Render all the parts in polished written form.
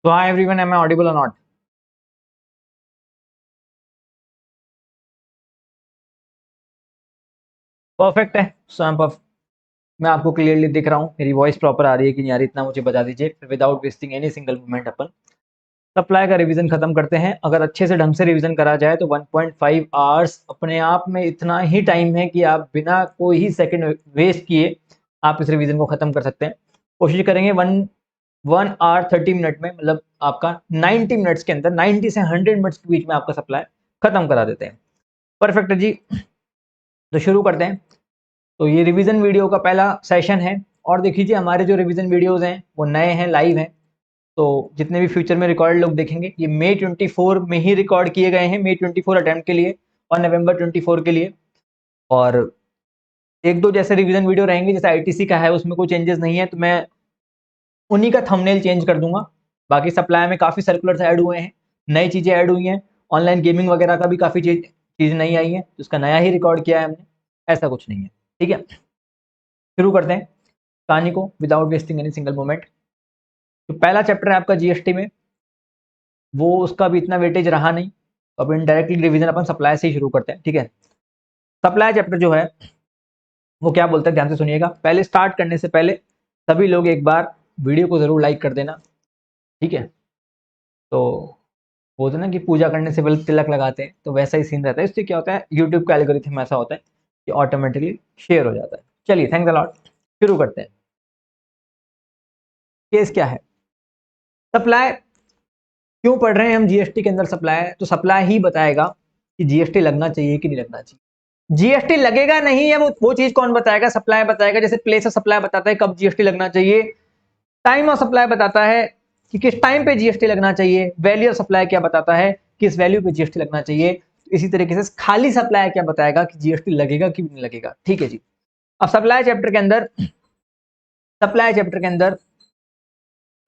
So hi everyone, am I audible or not? Perfect है। मैं आपको क्लियरली दिख रहा हूँ, मेरी वॉइस प्रॉपर आ रही है कि नहीं आ रही, इतना मुझे बता दीजिए। फिर without wasting any single moment अपन सप्लाई का रिवीजन खत्म करते हैं। अगर अच्छे से ढंग से रिवीजन करा जाए तो 1.5 आवर्स अपने आप में इतना ही टाइम है कि आप बिना कोई ही सेकंड वेस्ट किए आप इस रिवीजन को खत्म कर सकते हैं। कोशिश करेंगे 1 आवर 30 मिनट में, मतलब आपका 90 मिनट्स के अंदर 90 से 100 मिनट्स के बीच में आपका सप्लाई खत्म करा देते हैं। परफेक्ट है जी, तो शुरू करते हैं। तो ये रिवीजन वीडियो का पहला सेशन है। और देख लीजिए हमारे जो रिवीजन वीडियोस हैं वो नए हैं, लाइव हैं। तो जितने भी फ्यूचर में रिकॉर्ड लोग देखेंगे ये मई 24 में ही रिकॉर्ड किए गए हैं, मई 24 अटेम्प्ट के लिए और नवंबर 24 के लिए। और एक दो जैसे रिवीजन वीडियो रहेंगे, जैसे आईटीसी का है उसमें कोई चेंजेस नहीं है तो मैं उन्हीं का थंबनेल चेंज कर दूंगा। बाकी सप्लाई में काफ़ी सर्कुलर्स ऐड हुए हैं, नई चीज़ें ऐड हुई हैं, ऑनलाइन गेमिंग वगैरह का भी काफ़ी चीज़ नई आई है, तो उसका नया ही रिकॉर्ड किया है हमने, ऐसा कुछ नहीं है। ठीक है, शुरू करते हैं कहानी को without wasting any single moment. तो पहला चैप्टर है आपका जीएसटी में, वो उसका भी इतना वेटेज रहा नहीं। तो अब इनडायरेक्टली रिवीजन अपन सप्लाई से ही शुरू करते हैं। ठीक है, सप्लाई चैप्टर जो है वो क्या बोलता है, ध्यान से सुनिएगा। पहले स्टार्ट करने से पहले सभी लोग एक बार वीडियो को जरूर लाइक कर देना। ठीक है, तो बोलते हैं ना कि पूजा करने से पहले तिलक लगाते हैं, तो वैसा ही सीन रहता है। इससे क्या होता है, यूट्यूब का एल्गोरिथम ऐसा होता है कि ऑटोमेटिकली शेयर हो जाता है। चलिए, थैंक्स अ लॉट, शुरू करते हैं। केस क्या है, सप्लाई क्यों पढ़ रहे हैं हम जीएसटी के अंदर सप्लाई, तो सप्लाई ही बताएगा कि जीएसटी लगना चाहिए कि नहीं लगना चाहिए। जीएसटी लगेगा नहीं है वो चीज कौन बताएगा, सप्लाई बताएगा। जैसे प्लेस ऑफ सप्लाई बताता है कब जीएसटी लगना चाहिए, टाइम ऑफ सप्लाई बताता है कि किस टाइम पे जीएसटी लगना चाहिए, वैल्यू ऑफ सप्लाई क्या बताता है किस वैल्यू पे जीएसटी लगना चाहिए। इसी तरीके से खाली सप्लाई क्या बताएगा कि जीएसटी लगेगा कि नहीं लगेगा। ठीक है जी, अब सप्लाई चैप्टर के अंदर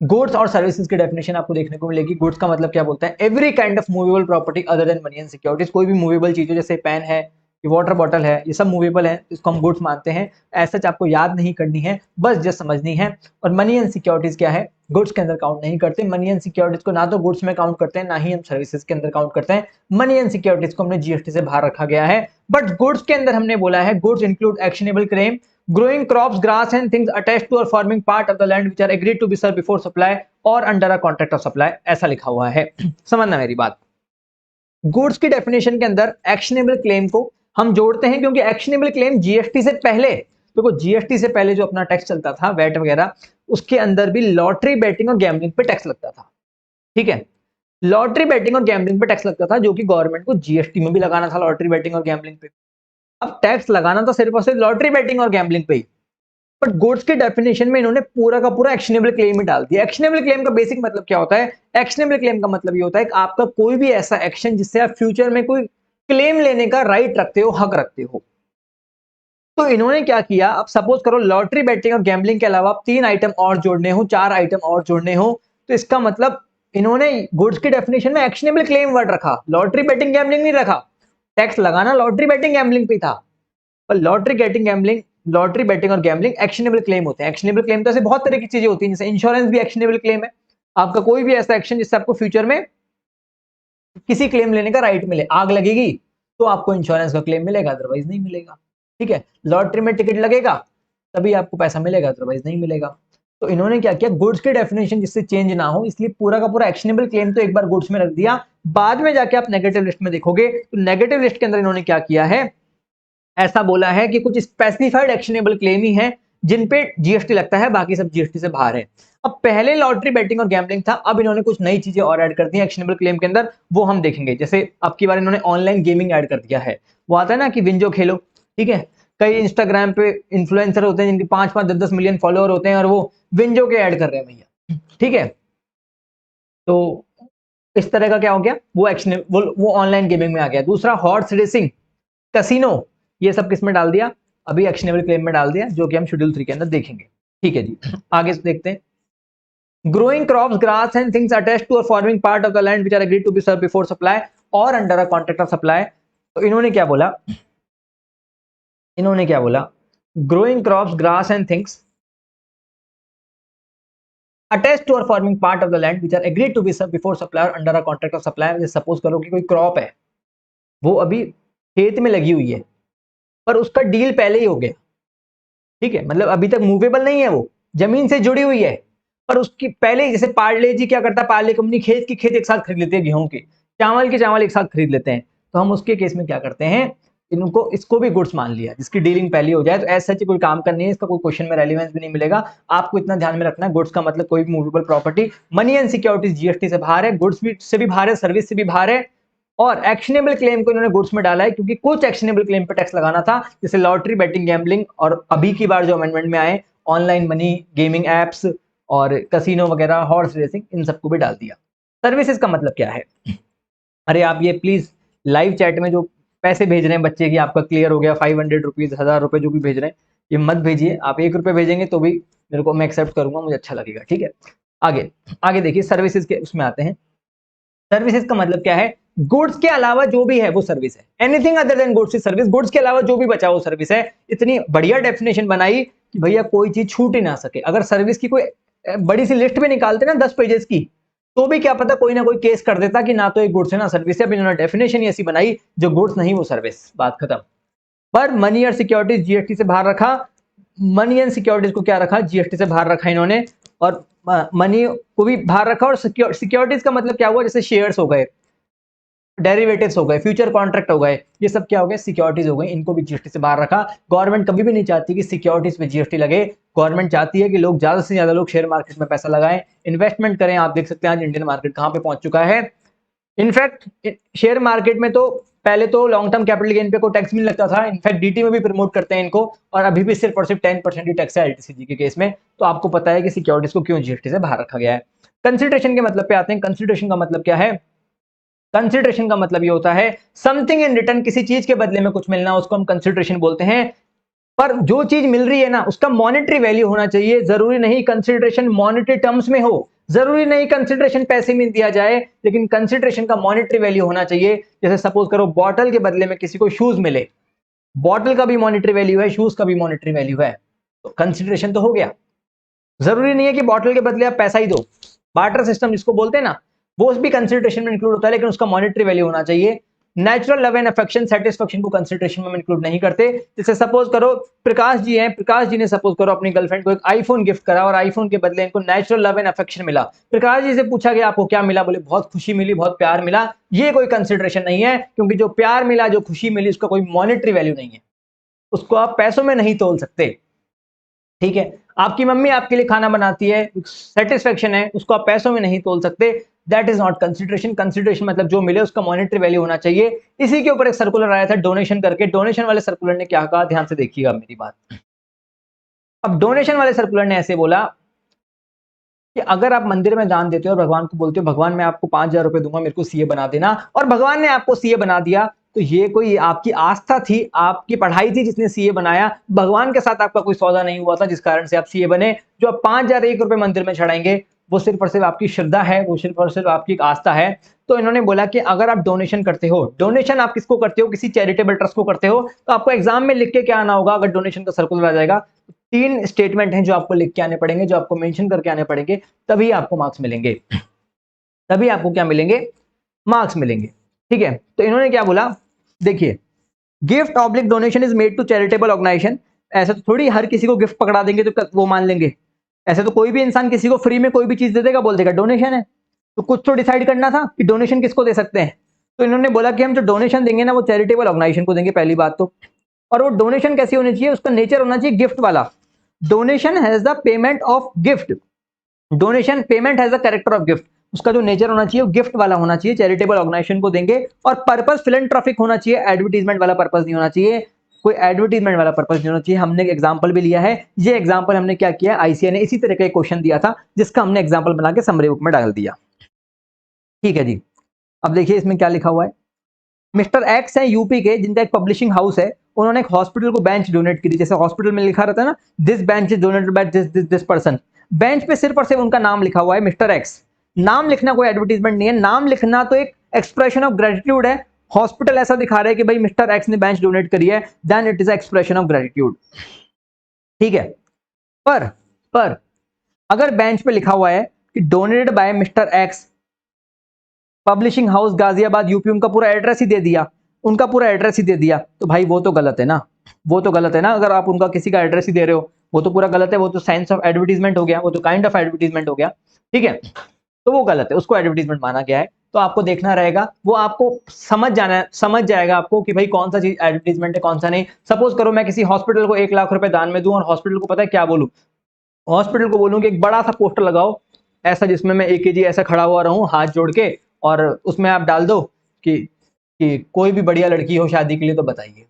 गुड्स और सर्विसेज की डेफिनेशन आपको देखने को मिलेगी। गुड्स का मतलब क्या बोलता है, every kind of movable property other than money and securities. कोई भी मूवेबल चीज जैसे पेन है, ये वाटर बॉटल है, ये सब मूवेबल है, इसको हम गुड्स मानते हैं। ऐसा आपको याद नहीं करनी है, बस जस्ट समझनी है। और मनी एंड सिक्योरिटीज क्या है, गुड्स के अंदर काउंट नहीं करते। मनी एंड सिक्योरिटीज को ना तो गुड्स में काउंट करते हैं, ना ही हम सर्विसेज के अंदर काउंट करते हैं। मनी एंड सिक्योरिटीज को हमने जीएसटी से बाहर रखा गया है। बट गुड्स के अंदर हमने बोला है goods include actionable claim, growing crops, grass and things attached to or forming part of the land which are agreed to be served before supply और under a contract of supply, ऐसा लिखा हुआ है। समझना मेरी बात। गुड्स की definition के अंदर एक्शनेबल क्लेम को हम जोड़ते हैं, क्योंकि एक्शनेबल क्लेम जीएसटी से पहले, देखो जीएसटी से पहले जो अपना टैक्स चलता था वैट वगैरह, उसके अंदर भी लॉटरी बैटिंग और गैम्बलिंग पे टैक्स लगता था। ठीक है, लॉटरी बैटिंग और गैम्बलिंग पे टैक्स लगता था, जो कि गवर्नमेंट को जीएसटी में भी लगाना था लॉटरी बैटिंग और गैम्बलिंग पे। अब टैक्स लगाना तो सिर्फ और सिर्फ लॉटरी बैटिंग और गैम्बलिंग पे ही, बट गुड्स के डेफिनेशन में इन्होंने पूरा का पूरा एक्शनेबल क्लेम ही डाल दिया। एक्शनेबल क्लेम का बेसिक मतलब क्या होता है, एक्शनेबल क्लेम का मतलब ये होता है कि आपका कोई भी ऐसा एक्शन जिससे आप फ्यूचर में कोई क्लेम लेने का राइट रखते हो, हक रखते हो। तो इन्होंने क्या किया, अब सपोज करो लॉटरी बैटिंग और गैम्बलिंग के अलावा 3 आइटम और जोड़ने हो, 4 आइटम और जोड़ने हो, तो इसका मतलब इन्होंने गुड्स की डेफिनेशन में एक्शनेबल क्लेम वर्ड रखा, लॉटरी बैटिंग गैम्बलिंग नहीं रखा। टैक्स लगाना लॉटरी बैटिंग गैम्बलिंग पे था, पर लॉटरी बैटिंग और गैम्बलिंग एक्शनेबल क्लेम होते हैं। एक्शनेबल क्लेम तो ऐसे बहुत तरह की चीजें होती हैं, जैसे इंश्योरेंस भी एक्शनेबल क्लेम है। आपका कोई भी ऐसा एक्शन जिससे आपको फ्यूचर में किसी क्लेम लेने का राइट मिले, आग लगेगी तो आपको इंश्योरेंस का क्लेम मिलेगा, अदरवाइज नहीं मिलेगा। ठीक है, लॉटरी में टिकट लगेगा तभी आपको पैसा मिलेगा, अदरवाइज नहीं मिलेगा। तो इन्होंने क्या किया, गुड्स की डेफिनेशन जिससे चेंज ना हो, इसलिए पूरा का पूरा एक्शनेबल क्लेम तो एक बार गुड्स में रख दिया। बाद में जाके आप नेगेटिव लिस्ट में देखोगे तो नेगेटिव लिस्ट के अंदर इन्होंने क्या किया है, ऐसा बोला है कि कुछ स्पेसिफाइड एक्शनेबल क्लेम ही है जिन पे जीएसटी लगता है, बाकी सब जीएसटी से बाहर है। अब पहले लॉटरी बैटिंग और गैम्बलिंग था, अब इन्होंने कुछ नई चीजें और ऐड कर दी हैं एक्शनेबल क्लेम के अंदर, वो हम देखेंगे। जैसे अब की बार इन्होंने ऑनलाइन गेमिंग ऐड कर दिया है। वो आता है ना कि विंजो खेलो, ठीक है, कई इंस्टाग्राम पे इन्फ्लुएंसर होते हैं जिनके 5-5 10-10 मिलियन फॉलोअर होते हैं और वो विंजो के ऐड कर रहे हैं भैया। ठीक है, तो इस तरह का क्या हो गया, वो एक्शन वो ऑनलाइन गेमिंग में आ गया। दूसरा हॉर्स रेसिंग, कसिनो, ये सब किस में डाल दिया, अभी एक्शनेबल क्लेम में डाल दिया, जो कि हम शेड्यूल 3 के अंदर देखेंगे। ठीक है जी, आगे से देखते हैं। Growing crops, grass and things attached to or forming part of the land which are agreed to be served before supply or under a contract of supply. तो इन्होंने क्या बोला, growing crops, grass and things attach to or forming part of the land which are agreed to be sub before supplier under a contract of supply. Suppose करो कि कोई crop है, वो अभी खेत में लगी हुई है, पर उसका डील पहले ही हो गया, ठीक है, मतलब अभी तक मूवेबल नहीं है, वो जमीन से जुड़ी हुई है, पर उसकी पहले, जैसे पार्ले जी क्या करता है, पार्ले कंपनी खेत की खेत एक साथ खरीद लेती है, गेहूं के चावल एक साथ खरीद लेते हैं, तो हम उसके केस में क्या करते हैं, इनको इसको भी गुड्स मान लिया, जिसकी डीलिंग पहले हो जाए, तो ऐसा सच कोई काम करनी है, इसका कोई क्वेश्चन में रेलिवेंस भी नहीं मिलेगा। आपको इतना ध्यान में रखना है, गुड्स का मतलब कोई भी movable property, money and securities GST से बाहर है, गुड्स भी से भी बाहर है, सर्विस से भी बाहर है, और एक्शनेबल क्लेम को इन्होंने गुड्स में डाला है, क्योंकि कुछ एक्शनेबल क्लेम पे टैक्स लगाना था, जैसे लॉटरी, बेटिंग, गैम्बलिंग, और अभी की बार जो अमेंडमेंट में आए ऑनलाइन मनी, गेमिंग एप्स और कसिनो वगैरह, हॉर्स रेसिंग, इन सबको भी डाल दिया। सर्विसेज का मतलब क्या है? अरे आप ये प्लीज लाइव चैट में जो पैसे भेज रहे हैं बच्चे की, आपका क्लियर हो गया 500 रुपीज, 1000 रुपए जो भी भेज रहे हैं, ये मत भेजिए। आप 1 रुपए भेजेंगे तो भी मेरे को, मैं एक्सेप्ट करूंगा, मुझे अच्छा लगेगा, ठीक है। आगे आगे देखिए, सर्विसेज के उसमें आते हैं। सर्विसेज का मतलब क्या है? गुड्स के अलावा जो भी है वो सर्विस है। Anything other than goods is service. Goods के अलावा जो भी बचा वो सर्विस है। इतनी बढ़िया डेफिनेशन बनाई कि भैया कोई चीज छूट ही ना सके। अगर सर्विस की कोई बड़ी सी लिस्ट भी निकालते ना 10 पेजेस की, तो भी क्या पता कोई ना कोई केस कर देता कि ना तो एक गुड्स है ना सर्विस है। अब इन्होंने डेफिनेशन ऐसी बनाई, जो गुड्स नहीं वो सर्विस, बात खत्म। पर मनी और सिक्योरिटीज जीएसटी से बाहर रखा। मनी एंड सिक्योरिटीज को क्या रखा? जीएसटी से बाहर रखा इन्होंने, और मनी को भी बाहर रखा। और सिक्योरिटीज का मतलब क्या हुआ? जैसे शेयर्स हो गए, डेरिवेटिव्स हो गए, फ्यूचर कॉन्ट्रैक्ट हो गए, ये सब क्या हो गए? सिक्योरिटीज हो गई। इनको भी जीएसटी से बाहर रखा। गवर्नमेंट कभी भी नहीं चाहती कि सिक्योरिटीज पे जीएसटी लगे। गवर्नमेंट चाहती है कि लोग ज्यादा से ज्यादा लोग शेयर मार्केट में पैसा लगाएं, इन्वेस्टमेंट करें। आप देख सकते हैं आज इंडियन मार्केट कहां पे पहुंच चुका है। इनफैक्ट शेयर मार्केट में तो पहले तो लॉन्ग टर्म कैपिटल गेन पे कोई टैक्स भी नहीं लगता था। इनफैक्ट डीटी में भी प्रमोट करते हैं इनको, और अभी भी सिर्फ और सिर्फ 10% ही टैक्स है एलटीसीजी के केस में। तो आपको पता है कि सिक्योरिटीज को क्यों जीएसटी से बाहर रखा गया है। कंसिडरेशन के मतलब पे आते हैं। कंसिडरेशन का मतलब क्या है? कंसिडरेशन का मतलब ये होता है समथिंग इन रिटर्न, किसी चीज के बदले में कुछ मिलना, उसको हम कंसिडरेशन बोलते हैं। पर जो चीज मिल रही है ना, उसका मॉनेटरी वैल्यू होना चाहिए। जरूरी नहीं कंसिडरेशन मॉनेटरी टर्म्स में हो, जरूरी नहीं कंसिडरेशन पैसे में दिया जाए, लेकिन कंसिडरेशन का मॉनेटरी वैल्यू होना चाहिए। जैसे सपोज करो बॉटल के बदले में किसी को शूज मिले, बॉटल का भी मॉनेटरी वैल्यू है, शूज का भी मॉनेटरी वैल्यू है, तो कंसिडरेशन तो हो गया। जरूरी नहीं है कि बॉटल के बदले आप पैसा ही दो। बार्टर सिस्टम जिसको बोलते हैं ना, वो भी कंसिडरेशन में इंक्लूड होता है, लेकिन उसका मॉनेटरी वैल्यू होना चाहिए। Natural love and affection, satisfaction को कंसिडरेशन में इंक्लूड नहीं करते। जैसे सपोज करो प्रकाश जी हैं, प्रकाश जी ने सपोज करो अपनी गर्लफ्रेंड को एक आईफोन गिफ्ट करा, और आईफोन के बदले इनको नेचुरल लव एंड अफेक्शन मिला। प्रकाश जी से पूछा गया आपको क्या मिला? बोले बहुत खुशी मिली, बहुत प्यार मिला। ये कोई कंसिडरेशन नहीं है, क्योंकि जो प्यार मिला, जो खुशी मिली, उसका कोई मॉनेटरी वैल्यू नहीं है, उसको आप पैसों में नहीं तोल सकते। ठीक है, आपकी मम्मी आपके लिए खाना बनाती है, सेटिस्फेक्शन है, उसको आप पैसों में नहीं तोल सकते। That is not consideration. Consideration मतलब जो मिले उसका मॉनेटरी वैल्यू होना चाहिए। इसी के ऊपर एक सर्कुलर आया था डोनेशन करके। डोनेशन वाले सर्कुलर ने क्या कहा, ध्यान से देखिएगा मेरी बात। अब डोनेशन वाले सर्कुलर ने ऐसे बोला कि अगर आप मंदिर में दान देते हो और भगवान को बोलते हो भगवान मैं आपको 5,000 रुपए दूंगा, मेरे को सीए बना देना, और भगवान ने आपको सीए बना दिया, तो ये कोई आपकी आस्था थी, आपकी पढ़ाई थी जिसने सीए बनाया। भगवान के साथ आपका कोई सौदा नहीं हुआ था जिस कारण से आप सीए बने। जो आप 5,001 रुपए मंदिर में चढ़ाएंगे, वो सिर्फ और सिर्फ आपकी श्रद्धा है, वो सिर्फ और सिर्फ आपकी एक आस्था है। तो इन्होंने बोला कि अगर आप डोनेशन करते हो, डोनेशन आप किसको करते हो? किसी चैरिटेबल ट्रस्ट को करते हो, तो आपको एग्जाम में लिख के क्या आना होगा? अगर डोनेशन का सर्कुलर आ जाएगा, 3 स्टेटमेंट हैं जो आपको लिख के आने पड़ेंगे, जो आपको मेंशन करके आने पड़ेंगे, तभी आपको मार्क्स मिलेंगे। तभी आपको क्या मिलेंगे? मार्क्स मिलेंगे। ठीक है, तो इन्होंने क्या बोला, देखिए, gift oblique donation is made to charitable organisation. ऐसे तो थोड़ी हर किसी को गिफ्ट पकड़ा देंगे तो वो मान लेंगे। ऐसे तो कोई भी इंसान किसी को फ्री में कोई भी चीज दे देगा, बोल देगा डोनेशन है। तो कुछ तो डिसाइड करना था कि डोनेशन किसको दे सकते हैं। तो इन्होंने बोला कि हम जो डोनेशन देंगे ना, वो चैरिटेबल ऑर्गेनाइजेशन को देंगे, पहली बात तो। और वो डोनेशन कैसी होनी चाहिए? उसका नेचर होना चाहिए गिफ्ट वाला। Donation has the payment of gift. Donation payment has the character of gift. उसका जो नेचर होना चाहिए वो गिफ्ट वाला होना चाहिए, चैरिटेबल ऑर्गेनाइजेशन को देंगे। और पर्पस फिलैंथ्रोपिक होना चाहिए, एडवर्टीजमेंट वाला पर्पस नहीं होना चाहिए। कोई एडवर्टीजमेंट वाला पर्पस नहीं होना चाहिए। हमने एक एग्जांपल भी लिया है, ये एग्जांपल हमने क्या किया, आईसीए ने इसी तरह का एक क्वेश्चन दिया था, जिसका हमने एग्जांपल बना के समरी बुक में डाल दिया। ठीक है जी, अब देखिए इसमें क्या लिखा हुआ है। मिस्टर एक्स है यूपी के, जिनका एक पब्लिशिंग हाउस है, उन्होंने एक हॉस्पिटल को बेंच डोनेट की थी। जैसे हॉस्पिटल में लिखा रहता है ना, this bench is donated by this person. Bench पे सिर्फ और सिर्फ उनका नाम लिखा हुआ है, मिस्टर एक्स। नाम लिखना कोई एडवर्टीजमेंट नहीं है, नाम लिखना तो एक एक्सप्रेशन ऑफ ग्रेटिट्यूड है। हॉस्पिटल ऐसा दिखा रहा है कि भाई मिस्टर एक्स ने बेंच डोनेट करी है, then it is expression of gratitude. ठीक है, पर पर अगर बेंच पे लिखा हुआ है कि donated bye mister x publishing house Ghaziabad UP, उनका पूरा एड्रेस ही दे दिया, उनका पूरा एड्रेस ही दे दिया, तो भाई वो तो गलत है ना, वो तो गलत है ना। अगर आप उनका किसी का एड्रेस ही दे रहे हो वो तो पूरा गलत है, वो तो साइंस ऑफ एडवर्टीजमेंट हो गया, वो तो काइंड ऑफ एडवर्टीजमेंट हो गया, ठीक है। तो वो गलत है, उसको एडवर्टीजमेंट माना गया है। तो आपको देखना रहेगा, वो आपको समझ जाएगा आपको कि भाई कौन सा चीज एडवर्टीजमेंट है कौन सा नहीं। सपोज करो मैं किसी हॉस्पिटल को 1 लाख रुपए दान में दूं और हॉस्पिटल को पता है क्या बोलूं, हॉस्पिटल को बोलूं कि एक बड़ा सा पोस्टर लगाओ ऐसा जिसमें मैं AKG ऐसा खड़ा हुआ रहूं हाथ जोड़ के, और उसमें आप डाल दो कि कोई भी बढ़िया लड़की हो शादी के लिए तो बताइए।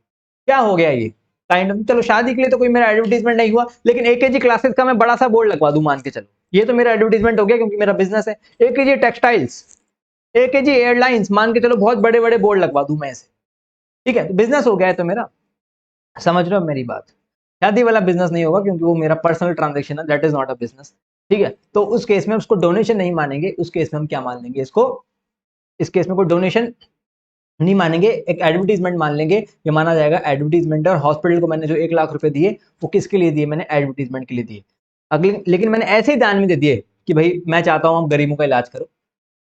क्या हो गया ये काइंड ऑफ, चलो शादी के लिए तो कोई मेरा एडवर्टीजमेंट नहीं हुआ, लेकिन AKG क्लासेस का मैं बड़ा सा बोर्ड लगवा दूं मान के चलो, ये तो मेरा एडवर्टीजमेंट हो गया क्योंकि मेरा बिजनेस है। AKG टेक्सटाइल्स, AKG एयरलाइंस, मान के चलो बहुत बड़े बड़े बोर्ड लगवा दूं मैं ऐसे, ठीक है, तो बिजनेस हो गया है तो मेरा। समझ रहे हो मेरी बात। शादी वाला बिजनेस नहीं होगा क्योंकि वो मेरा पर्सनल ट्रांजेक्शन है, that is not a business, ठीक है। तो उस केस में उसको डोनेशन नहीं मानेंगे, उस केस में हम क्या मान लेंगे इसको, इस केस में कोई डोनेशन नहीं मानेंगे, एक एडवर्टीजमेंट मान लेंगे, ये माना जाएगा एडवर्टीजमेंट है। और हॉस्पिटल को मैंने जो 1 लाख रुपए दिए वो किसके लिए दिए, मैंने एडवर्टीजमेंट के लिए दिए। अगले लेकिन मैंने ऐसे ही दान में दे दिए कि भाई मैं चाहता हूं आप गरीबों का इलाज करो,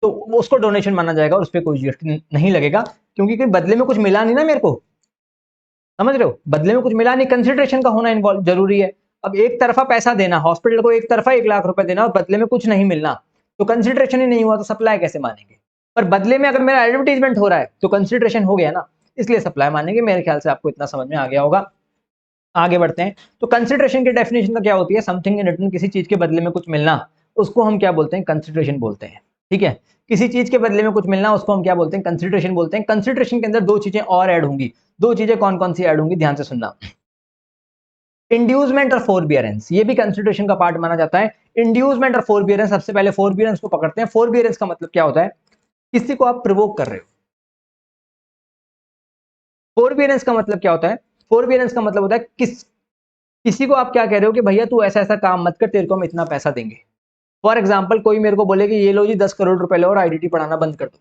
तो उसको डोनेशन माना जाएगा और उस पर कोई GST नहीं लगेगा, क्योंकि कोई बदले में कुछ मिला नहीं ना मेरे को। समझ रहे हो, बदले में कुछ मिला नहीं, कंसिडरेशन का होना इन्वॉल्व जरूरी है। अब एक तरफा पैसा देना, हॉस्पिटल को एक तरफा 1 लाख रुपए देना और बदले में कुछ नहीं मिलना, तो कंसिडरेशन ही नहीं हुआ तो सप्लाई कैसे मानेंगे। पर बदले में अगर मेरा एडवर्टीजमेंट हो रहा है तो कंसिडरेशन हो गया ना, इसलिए सप्लाई मानेंगे। मेरे ख्याल से आपको इतना समझ में आ गया होगा। आगे बढ़ते हैं। तो कंसिडरेशन की डेफिनेशन का क्या होती है, समथिंग इन रिटर्न, किसी चीज के बदले में कुछ मिलना, उसको हम क्या बोलते हैं, कंसिडरेशन बोलते हैं, ठीक है। किसी चीज के बदले में कुछ मिलना उसको हम क्या बोलते हैं, कंसिडरेशन बोलते हैं। कंसिडरेशन के अंदर दो चीजें और ऐड होंगी, दो चीजें कौन कौन सी ऐड होंगी, ध्यान से सुनना। इंड्यूसमेंट और फोरबियरेंस, ये भी कंसिडरेशन का पार्ट माना जाता है। इंड्यूसमेंट और फोरबियरेंस, सबसे पहले फोरबियरेंस को पकड़ते हैं। फोरबियरेंस का मतलब क्या होता है, किसी को आप प्रोवोक कर रहे हो। फोरबियरेंस का मतलब क्या होता है, फोरबियरेंस का मतलब होता है किसी को आप क्या कह रहे हो कि भैया तू ऐसा ऐसा काम मत कर, तेरे को हम इतना पैसा देंगे। फॉर एग्जाम्पल कोई मेरे को बोले कि ये लो जी 10 करोड़ रुपए लो और IDT पढ़ाना बंद कर दो।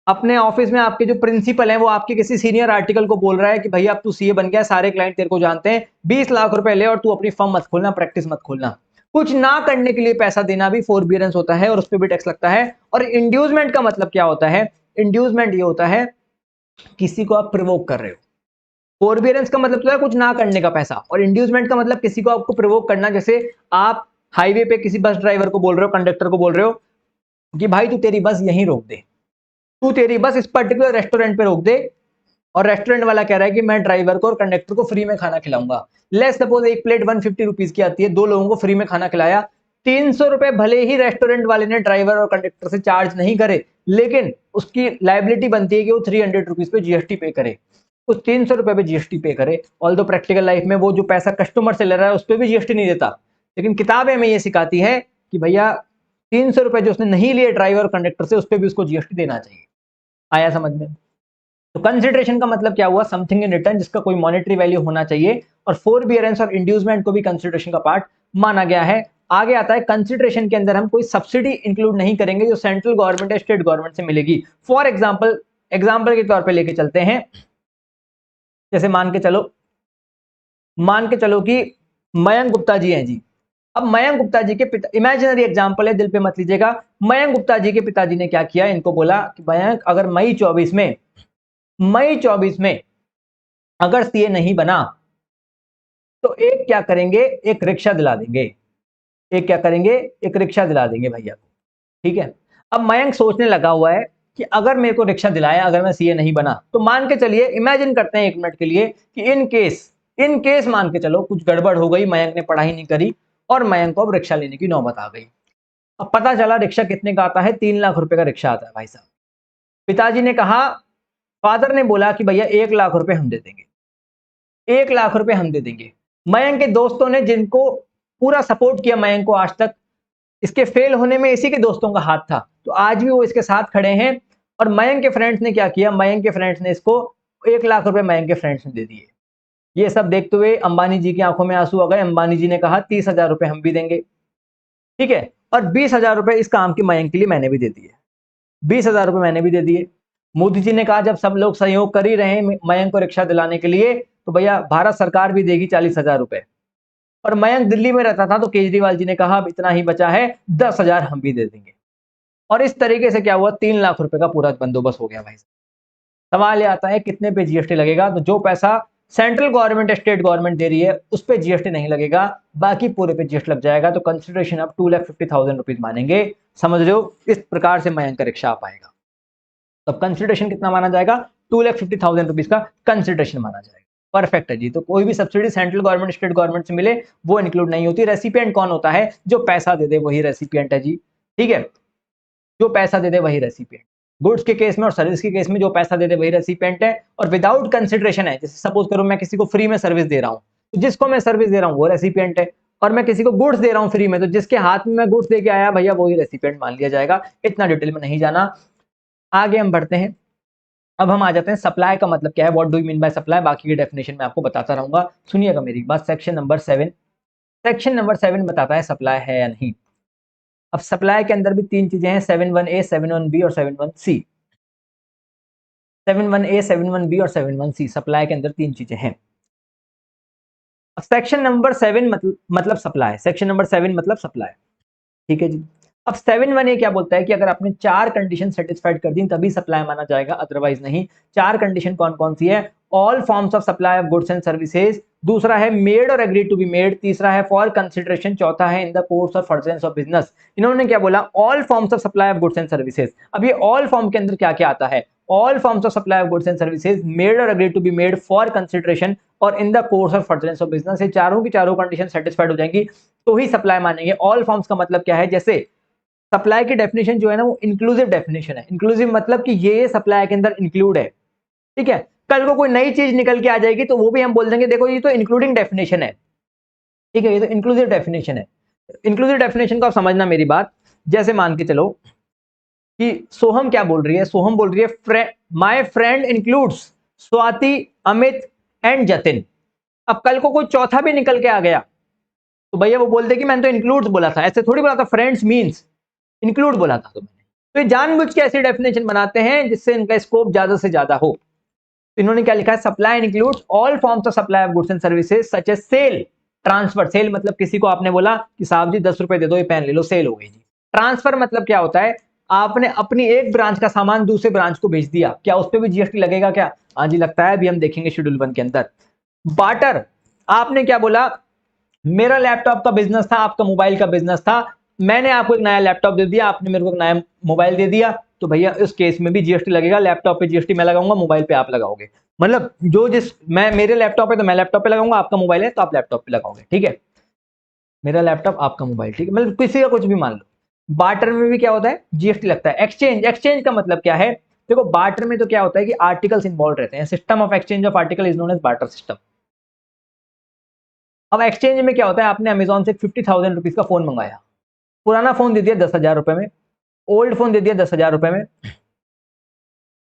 अपने ऑफिस में आपके जो प्रिंसिपल है वो आपके किसी सीनियर आर्टिकल को बोल रहा है कि भैया अब तू CA बन गया, सारे क्लाइंट तेरे को जानते हैं, 20 लाख रुपए ले और तू अपनी फर्म मत खोलना, प्रैक्टिस मत खोलना। कुछ ना करने के लिए पैसा देना भी फोरबियरेंस होता है और उस पर भी टैक्स लगता है। और इंड्यूसमेंट का मतलब क्या होता है, इंड्यूसमेंट ये होता है किसी को आप प्रोवोक कर रहे हो। फोरबियरेंस का मतलब तो है कुछ ना करने का पैसा, और इंड्यूसमेंट का मतलब किसी को आपको प्रोवोक करना। जैसे आप हाईवे पे किसी बस ड्राइवर को बोल रहे हो, कंडक्टर को बोल रहे हो कि भाई तू तेरी बस यहीं रोक दे, तू तेरी बस इस पर्टिकुलर रेस्टोरेंट पे रोक दे, और रेस्टोरेंट वाला कह रहा है कि मैं ड्राइवर को और कंडक्टर को फ्री में खाना खिलाऊंगा। लेट्स सपोज एक प्लेट 150 रुपीज की आती है, दो लोगों को फ्री में खाना खिलाया, 300 रुपए भले ही रेस्टोरेंट वाले ने ड्राइवर और कंडक्टर से चार्ज नहीं करे, लेकिन उसकी लाइबिलिटी बनती है कि वो 300 रुपीज पे GST पे करे, उस 300 रुपए पे GST पे करे। ऑल्दो प्रैक्टिकल लाइफ में वो जो पैसा कस्टमर से ले रहा है उस पर भी GST नहीं देता, लेकिन किताबें हमें ये सिखाती है कि भैया 300 रुपए जो उसने नहीं लिए ड्राइवर और कंडक्टर से, उस पर भी उसको GST देना चाहिए। आया समझ में। तो कंसिडरेशन का मतलब क्या हुआ, समथिंग इन रिटर्न जिसका कोई मॉनेटरी वैल्यू होना चाहिए। और फोरबियरेंस और इंड्यूसमेंट को भी कंसिडरेशन का पार्ट माना गया है। आगे आता है कंसिडरेशन के अंदर हम कोई सब्सिडी इंक्लूड नहीं करेंगे जो सेंट्रल गवर्नमेंट या स्टेट गवर्नमेंट से मिलेगी। फॉर एग्जाम्पल के तौर पे लेके चलते हैं, जैसे मान के चलो कि मयंक गुप्ता जी हैं जी। अब मयंक गुप्ता जी के पिता, इमेजिनरी एग्जांपल है, दिल पे मत लीजिएगा। मयंक गुप्ता जी के पिताजी ने क्या किया, इनको बोला कि मयंक अगर मई 24 में अगर CA नहीं बना तो एक क्या करेंगे, एक रिक्शा दिला देंगे, एक क्या करेंगे, एक रिक्शा दिला देंगे भैया को, ठीक है। अब मयंक सोचने लगा हुआ है कि अगर मेरे को रिक्शा दिलाया, अगर मैं CA नहीं बना, तो मान के चलिए, इमेजिन करते हैं 1 मिनट के लिए कि इन केस मान के चलो कुछ गड़बड़ हो गई, मयंक ने पढ़ाई नहीं करी और मयंक को अब रिक्शा लेने की नौबत आ गई। अब पता चला रिक्शा कितने का आता है, 3 लाख रुपए का रिक्शा आता है भाई साहब। पिताजी ने कहा, फादर ने बोला कि भैया 1 लाख रुपए हम दे देंगे, 1 लाख रुपए हम दे देंगे। मयंक के दोस्तों ने जिनको पूरा सपोर्ट किया मयंक को आज तक, इसके फेल होने में इसी के दोस्तों का हाथ था, तो आज भी वो इसके साथ खड़े हैं। और मयंक के फ्रेंड्स ने क्या किया, मयंक के फ्रेंड्स ने इसको 1 लाख रुपए मयंक के फ्रेंड्स ने दे दिए। ये सब देखते हुए अंबानी जी की आंखों में आंसू आ गए। अंबानी जी ने कहा 30,000 रुपए हम भी देंगे, ठीक है। और 20,000 रुपए इस काम की मयंक के लिए मैंने भी दे दिए, 20,000 रुपए मैंने भी दे दिए। मोदी जी ने कहा जब सब लोग सहयोग कर ही रहे हैं मयंक को रिक्शा दिलाने के लिए, तो भैया भारत सरकार भी देगी 40,000 रुपए। और मयंक दिल्ली में रहता था, तो केजरीवाल जी ने कहा अब इतना ही बचा है, 10,000 हम भी दे देंगे। और इस तरीके से क्या हुआ, 3 लाख रुपए का पूरा बंदोबस्त हो गया भाई। सवाल ये आता है कितने पे जीएसटी लगेगा, तो जो पैसा सेंट्रल गवर्नमेंट स्टेट गवर्नमेंट दे रही है उस पे जीएसटी नहीं लगेगा, बाकी पूरे पे जीएसटी लग जाएगा। तो कंसिडरेशन अब 2,50,000 रुपीज मानेंगे। समझ रहे हो, इस प्रकार से मयंक का रिक्शा आ पाएगा। तब कंसिडरेशन कितना माना जाएगा, 2,50,000 रुपीज का कंसिडरेशन माना जाएगा। परफेक्ट है जी। तो कोई भी subsidy central government state government से मिले वो इंक्लूड नहीं होती। रेसिपिएंट कौन होता है, जो पैसा दे दे वही रेसिपिएंट है जी। ठीक है, जो पैसा दे दे वही रेसिपिएंट। गुड्स के केस में और सर्विस के केस में जो पैसा दे दे वही रेसिपिएंट है, और विदाउट कंसिडरेशन है। जैसे सपोज करो मैं किसी को फ्री में सर्विस दे रहा हूं, तो जिसको मैं सर्विस दे रहा हूं वो रेसिपिएंट है, और मैं किसी को गुड्स दे रहा हूं फ्री में, तो जिसके हाथ में मैं गुड्स दे के आया भैया वही रेसिपिएंट मान लिया जाएगा। इतना डिटेल में नहीं जाना, आगे हम बढ़ते हैं। अब हम आ जाते हैं सप्लाई का मतलब क्या है, what do you mean by supply. बाकी की डेफिनेशन मैं आपको बताता रहूंगा, सुनिएगा मेरी बात। सेक्शन नंबर 7, सेक्शन नंबर 7 बताता है सप्लाई है या नहीं। अब सप्लाई के अंदर भी तीन चीजें हैं, 7(1)(a), 7(1)(b) और 7(1)(c). 7(1)(a), 7(1)(b) और 7(1)(c) सप्लाई के अंदर तीन चीजें हैं। अब सेक्शन नंबर 7 मतलब सप्लाई, सेक्शन नंबर 7 मतलब सप्लाई। ठीक है जी। अब 7(1)(a) क्या बोलता है कि अगर आपने 4 कंडीशन सेटिस्फाइड कर दी तभी सप्लाई माना जाएगा, अदरवाइज नहीं। 4 कंडीशन कौन कौन सी है, all forms of supply of goods and services, दूसरा है मेड और एग्री टू बी मेड, तीसरा है फॉर कंसिडरेशन, चौथा है इन the course of furtherance of business. इन्होंने क्या बोला, all forms of supply of goods and services. अब ये ऑल फॉर्म के अंदर क्या क्या आता है, all forms of supply of goods and services, made और agree to be made, for consideration और in the course of furtherance of business. ये चारों की चारों कंडीशन सेटिस्फाइड हो जाएंगी तो ही सप्लाई मानेंगे। ऑल फॉर्म्स का मतलब क्या है, जैसे सप्लाई की डेफिनेशन जो है ना वो इंक्लूसिव डेफिनेशन है। इंक्लूसिव मतलब कि ये सप्लाई के अंदर इंक्लूड है। ठीक है, कल को कोई नई चीज निकल के आ जाएगी तो वो भी हम बोल देंगे देखो ये तो इंक्लूडिंग डेफिनेशन है। ठीक है, ये तो इंक्लूसिव डेफिनेशन है। इंक्लूसिव डेफिनेशन को आप समझना मेरी बात। जैसे मान के चलो कि सोहम क्या बोल रही है, सोहम बोल रही है my friend includes Swati, Amit and Jatin. अब कल को कोई चौथा भी निकल के आ गया तो भैया वो बोलते कि मैंने तो इंक्लूड्स बोला था, ऐसे थोड़ी बोला था फ्रेंड्स मींस इंक्लूड बोला था तो मैंने। तो ये जानबूझ के ऐसी डेफिनेशन बनाते हैं जिससे इनका स्कोप ज्यादा से ज्यादा हो। तो इन्होंने क्या लिखा है, supply includes all forms of supply of goods and services such as sale, transfer. Sale मतलब किसी को आपने बोला कि साहब जी 10 रुपए दे दो ये पेन ले लो, सेल हो गई जी। ट्रांसफर मतलब क्या होता है, आपने अपनी एक ब्रांच का सामान दूसरे ब्रांच को भेज दिया, क्या उस पर भी जीएसटी लगेगा क्या, हाँ जी लगता है, अभी हम देखेंगे शेड्यूल 1 के अंदर। बार्टर, आपने क्या बोला, मेरा लैपटॉप का बिजनेस था, आपका मोबाइल का बिजनेस था, मैंने आपको एक नया लैपटॉप दे दिया, आपने मेरे को एक नया मोबाइल दे दिया, तो भैया इस केस में भी जीएसटी लगेगा। लैपटॉप पे जीएसटी मैं लगाऊंगा, मोबाइल पे आप लगाओगे। मतलब जो जिस मैं मेरे लैपटॉप है तो मैं लैपटॉप पे लगाऊंगा, आपका मोबाइल है तो आप लैपटॉप पे लगाओगे। ठीक है, मेरा लैपटॉप आपका मोबाइल, ठीक है, मतलब किसी का कुछ भी मान लो। बार्टर में भी क्या होता है, जीएसटी लगता है। एक्सचेंज, एक्सचेंज का मतलब क्या है, देखो बार्टर में तो क्या होता है कि आर्टिकल्स इन्वॉल्व रहते हैं। System of exchange of article is known as barter system. अब एक्सचेंज में क्या होता है, आपने अमेजोन से 50,000 रुपीज का फोन मंगाया, पुराना फोन दे दिया 10,000 रुपए में, ओल्ड फोन दे दिया 10,000 रुपए में,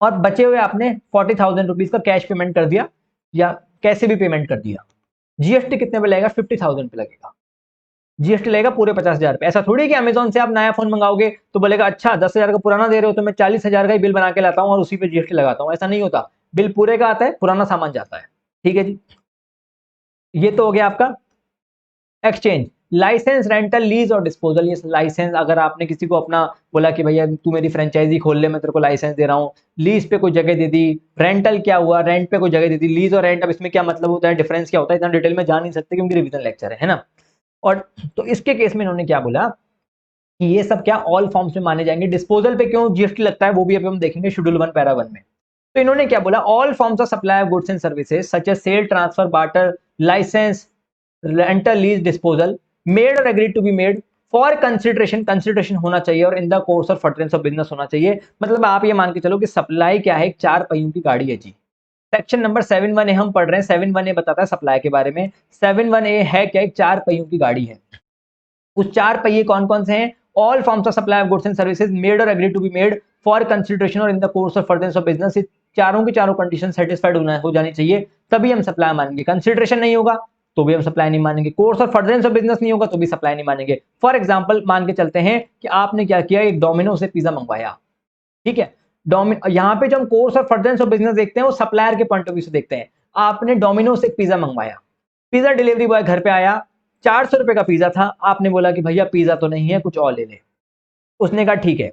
और बचे हुए आपने 40,000 रुपीज का कैश पेमेंट कर दिया या कैसे भी पेमेंट कर दिया। जीएसटी कितने पे लगेगा, 50,000 पे लगेगा। जीएसटी लगेगा पूरे 50,000 पे। ऐसा थोड़ी कि अमेजोन से आप नया फोन मंगाओगे तो बोलेगा अच्छा 10,000 का पुराना दे रहे हो तो मैं 40,000 का ही बिल बना के लाता हूँ और उसी पे जीएसटी लगाता हूँ, ऐसा नहीं होता। बिल पूरे का आता है, पुराना सामान जाता है। ठीक है जी, ये तो हो गया आपका एक्सचेंज। लाइसेंस, रेंटल, लीज और डिस्पोजल। ये लाइसेंस, अगर आपने किसी को अपना बोला कि भैया तू मेरी फ्रेंचाइजी खोल ले, मैं तेरे को लाइसेंस दे रहा हूँ। लीज पे कोई जगह दे दी। रेंटल क्या हुआ, रेंट पे कोई जगह दे दी। लीज और रेंट, अब इसमें क्या मतलब होता है, डिफरेंस क्या होता है, इतना डिटेल में जान नहीं सकते क्योंकि रिवीजन लेक्चर है ना। और तो इसके केस में इन्होंने क्या बोला कि ये सब क्या ऑल फॉर्म्स में माने जाएंगे। डिस्पोजल पे क्यों जीएसटी लगता है वो भी अभी हम देखेंगे शेड्यूल 1 पैरा 1 में। तो इन्होंने क्या बोला, all forms of supply of goods and services such as sale, transfer, barter, licence, rental, lease, disposal, made or agreed to be made for consideration, consideration होना चाहिए, और in the course of furtherance of business होना चाहिए। मतलब आप ये मान के चलो कि सप्लाई क्या है, एक 4 पहियों की गाड़ी है जी। सेक्शन नंबर 7(1)(a) हम पढ़ रहे हैं। 7(1)(a) बताता है सप्लाई के बारे में। 7(1)(a) है क्या, एक 4 पहियों की गाड़ी है। उस 4 पहिए कौन कौन से हैं, all forms of supply of goods and services made और agree to be made for consideration और in the course of furtherance of business. चारों की चारों कंडीशन सेटिस्फाइड हो जानी चाहिए तभी हम सप्लाई मानेंगे। कंसिडरेशन नहीं होगा तो भी हम सप्लाई नहीं मानेंगे। Course of furtherance of business नहीं होगा तो भी सप्लाई नहीं मानेंगे। फॉर एग्जांपल मान के चलते हैं कि आपने क्या किया, एक डोमिनो से पिज्जा मंगवाया। ठीक है, यहाँ पे जो हम course of furtherance of business देखते हैं वो सप्लायर के पॉइंट ऑफ व्यू से देखते हैं। आपने डोमिनो से पिज्जा मंगवाया, पिज्जा डिलीवरी बॉय घर पे आया, 400 रुपए का पिज्जा था, आपने बोला कि भैया पिज्जा तो नहीं है, कुछ और ले ले। उसने कहा ठीक है,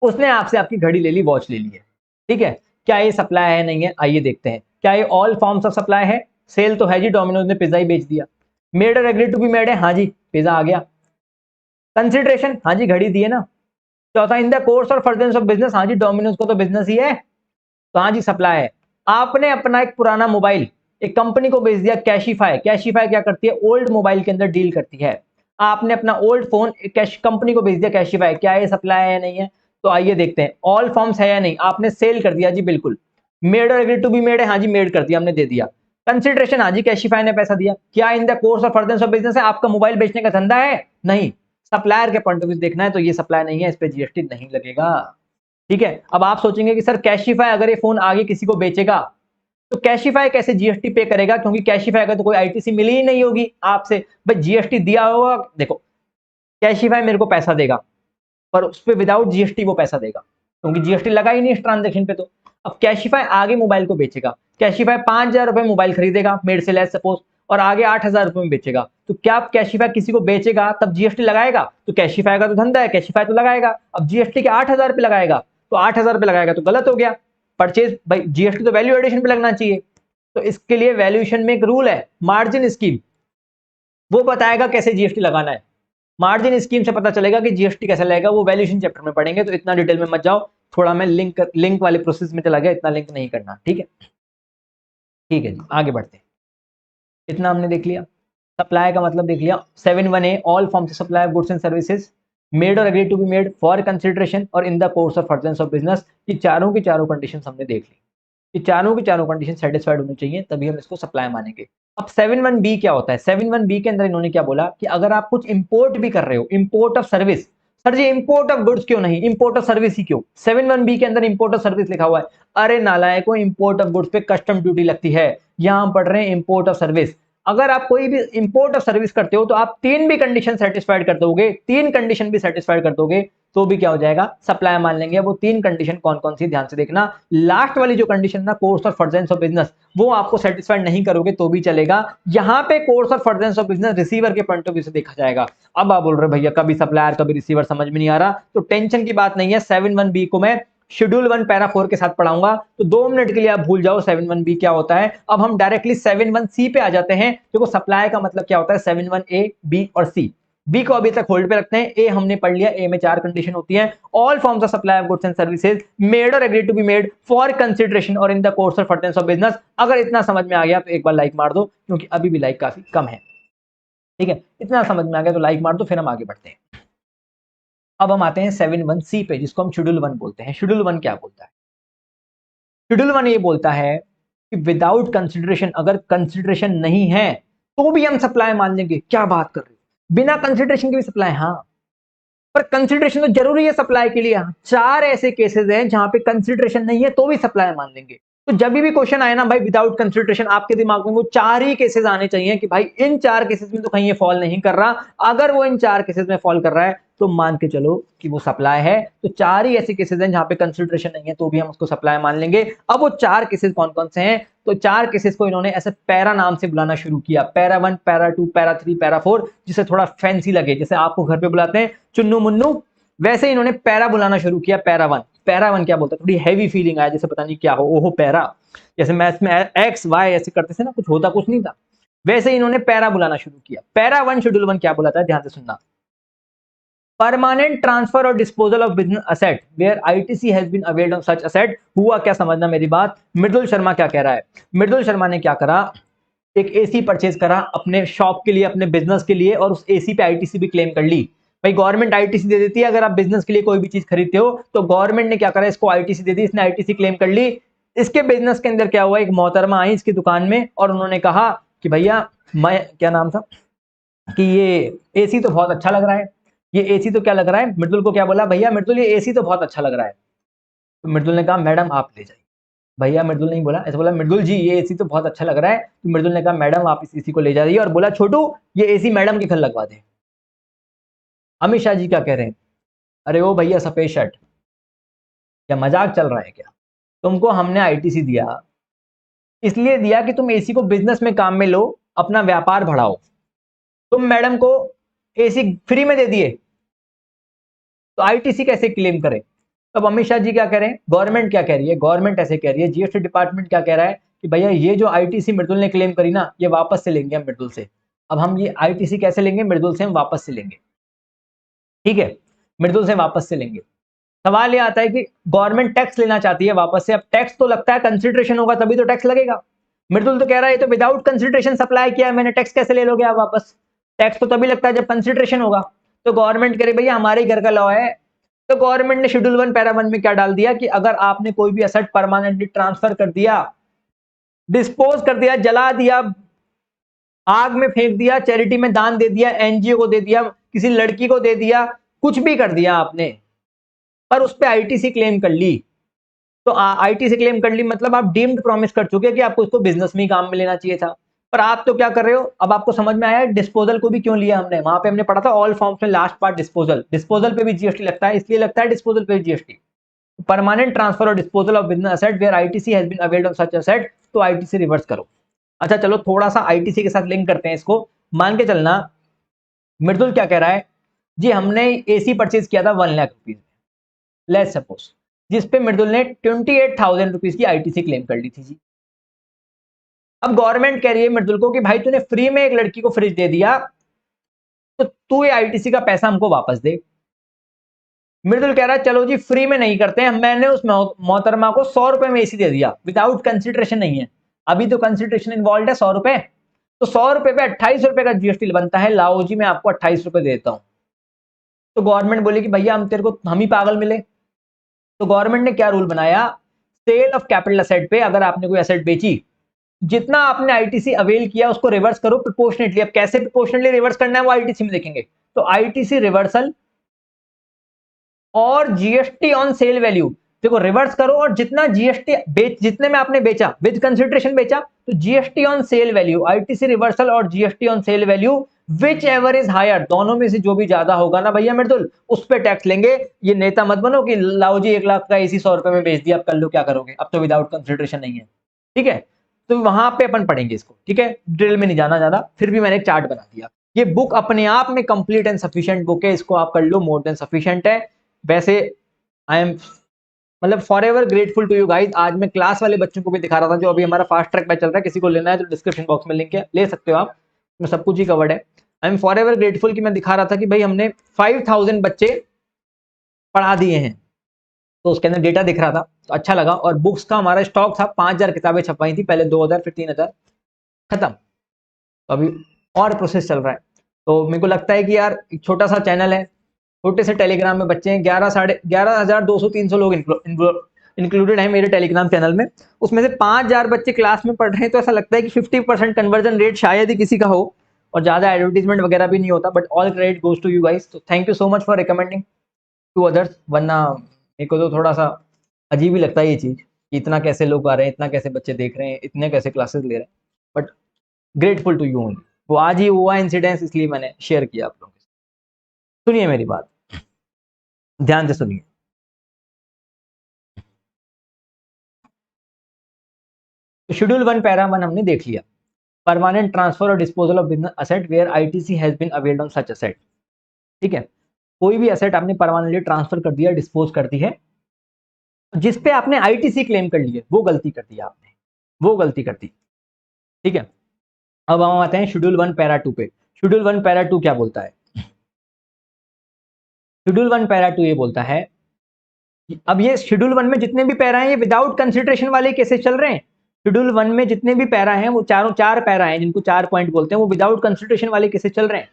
उसने आपसे आपकी घड़ी ले ली, वॉच ले ली है, ठीक है। क्या ये सप्लाई है, नहीं है, आइए देखते हैं। क्या ये ऑल फॉर्म्स ऑफ सप्लाई है? सेल तो है जी, डोमिनोज ने पिज्जा ही बेच दिया। मेड और एग्री टू बी मेड है, हाँ जी पिज्जा आ गया। कंसिडरेशन, हाँ जी घड़ी दी है ना। चौथा, इन द कोर्स और फर्दरेंस ऑफ बिजनेस, हाँ जी डोमिनोज को तो बिजनेस ही है, तो हाँ जी सप्लाई है। आपने अपना एक पुराना मोबाइल एक कंपनी को बेच दिया, कैशिफाई। कैशिफाई क्या करती है? ओल्ड मोबाइल के अंदर डील करती है। आपने अपना ओल्ड फोन कैश कंपनी को बेच दिया, कैशिफाई। क्या ये सप्लाई है या नहीं है? तो आइए देखते हैं। ऑल फॉर्म्स है या नहीं? आपने सेल कर दिया जी, बिल्कुल। मेड और एग्री टू बी मेड है, हाँ जी मेड कर दिया, हमने दे दिया। कंसिडरेशन, हाँ जी कैशिफाई ने पैसा दिया। क्या इन the course of furtherance of business है? आपका मोबाइल बेचने का धंधा है? नहीं। सप्लायर के पॉइंट ऑफ व्यू देखना है तो ये सप्लाई नहीं है, इस पे जीएसटी नहीं लगेगा, ठीक है। अब आप सोचेंगे कि सर कैशिफाई अगर ये फोन आगे किसी को बेचेगा तो कैशिफाई कैसे जीएसटी पे करेगा, क्योंकि कैशिफाई का तो कोई आईटीसी मिली ही नहीं होगी आपसे। भाई जीएसटी दिया होगा, देखो कैशिफाई मेरे को पैसा देगा पर उस पर विदाउट जीएसटी वो पैसा देगा, क्योंकि जीएसटी लगा ही नहीं इस ट्रांजेक्शन पे। तो अब कैशिफाई आगे मोबाइल को बेचेगा, कैशिफाई 5,000 रुपए मोबाइल खरीदेगा मेरे से लेस सपोज, और आगे 8,000 रुपए में बेचेगा, तो क्या आप कैशिफाई किसी को बेचेगा तब जीएसटी लगाएगा? तो कैशिफाई का तो धंधा है, कैशिफाई तो लगाएगा। अब जीएसटी के 8,000 रुपए लगाएगा, तो 8,000 रुपए लगाएगा तो गलत हो गया। परचेज, भाई जीएसटी तो वैल्यू एडिशन पे लगना चाहिए। तो इसके लिए वैल्यूएशन में एक रूल है, मार्जिन स्कीम, वो बताएगा कैसे जीएसटी लगाना है। मार्जिन स्कीम से पता चलेगा कि जीएसटी कैसे लगेगा, वो वैल्यूएशन चैप्टर में पढ़ेंगे, तो इतना डिटेल में मत जाओ। थोड़ा मैं लिंक वाले प्रोसेस में चला गया, इतना लिंक नहीं करना, ठीक है। ठीक है जी, आगे बढ़ते हैं। इतना हमने देख लिया, सप्लाई का मतलब देख लिया। 7(1)(a) all forms of supply of goods and services made और agree to be made for consideration और in the course of furtherance of business. ये चारों की चारों कंडीशन हमने देख ली, ये चारों की चारों कंडीशन सेटिस्फाइड होनी चाहिए, तभी हम इसको सप्लाई मानेंगे। अब 7(1)(b) क्या होता है? 7(1)(b) के अंदर इन्होंने क्या बोला कि अगर आप कुछ इंपोर्ट भी कर रहे हो, import of service. Sir ji import of goods क्यों नहीं, इंपोर्ट ऑफ सर्विस ही क्यों? 7(1)(b) के अंदर इंपोर्ट ऑफ सर्विस लिखा हुआ है। अरे नालायकों, इंपोर्ट ऑफ गुड्स पे कस्टम ड्यूटी लगती है, यहां हम पढ़ रहे हैं इंपोर्ट ऑफ सर्विस। अगर आप कोई भी इंपोर्ट ऑफ सर्विस करते हो तो आप तीन भी कंडीशन सेटिस्फाइड कर दोगे, तीन कंडीशन भी सेटिस्फाइड कर दोगे तो भी क्या हो जाएगा, सप्लाई मान लेंगे। वो तीन कंडीशन कौन कौन सी, ध्यान से देखना। लास्ट वाली जो कंडीशन ना, कोर्स और फर्दरेंस ऑफ बिजनेस, वो आपको सेटिस्फाइड नहीं करोगे तो भी चलेगा। यहां पे कोर्स और फर्दरेंस ऑफ बिजनेस रिसीवर के पॉइंट ऑफ व्यू से देखा जाएगा। अब आप बोल रहे भैया कभी सप्लायर कभी रिसीवर, समझ में नहीं आ रहा, तो टेंशन की बात नहीं है। 7(1)(b) को मैं शेड्यूल 1 पैरा 4 के साथ पढ़ाऊंगा, तो 2 मिनट के लिए आप भूल जाओ 7(1)(b) क्या होता है। अब हम डायरेक्टली 7(1)(c) पे आ जाते हैं। देखो सप्लाई का मतलब क्या होता है, 7(1)(a), B और C। बी को अभी तक होल्ड पे रखते हैं, ए हमने पढ़ लिया। ए में 4 कंडीशन होती है, all forms of supply of goods and services made और agree to be made for consideration और in the course of furtherance of business. अगर इतना समझ में आ गया तो एक बार लाइक मार दो, क्योंकि अभी भी लाइक काफी कम है, ठीक है। इतना समझ में आ गया तो लाइक मार दो, फिर हम आगे बढ़ते हैं। अब हम आते हैं 7(1)(c) पे, जिसको हम शेड्यूल 1 बोलते हैं। शेड्यूल 1 क्या बोलता है? शेड्यूल 1 ये बोलता है कि विदाउट कंसिडरेशन, अगर कंसिडरेशन नहीं है तो भी हम सप्लाई मान लेंगे। क्या बात कर रहे हो, बिना कंसिडरेशन के भी सप्लाई? हाँ, पर कंसिडरेशन तो जरूरी है सप्लाई के लिए। चार ऐसे केसेस हैं जहां पे कंसिडरेशन नहीं है तो भी सप्लाई मान लेंगे। तो जब भी क्वेश्चन आए ना भाई विदाउट कंसिडरेशन, आपके दिमाग में वो चार ही केसेस आने चाहिए कि भाई इन चार केसेस में तो कहीं ये फॉल नहीं कर रहा। अगर वो इन चार केसेस में फॉल कर रहा है तो मान के चलो कि वो सप्लाई है। तो चार ही ऐसे केसेस हैं जहां पे कंसिडरेशन नहीं है तो भी हम उसको सप्लाई मान लेंगे। अब वो चार केसेस कौन कौन से हैं? तो चार केसेस को इन्होंने ऐसे पैरा नाम से बुलाना शुरू किया, पैरा 1, पैरा 2, पैरा 3, पैरा 4, जिसे थोड़ा फैंसी लगे, जैसे आपको घर पे बुलाते हैं चुन्नू मुन्नू, वैसे इन्होंने पैरा बुलाना शुरू किया। पैरा 1, पैरा 1 क्या बोलता है, थोड़ी हैवी फीलिंग आया, जैसे पता नहीं क्या हो, ओहो पैरा, जैसे मैथ्स में एक्स वाई ऐसे करते थे ना, कुछ होता कुछ नहीं था, वैसे इन्होंने पैरा बुलाना शुरू किया। पैरा 1 शेड्यूल 1 क्या बुलाता है, ध्यान से सुनना। परमानेंट ट्रांसफर और disposal of business asset where ITC has been availed on such asset. हुआ क्या, समझना मेरी बात। मृदुल शर्मा क्या कह रहा है? मृदुल शर्मा ने क्या करा, एक एसी परचेज करा अपने शॉप के लिए, अपने बिजनेस के लिए, और उस एसी पे आईटीसी भी क्लेम कर ली। भाई गवर्नमेंट आईटीसी दे देती है, अगर आप बिजनेस के लिए कोई भी चीज खरीदते हो तो गवर्नमेंट ने क्या करा, इसको आईटीसी दे दी, इसने आईटीसी क्लेम कर ली। इसके बिजनेस के अंदर क्या हुआ, एक मोहतरमा आई इसकी दुकान में और उन्होंने कहा कि भैया, मैं क्या नाम था, कि ये एसी तो बहुत अच्छा लग रहा है, ये एसी तो क्या लग रहा है। मृदुल को क्या बोला, भैया मृदुल ये एसी तो बहुत अच्छा लग रहा है। तो मृदुल ने कहा मैडम आप ले जाइए। भैया मृदुल नहीं बोला, ऐसे बोला मृदुल जी ये एसी तो बहुत अच्छा लग रहा है। तो मृदुल ने कहा मैडम आप इस एसी को ले जाइए, और बोला छोटू ये एसी मैडम के घर लगवा दे। अमित शाह जी क्या कह रहे हैं, अरे ओ भैया सफेद शर्ट, क्या मजाक चल रहा है क्या? तुमको हमने आईटीसी दिया, इसलिए दिया कि तुम एसी को बिजनेस में काम में लो, अपना व्यापार बढ़ाओ। तुम मैडम को एसी फ्री में दे दिए, तो आईटीसी कैसे क्लेम करे? तो अब अमित शाह जी क्या कह रहे हैं, गवर्नमेंट क्या कह रही है, गवर्नमेंट ऐसे कह रही है, जीएसटी डिपार्टमेंट क्या कह रहा है कि भैया ये जो आईटीसी मृदुल ने क्लेम करी ना, ये वापस से लेंगे हम मृदुल से। अब हम ये आईटीसी कैसे लेंगे, मृदुल से हम वापस से लेंगे, ठीक है, मृदुल से वापस से लेंगे। सवाल ये आता है कि गवर्नमेंट टैक्स लेना चाहती है वापस से, अब टैक्स तो लगता है कंसिडरेशन होगा तभी तो टैक्स लगेगा। मृदुल तो कह रहा है ये तो विदाउट कंसिडरेशन सप्लाई किया है मैंने, टैक्स कैसे ले लोगे आप वापस? टैक्स तो तभी लगता है जब कंसिडरेशन होगा। तो गवर्नमेंट कह रही भैया हमारे घर का लॉ है। तो गवर्नमेंट ने शेड्यूल 1 पैरा 1 में क्या डाल दिया कि अगर आपने कोई भी एसेट परमानेंटली ट्रांसफर कर दिया, डिस्पोज कर दिया, जला दिया, आग में फेंक दिया, चैरिटी में दान दे दिया, एनजीओ को दे दिया, किसी लड़की को दे दिया, कुछ भी कर दिया आपने, पर उस पर आईटीसी क्लेम कर ली, तो आईटीसी क्लेम कर ली मतलब आप डीम्ड प्रॉमिस कर चुके कि आपको इसको बिजनेस में ही काम में लेना चाहिए था। पर आप तो क्या कर रहे हो, अब आपको समझ में आया डिस्पोजल को भी क्यों लिया हमने? वहां पे हमने पढ़ा था ऑल फॉर्म्स में लास्ट पार्ट डिस्पोजल, डिस्पोजल पे भी जीएसटी लगता है, इसलिए लगता है डिस्पोजल पे भी जीएसटी। परमानेंट ट्रांसफर और disposal of business asset where ITC has been availed of such asset, तो आईटीसी रिवर्स करो। अच्छा चलो थोड़ा सा आईटीसी के साथ लिंक करते हैं इसको। मान के चलना मृदुल क्या कह रहा है जी, हमने एसी परचेज किया था 1,00,000 रुपीज में, लेट्स सपोज, जिसपे मृदुल ने 28,000 रुपीज की आईटीसी क्लेम कर ली थी जी। अब गवर्नमेंट कह रही है मृदुल को कि भाई तूने फ्री में एक लड़की को फ्रिज दे दिया, तो तू ये आईटीसी का पैसा हमको वापस दे। मृदुल कह रहा है चलो जी फ्री में नहीं करते हैं, मैंने उस मोहतरमा को 100 रुपए में एसी दे दिया, विदाउट कंसिडरेशन नहीं है, अभी तो कंसिडरेशन इन्वॉल्व है 100 रुपए, तो 100 रुपए पे 28 रुपए का जीएसटी बनता है, लाओ जी मैं आपको 28 रुपए देता हूं। तो गवर्नमेंट बोले कि भैया हम तेरे को हम ही पागल मिले। तो गवर्नमेंट ने क्या रूल बनाया, सेल ऑफ कैपिटल एसेट पे अगर आपने कोई एसेट बेची, जितना आपने आईटीसी अवेल किया उसको रिवर्स करो प्रोपोर्शनेटली। अब कैसे प्रोपोर्शनेटली रिवर्स करना है वो आईटीसी में देखेंगे। तो ITC reversal or GST on sale value, देखो रिवर्स करो और जितना जीएसटी जितने में आपने बेचा विद कंसिडरेशन बेचा, तो GST on sale value, ITC reversal or GST on sale value whichever is higher, दोनों में से जो भी ज्यादा होगा ना भैया मृदुल, उस पर टैक्स लेंगे। ये नेता मत बनो कि लाओ जी 1,00,000 का एसी 100 रुपए में बेच दिया, अब कर लो क्या करोगे, अब तो विदाउट कंसिडरेशन नहीं है, ठीक है। तो वहां पे अपन पढ़ेंगे इसको, ठीक है, ड्रिल में नहीं जाना ज्यादा, फिर भी मैंने एक चार्ट बना दिया। ये बुक अपने आप में कंप्लीट एंड सफिशिएंट बुक है, इसको आप कर लो, मोर देन सफिशिएंट है। वैसे आई एम मतलब forever grateful to you guys. आज मैं क्लास वाले बच्चों को भी दिखा रहा था, जो अभी हमारा फास्ट ट्रैक बैच चल रहा है, किसी को लेना है तो डिस्क्रिप्शन बॉक्स में लिंक है, ले सकते हो आप, मैं सब कुछ ही कवर्ड है। I am for ever grateful कि मैं दिखा रहा था कि भाई हमने 5,000 बच्चे पढ़ा दिए हैं, तो उसके अंदर डेटा दिख रहा था, तो अच्छा लगा। और बुक्स का हमारा स्टॉक था, 5,000 किताबें छपवाई थी, पहले 2,000 फिर 3,000 खत्म, तो अभी और प्रोसेस चल रहा है। तो मेरे को लगता है कि यार एक छोटा सा चैनल है, छोटे से टेलीग्राम में बच्चे हैं, 11,500-300 लोग इंक्लूडेड है मेरे टेलीग्राम चैनल में, उसमें से 5,000 बच्चे क्लास में पढ़ रहे हैं, तो ऐसा लगता है कि 50% कन्वर्जन रेट शायद ही किसी का हो, और ज्यादा एडवर्टीजमेंट वगैरह भी नहीं होता, but all credit goes to you guys. तो thank you so much for recommending to others, वरना मेरे को तो थोड़ा सा अजीब ही लगता है ये चीज कि इतना कैसे लोग आ रहे हैं, इतना कैसे बच्चे देख रहे हैं, इतने कैसे क्लासेस ले रहे हैं, but grateful to you only. वो आज ही हुआ इंसिडेंस, इसलिए मैंने शेयर किया आप लोगों के साथ। सुनिए मेरी बात, ध्यान से सुनिए। तो शेड्यूल 1 पैरा 1 हमने देख लिया, परमानेंट ट्रांसफर और disposal of business asset where ITC has been availed on such asset, ठीक है। कोई भी असेट आपने परमानेंटली ट्रांसफर कर दिया, डिस्पोज कर दी है, जिसपे आपने आईटीसी क्लेम कर ली है, वो गलती कर दी आपने, वो गलती कर दी, ठीक है। अब हम आते हैं शेड्यूल 1 पैरा 2 पे। शेड्यूल 1 पैरा 2 क्या बोलता है? शेड्यूल 1 पैरा 2 ये बोलता है, अब ये शेड्यूल 1 में जितने भी पैरा हैं ये विदाउट कंसिडरेशन वाले केसेस चल रहे हैं। शेड्यूल 1 में जितने भी पैरा हैं वो चार पैरा हैं, जिनको 4 पॉइंट बोलते हैं, वो विदाउट कंसिडरेशन वाले केसेस चल रहे हैं।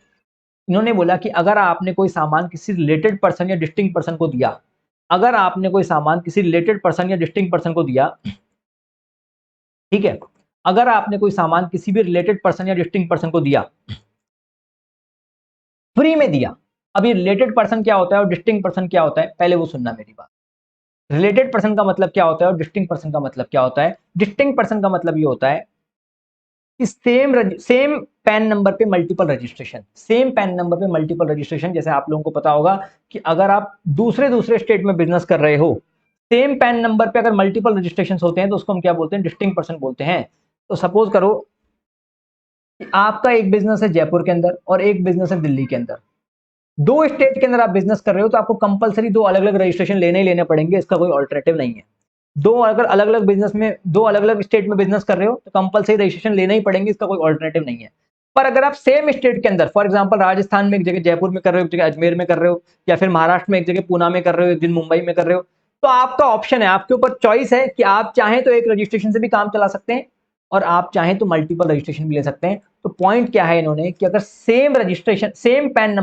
इन्होंने बोला कि अगर आपने कोई सामान किसी रिलेटेड पर्सन या डिस्टिंक्ट पर्सन को दिया, अगर आपने कोई सामान किसी रिलेटेड पर्सन या डिस्टिंक्ट पर्सन को दिया, ठीक है, अगर आपने कोई सामान किसी भी रिलेटेड पर्सन या डिस्टिंक्ट पर्सन को दिया, फ्री में दिया। अब ये रिलेटेड पर्सन क्या होता है और डिस्टिंक्ट पर्सन क्या होता है, पहले वो सुनना मेरी बात। रिलेटेड पर्सन का मतलब क्या होता है और डिस्टिंक्ट पर्सन का मतलब क्या होता है? डिस्टिंक्ट पर्सन का मतलब ये होता है कि सेम पैन नंबर पे multiple registration, same pan number पे मल्टीपल रजिस्ट्रेशन। जैसे आप लोगों को पता होगा कि अगर आप दूसरे दूसरे स्टेट में बिजनेस कर रहे हो, सेम पैन नंबर पे अगर मल्टीपल रजिस्ट्रेशन होते हैं तो उसको हम क्या बोलते हैं? डिस्टिंक्ट पर्सन बोलते हैं। तो सपोज करो आपका एक बिजनेस है जयपुर के अंदर और एक बिजनेस है दिल्ली के अंदर, दो स्टेट के अंदर आप बिजनेस कर रहे हो तो आपको कंपलसरी दो अलग अलग रजिस्ट्रेशन लेने ही लेने पड़ेंगे, इसका कोई ऑल्टरनेटिव नहीं है। दो अगर अलग अलग बिजनेस में दो अलग अलग स्टेट में बिजनेस कर रहे हो तो कंपलसरी रजिस्ट्रेशन लेना ही पड़ेंगे, इसका कोई ऑल्टरनेटिव नहीं है। पर अगर आप सेम स्टेट के अंदर फॉर एग्जांपल राजस्थान में एक जगह जयपुर में कर रहे हो, एक जगह अजमेर में कर रहे हो, या फिर महाराष्ट्र में एक जगह पूना में कर रहे हो, एक दिन मुंबई में कर रहे हो, तो आपका ऑप्शन है, आपके ऊपर चॉइस है कि आप चाहें तो एक रजिस्ट्रेशन से भी काम चला सकते हैं और आप चाहें तो मल्टीपल रजिस्ट्रेशन भी ले सकते हैं। तो पॉइंट क्या है इन्होंने कि अगर same registration same pan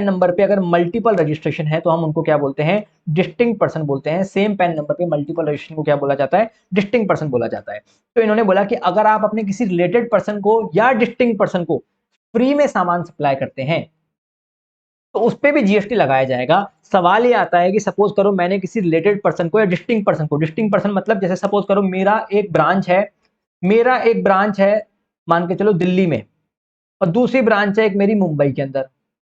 number पे अगर मल्टीपल रजिस्ट्रेशन है तो हम उनको क्या बोलते हैं, डिस्टिंक्ट पर्सन बोलते हैं। सेम पैन नंबर पे मल्टीपल रजिस्ट्रेशन को क्या बोला जाता है, डिस्टिंक्ट पर्सन बोला जाता है। तो इन्होंने बोला कि अगर आप अपने किसी रिलेटेड पर्सन को या डिस्टिंक्ट पर्सन को फ्री में सामान सप्लाई करते हैं तो उस पर भी जीएसटी लगाया जाएगा। सवाल ये आता है कि सपोज करो मैंने किसी रिलेटेड पर्सन को या डिस्टिंक्ट पर्सन को, डिस्टिंक्ट पर्सन मतलब जैसे सपोज करो मेरा एक ब्रांच है मान के चलो दिल्ली में और दूसरी ब्रांच है एक मेरी मुंबई के अंदर।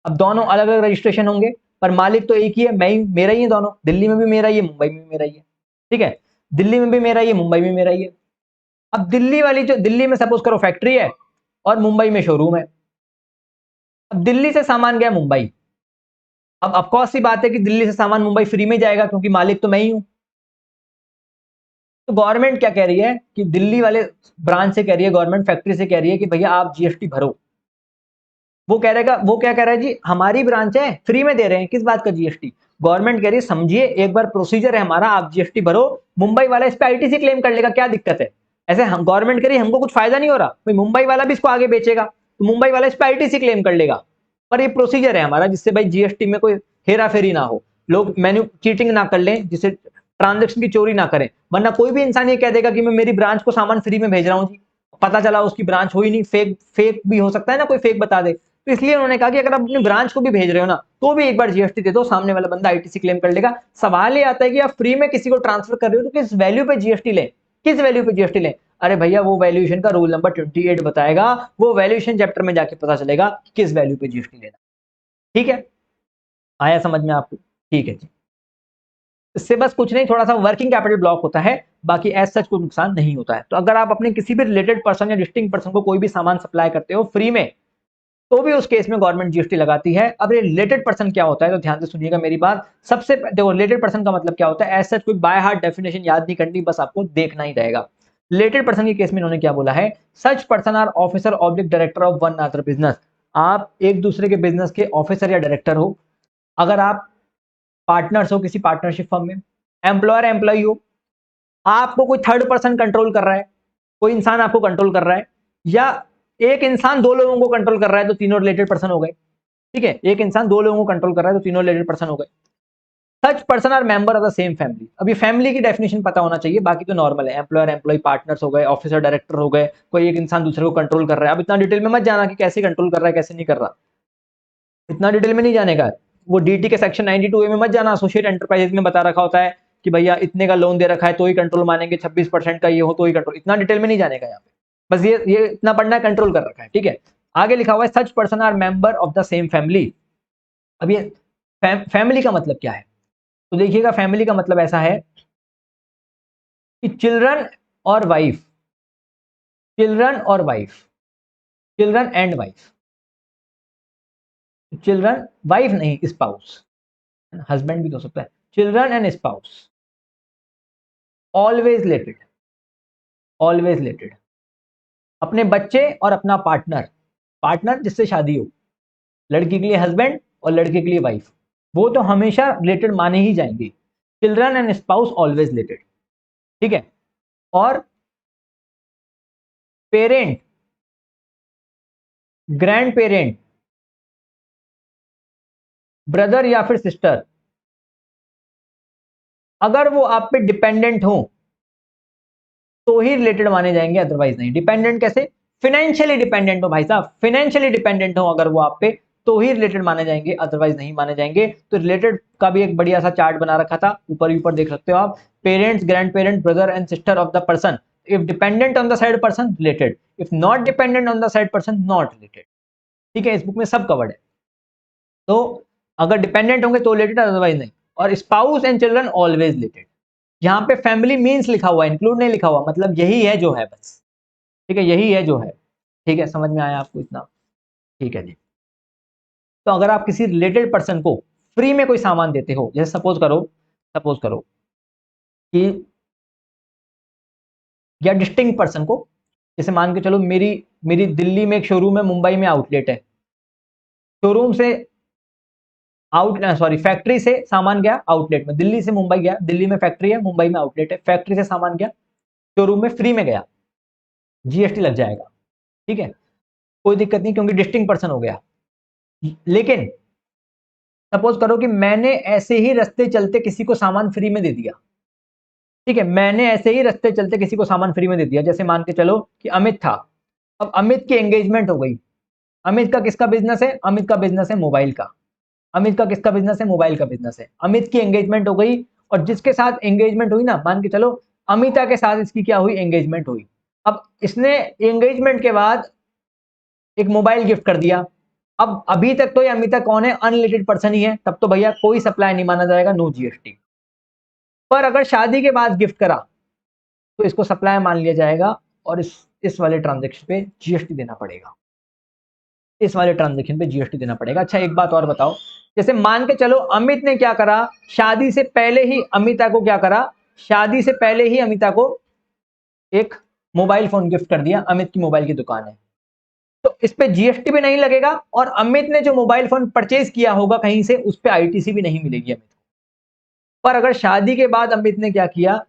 अब दोनों अलग अलग रजिस्ट्रेशन होंगे पर मालिक तो एक ही है, मेरा ही है दोनों, दिल्ली में भी मेरा ही है, मुंबई में भी मेरा ही है। ठीक है, दिल्ली में भी मेरा ही है, मुंबई में मेरा ही है। अब दिल्ली में सपोज करो फैक्ट्री है और मुंबई में शोरूम है। अब दिल्ली से सामान गया मुंबई, अब ऑफकोर्स सी बात है कि दिल्ली से सामान मुंबई फ्री में जाएगा क्योंकि मालिक तो मैं ही हूं। तो गवर्नमेंट क्या कह रही है कि दिल्ली वाले ब्रांच से कह रही है, गवर्नमेंट फैक्ट्री से कह रही है कि भैया आप जीएसटी भरो। वो क्या कह रहा है जी, हमारी ब्रांच है फ्री में दे रहे हैं, किस बात का जीएसटी। गवर्नमेंट कह रही है समझिए एक बार प्रोसीजर है हमारा, आप जीएसटी भरो, मुंबई वाला इस पे आईटीसी क्लेम कर लेगा, क्या दिक्कत है। ऐसे हम गवर्नमेंट कह रही है हमको कुछ फायदा नहीं हो रहा, भाई मुंबई वाला भी इसको आगे बेचेगा तो मुंबई वाला इस पे आईटीसी क्लेम कर लेगा। पर ये प्रोसीजर है हमारा जिससे भाई जीएसटी में कोई हेरा फेरी ना हो, लोग मेन्यू चीटिंग ना कर लें, जिससे ट्रांजेक्शन की चोरी ना करें। वरना कोई भी इंसान ये कह देगा कि मैं मेरी ब्रांच को सामान फ्री में भेज रहा हूँ जी, पता चला उसकी ब्रांच हो ही नहीं, फेक फेक भी हो सकता है ना, कोई फेक बता दे। तो इसलिए उन्होंने कहा कि अगर आप अपनी ब्रांच को भी भेज रहे हो ना तो भी एक बार जीएसटी दे दो, सामने वाला बंदा आईटीसी क्लेम कर लेगा। सवाल ये आता है कि आप फ्री में किसी को ट्रांसफर कर रहे हो तो किस वैल्यू पे जीएसटी लें, किस वैल्यू पे जीएसटी लें। अरे भैया वो वैल्यूएशन का रूल नंबर 28 बताएगा, वो वैल्यूएशन चैप्टर में जाके पता चलेगा कि किस वैल्यू पे जीएसटी लेना। ठीक है, आया समझ में आपको? ठीक है जी, इससे बस कुछ नहीं, थोड़ा सा वर्किंग कैपिटल ब्लॉक होता है, बाकी एज सच कोई नुकसान नहीं होता है। तो अगर आप अपने किसी भी रिलेटेड पर्सन या डिस्टिंक्ट पर्सन को कोई भी सामान सप्लाई करते हो फ्री में तो भी उस केस में गवर्नमेंट जीएसटी लगाती है। अब ये रिलेटेड पर्सन क्या होता है तो ध्यान से सुनिएगा मेरी बात। सबसे देखो रिलेटेड पर्सन का मतलब क्या होता है, एज सच कोई बाय हार्ट डेफिनेशन याद नहीं करनी, बस आपको देखना ही रहेगा। रिलेटेड पर्सन के केस में इन्होंने क्या बोला है, such person are officer oblique director of one other business. आप एक दूसरे के बिजनेस के ऑफिसर या डायरेक्टर हो, अगर आप पार्टनर्स हो किसी पार्टनरशिप फर्म में, एम्प्लॉयर एम्प्लॉय हो, आपको कोई थर्ड पर्सन कंट्रोल कर रहा है, कोई इंसान आपको कंट्रोल कर रहा है, या एक इंसान दो लोगों को कंट्रोल कर रहा है तो तीनों रिलेटेड पर्सन हो गए। ठीक है, एक इंसान दो लोगों को कंट्रोल कर रहा है तो तीनों रिलेटेड पर्सन हो गए। Such person are member of the same family. अब ये फैमिली की डेफिनेशन पता होना चाहिए, बाकी तो नॉर्मल है, एम्प्लॉयर एम्प्लॉय पार्टनर्स हो गए, ऑफिसर डायरेक्टर हो गए, कोई एक इंसान दूसरे को कंट्रोल कर रहा है। अब इतना डिटेल में मत जाना कि कैसे कंट्रोल कर रहा है कैसे नहीं कर रहा, इतना डिटेल में नहीं जाने का। वो डीटी के सेक्शन 92A में मत जाना, एसोसिएट एंटरप्राइजेज में बता रखा होता है कि भैया इतने का लोन दे रखा है तो ही कंट्रोल मानेंगे, 26% का ये हो तो ही कंट्रोल, इतना डिटेल में नहीं जाने का यहाँ पे। बस ये इतना पढ़ना है, कंट्रोल कर रखा है। ठीक है, आगे लिखा हुआ है such person are member of the same family. अब ये फैमिली का मतलब क्या है, तो देखिएगा फैमिली का मतलब ऐसा है कि चिल्ड्रन और वाइफ, चिल्ड्रन और wife, children and wife, children wife नहीं स्पाउस, हस्बैंड भी तो हो सकता है, children and spouse always related, always related. अपने बच्चे और अपना पार्टनर, पार्टनर जिससे शादी हो, लड़की के लिए हस्बैंड और लड़के के लिए वाइफ, वो तो हमेशा रिलेटेड माने ही जाएंगे। Children and spouse always related. ठीक है, और पेरेंट, ग्रैंड पेरेंट, ब्रदर या फिर सिस्टर, अगर वो आप पे डिपेंडेंट हो तो ही रिलेटेड माने जाएंगे, अदरवाइज नहीं। डिपेंडेंट कैसे, फिनेंशियली डिपेंडेंट हो भाई साहब, फिनेंशियली डिपेंडेंट हो अगर वो आप पे तो ही रिलेटेड माने जाएंगे, अदरवाइज नहीं माने जाएंगे। तो रिलेटेड का भी एक बढ़िया सा चार्ट बना रखा था, ऊपर ऊपर देख सकते हो आप। Parents, grand parent, brother and sister of the person, if dependent on the side person related, if not dependent on the side person not related. ठीक है, इस बुक में सब कवर्ड है। तो अगर डिपेंडेंट होंगे तो रिलेटेड, अदरवाइज नहीं। और spouse and children always related. यहाँ पे फैमिली मीन्स लिखा हुआ है, इंक्लूड नहीं लिखा हुआ, मतलब यही है जो है बस। ठीक है, यही है जो है। ठीक है, समझ में आया आपको इतना? ठीक है जी। तो अगर आप किसी रिलेटेड पर्सन को फ्री में कोई सामान देते हो, जैसे सपोज करो कि, या डिस्टिंक्ट पर्सन को, जैसे मान के चलो मेरी मेरी दिल्ली में एक शोरूम है, मुंबई में आउटलेट है। शोरूम से फैक्ट्री से सामान गया आउटलेट में, दिल्ली से मुंबई गया, दिल्ली में फैक्ट्री है, मुंबई में आउटलेट है, फैक्ट्री से सामान गया शोरूम में, फ्री में गया, जीएसटी लग जाएगा। ठीक है, कोई दिक्कत नहीं, क्योंकि डिस्टिंक्ट पर्सन हो गया। लेकिन सपोज करो कि मैंने ऐसे ही रास्ते चलते किसी को सामान फ्री में दे दिया। ठीक है, मैंने ऐसे ही रास्ते चलते किसी को सामान फ्री में दे दिया, जैसे मान के चलो कि अमित था। अब अमित की एंगेजमेंट हो गई। अमित का किसका बिजनेस है? अमित का बिजनेस है मोबाइल का। अमित का किसका बिजनेस है? मोबाइल का बिजनेस है। अमित की एंगेजमेंट हो गई, और जिसके साथ एंगेजमेंट हुई ना, मान के चलो अमिता के साथ इसकी क्या हुई? एंगेजमेंट हुई। अब इसने एंगेजमेंट के बाद एक मोबाइल गिफ्ट कर दिया। अब अभी तक तो ये अमिता कौन है? अनरिलेटेड पर्सन ही है, तब तो भैया कोई सप्लाई नहीं माना जाएगा, नो जीएसटी। पर अगर शादी के बाद गिफ्ट करा तो इसको सप्लाई मान लिया जाएगा, और इस वाले ट्रांजेक्शन पे जीएसटी देना पड़ेगा। इस वाले ट्रांजेक्शन पे जीएसटी देना पड़ेगा। अच्छा, एक बात और बताओ, जैसे मान के चलो अमित ने क्या करा, शादी से पहले ही अमिता को क्या करा, शादी से पहले ही अमिता को एक मोबाइल फोन गिफ्ट कर दिया, अमित की मोबाइल की दुकान है, तो इस पे जीएसटी भी नहीं लगेगा, और अमित ने जो मोबाइल फोन परचेज किया होगा कहीं से, उस पे आईटीसी भी नहीं मिलेगी अमित को। पर अगर शादी के बाद अमित ने क्या किया,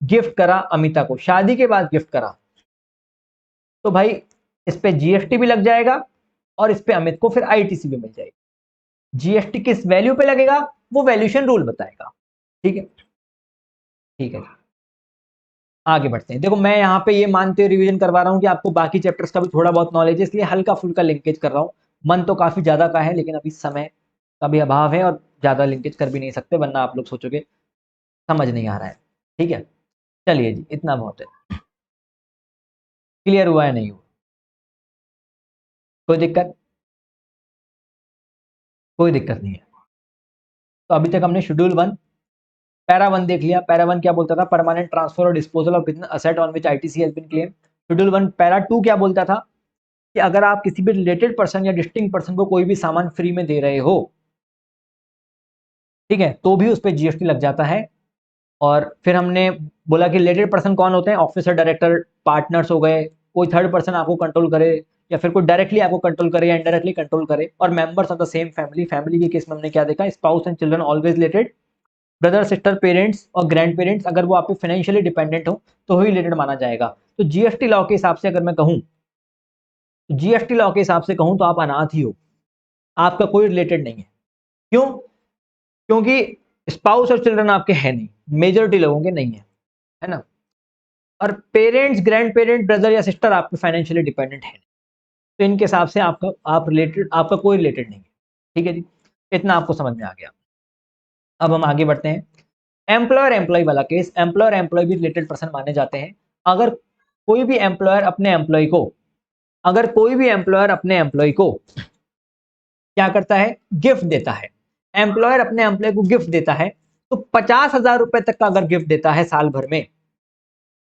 गिफ्ट करा अमिता को, शादी के बाद गिफ्ट करा, तो भाई इस पे जीएसटी भी लग जाएगा, और इस पे अमित को फिर आईटीसी भी मिल जाएगी। जीएसटी किस वैल्यू पे लगेगा, वो वैल्यूएशन रूल बताएगा। ठीक है, ठीक है, आगे बढ़ते हैं। देखो, मैं यहाँ पे ये मानते हुए रिवीजन करवा रहा हूँ कि आपको बाकी चैप्टर्स का भी थोड़ा बहुत नॉलेज है, इसलिए हल्का फुल्का लिंकेज कर रहा हूँ। मन तो काफी ज्यादा का है, लेकिन अभी समय का भी अभाव है, और ज्यादा लिंकेज कर भी नहीं सकते, वरना आप लोग सोचोगे समझ नहीं आ रहा है। ठीक है, चलिए जी, इतना बहुत है। क्लियर हुआ है? नहीं हुआ? कोई दिक्कत? कोई दिक्कत नहीं है। तो अभी तक हमने शेड्यूल वन, पैरा वन देख लिया। पैरा वन क्या बोलता था? परमानेंट ट्रांसफर और disposal of business asset on which ITC has been claim. Schedule one. Para two क्या बोलता था? कि अगर आप किसी भी रिलेटेड पर्सन या डिस्टिंक्ट पर्सन को कोई भी सामान फ्री में दे रहे हो, ठीक है, तो भी उस पर जीएसटी लग जाता है। और फिर हमने बोला कि रिलेटेड पर्सन कौन होते हैं? ऑफिसर, डायरेक्टर, पार्टनर्स हो गए, कोई थर्ड पर्सन आपको कंट्रोल करे, या फिर कोई डायरेक्टली आपको कंट्रोल करे या इनडायरेक्टली कंट्रोल करे, और members of the same family. Family के केस में हमने क्या देखा? Spouse and children always related, brother, sister, parents और ग्रैंड पेरेंट्स अगर वो आप पे फाइनेंशियली डिपेंडेंट हो तो ही रिलेटेड माना जाएगा। तो जीएसटी लॉ के हिसाब से अगर मैं कहूं, जीएसटी लॉ के हिसाब से कहूं, तो आप अनाथ ही हो, आपका कोई रिलेटेड नहीं है। क्यों? क्योंकि स्पाउस और चिल्ड्रन आपके हैं नहीं, मेजोरिटी लोगों के नहीं है, है ना। और पेरेंट्स, ग्रैंड पेरेंट, ब्रदर या सिस्टर आपके फाइनेंशियली डिपेंडेंट है, तो इनके हिसाब से आपका आपका कोई रिलेटेड नहीं है। ठीक है जी, इतना आपको समझ में आ गया। अब हम आगे बढ़ते हैं। एम्प्लॉयर एम्प्लॉय वाला केस। एम्प्लॉयर एम्प्लॉय भी रिलेटेड पर्सन माने जाते हैं। अगर कोई भी एम्प्लॉयर अपने एम्प्लॉय को अगर कोई भी एम्प्लॉयर अपने एम्प्लॉय को क्या करता है? गिफ्ट देता है। एम्प्लॉयर अपने एम्प्लॉय को गिफ्ट देता है, तो 50,000 रुपए तक का अगर गिफ्ट देता है साल भर में,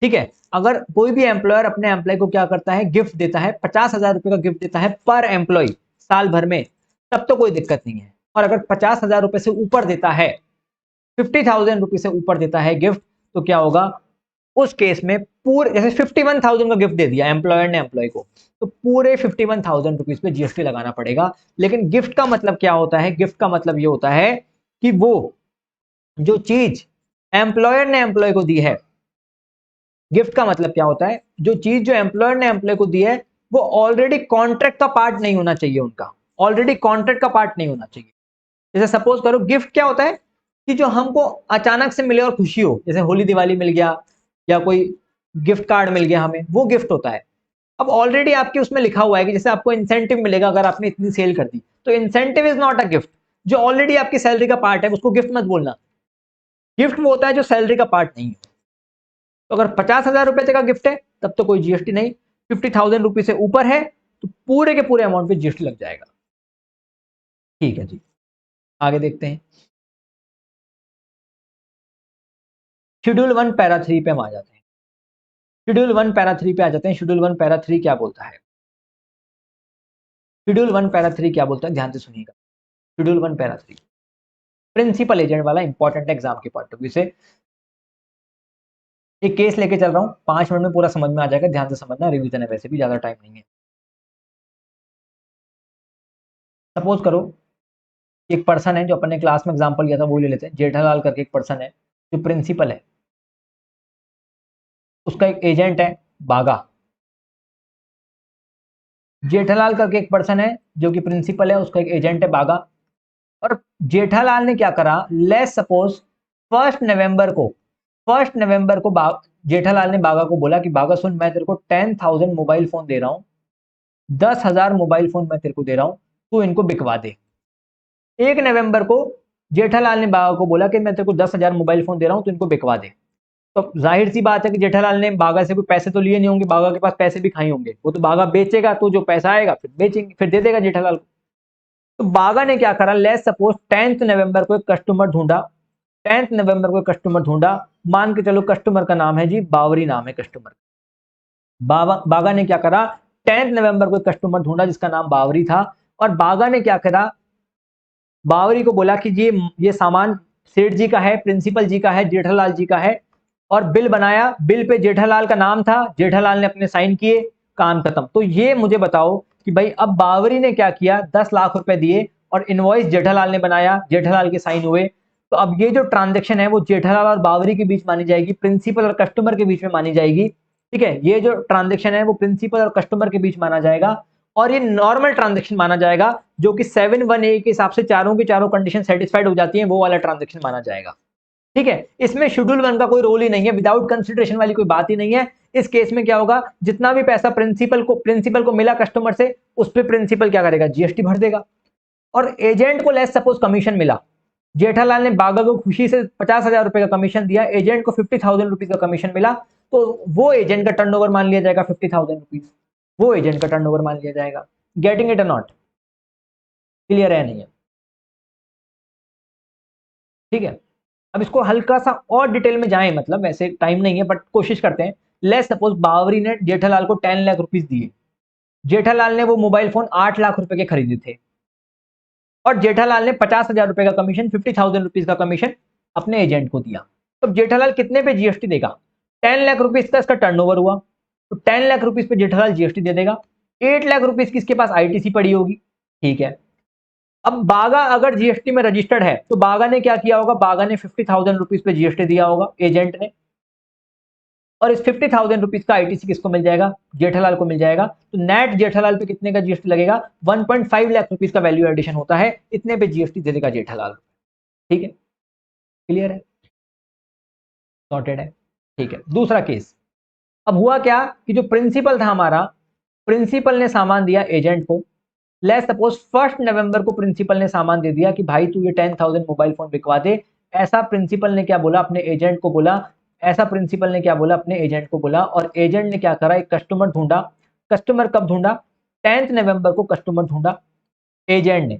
ठीक है, अगर कोई भी एम्प्लॉयर अपने एम्प्लॉय को क्या करता है? गिफ्ट देता है, 50,000 रुपए का गिफ्ट देता है पर एम्प्लॉय साल भर में, तब तो कोई दिक्कत नहीं है। और अगर 50,000 रुपए से ऊपर देता है, 50,000 रुपीज से ऊपर देता है गिफ्ट, तो क्या होगा? उस केस में पूरे, जैसे 51,000 का गिफ्ट दे दिया एम्प्लॉयर ने एम्प्लॉय को, तो पूरे 51,000 रुपीज पे जीएसटी लगाना पड़ेगा। लेकिन गिफ्ट का मतलब क्या होता है? गिफ्ट का मतलब ये होता है कि वो जो चीज एम्प्लॉयर ने एम्प्लॉय को दी है, गिफ्ट का मतलब क्या होता है? जो चीज जो एम्प्लॉयर ने एम्प्लॉय को दी है, वो ऑलरेडी कॉन्ट्रैक्ट का पार्ट नहीं होना चाहिए, उनका ऑलरेडी कॉन्ट्रैक्ट का पार्ट नहीं होना चाहिए। जैसे सपोज करो, गिफ्ट क्या होता है? कि जो हमको अचानक से मिले और खुशी हो, जैसे होली दिवाली मिल गया, या कोई गिफ्ट कार्ड मिल गया हमें, वो गिफ्ट होता है। अब ऑलरेडी आपके उसमें लिखा हुआ है कि जैसे आपको इंसेंटिव मिलेगा अगर आपने इतनी सेल कर दी, तो incentive is not a gift. जो ऑलरेडी आपकी सैलरी का पार्ट है उसको गिफ्ट मत बोलना। गिफ्ट वो होता है जो सैलरी का पार्ट नहीं है। तो अगर 50,000 रुपए तक का गिफ्ट है, तब तो कोई जीएसटी नहीं। 50,000 रुपीज से ऊपर है, तो पूरे के पूरे अमाउंट पे जीएसटी लग जाएगा। ठीक है जी, आगे देखते हैं। शेड्यूल वन पैरा थ्री पे हम आ जाते हैं। शेड्यूल वन पैरा थ्री पे आ जाते हैं। शेड्यूल वन पैरा थ्री क्या बोलता है? शेड्यूल 1 पैरा 3 क्या बोलता है, ध्यान से सुनिएगा। शेड्यूल 1 पैरा 3 प्रिंसिपल एजेंट वाला इंपॉर्टेंट एग्जाम के पॉइंट ऑफ व्यू से। एक केस लेके चल रहा हूँ, 5 मिनट में पूरा समझ में आ जाएगा, ध्यान से समझना, रिवीजन है, वैसे भी ज्यादा टाइम नहीं है। सपोज करो एक पर्सन है, जो अपन ने क्लास में एग्जांपल लिया था वो ले लेते हैं, जेठालाल करके एक पर्सन है जो प्रिंसिपल है, उसका एक एजेंट है बागा। जेठालाल करके एक पर्सन है जो कि प्रिंसिपल है, उसका एक एजेंट है बागा। और जेठालाल ने क्या करा, लेट्स सपोज 1 नवंबर को, 1 नवंबर को जेठालाल ने बागा को बोला कि बागा सुन, मैं तेरे को 10,000 मोबाइल फोन दे रहा हूं, 10,000 मोबाइल फोन मैं तेरे को दे रहा हूं, तू इनको बिकवा दे। 1 नवंबर को जेठालाल ने बागा को बोला कि मैं तेरे को 10,000 मोबाइल फोन दे रहा हूं, तू इनको बिकवा दे। तो जाहिर सी बात है कि जेठालाल ने बागा से कोई पैसे तो लिए नहीं होंगे, बागा के पास पैसे भी खाए होंगे, वो तो बागा बेचेगा, तो जो पैसा आएगा फिर बेचेंगे, फिर दे देगा जेठालाल को। तो बागा ने क्या करा, लेट्स सपोज 10 नवंबर को एक कस्टमर ढूंढा, 10 नवंबर को कस्टमर ढूंढा, मान के चलो कस्टमर का नाम है जी बावरी, नाम है कस्टमर। बागा ने क्या करा, 10 नवंबर को कस्टमर ढूंढा जिसका नाम बावरी था, और बागा ने क्या करा, बावरी को बोला कि ये सामान सेठ जी का है, प्रिंसिपल जी का है, जेठालाल जी का है, और बिल बनाया, बिल पे जेठालाल का नाम था, जेठालाल ने अपने साइन किए, काम खत्म। तो ये मुझे बताओ कि भाई अब बावरी ने क्या किया, 10 लाख रुपए दिए और इनवॉइस जेठालाल ने बनाया, जेठालाल के साइन हुए। तो अब ये जो ट्रांजेक्शन है वो जेठालाल और बावरी के बीच मानी जाएगी, प्रिंसिपल और कस्टमर के बीच में मानी जाएगी। ठीक है, ये जो ट्रांजेक्शन है वो प्रिंसिपल और कस्टमर के बीच माना जाएगा, और ये नॉर्मल ट्रांजेक्शन माना जाएगा, जो कि 7(1)(a) के हिसाब से चारों की चारों कंडीशन सेटिस्फाइड हो जाती है, वो वाला ट्रांजेक्शन माना जाएगा। ठीक है, इसमें शेड्यूल 1 का कोई रोल ही नहीं है, विदाउट कंसिडरेशन वाली कोई बात ही नहीं है। इस केस में क्या होगा, जितना भी पैसा प्रिंसिपल को मिला कस्टमर से, उस पर प्रिंसिपल क्या करेगा, जीएसटी भर देगा। और एजेंट को लेट्स सपोज कमीशन मिला, जेठालाल ने बागा को खुशी से 50,000 रुपए का कमीशन दिया, एजेंट को 50,000 रुपीज का कमीशन मिला, तो वो एजेंट का टर्नओवर मान लिया जाएगा 50,000 रुपीज, वो एजेंट का टर्नओवर मान लिया जाएगा। गेटिंग इट और नॉट, क्लियर है नहीं है? ठीक है, अब इसको हल्का सा और डिटेल में जाएं, मतलब वैसे टाइम नहीं है बट कोशिश करते हैं। लेट्स सपोज बावरी ने जेठालाल को 10 लाख रुपीज दिए, जेठालाल ने वो मोबाइल फोन 8 लाख रुपए के खरीदे थे, और जेठालाल ने 50,000 रुपए का कमीशन, 50,000 रुपीज का कमीशन अपने एजेंट को दिया। तो जेठालाल कितने पे जीएसटी देगा, 10 लाख रुपीज का इसका टर्नओवर हुआ, तो 10 लाख रुपीज पे जेठालाल जीएसटी दे देगा। 8 लाख रुपीज की इसके पास आईटीसी पड़ी होगी। ठीक है, अब बागा अगर जीएसटी में रजिस्टर्ड है, तो बागा ने क्या किया होगा, बागा ने 50,000 रुपीज पे जीएसटी दिया होगा एजेंट ने, और इस 50,000 रुपीज का आईटीसी किसको मिल जाएगा, जेठालाल को मिल जाएगा। तो नेट जेठालाल पे कितने का जीएसटी लगेगा, 1.5 लाख रुपीज का वैल्यू एडिशन होता है, इतने पे जीएसटी दे देगा जेठालाल। ठीक है, क्लियर है, सॉर्टेड है। ठीक है, दूसरा केस। अब हुआ क्या कि जो प्रिंसिपल था हमारा, प्रिंसिपल ने सामान दिया एजेंट को, लेट्स सपोज 1 नवंबर को प्रिंसिपल ने सामान दे दिया कि भाई तू ये 10,000 मोबाइल फोन बिकवा दे। ऐसा प्रिंसिपल ने क्या बोला, अपने एजेंट को बोला, ऐसा प्रिंसिपल ने क्या बोला, अपने एजेंट को बोला, और एजेंट ने क्या करा, एक कस्टमर ढूंढा। कस्टमर कब ढूंढा, 10 नवंबर को कस्टमर ढूंढा एजेंट ने।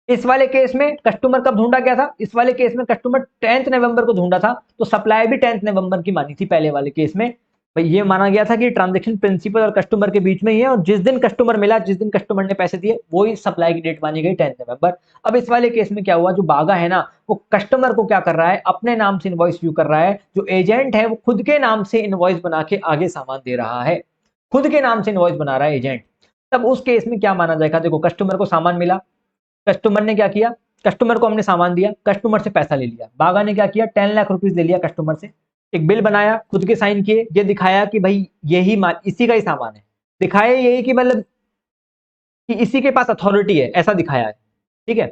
इस वाले केस में कस्टमर कब ढूंढा गया था, इस वाले केस में कस्टमर 10 नवंबर को ढूंढा था, तो सप्लाई भी 10 नवंबर की मानी थी। पहले वाले केस में भाई ये माना गया था कि ट्रांजेक्शन प्रिंसिपल और कस्टमर के बीच में ही है, और जिस दिन कस्टमर मिला, जिस दिन कस्टमर ने पैसे दिए, वही सप्लाई की डेट मानी गई 10 नवंबर। अब इस वाले केस में क्या हुआ, जो बागा है ना, वो कस्टमर को क्या कर रहा है, अपने नाम से इनवॉइस व्यू कर रहा है, जो एजेंट है वो खुद के नाम से इनवॉइस बना के आगे सामान दे रहा है, खुद के नाम से इनवॉइस बना रहा है एजेंट। तब उस केस में क्या माना जाएगा, देखो कस्टमर को सामान मिला, कस्टमर ने क्या किया, कस्टमर को हमने सामान दिया, कस्टमर से पैसा ले लिया, बागा ने क्या किया, 10 लाख रुपीज ले लिया कस्टमर से, एक बिल बनाया, खुद के साइन किए, ये दिखाया कि भाई यही इसी का ही सामान है, दिखाया यही कि मतलब कि इसी के पास अथॉरिटी है, ऐसा दिखाया है। ठीक है,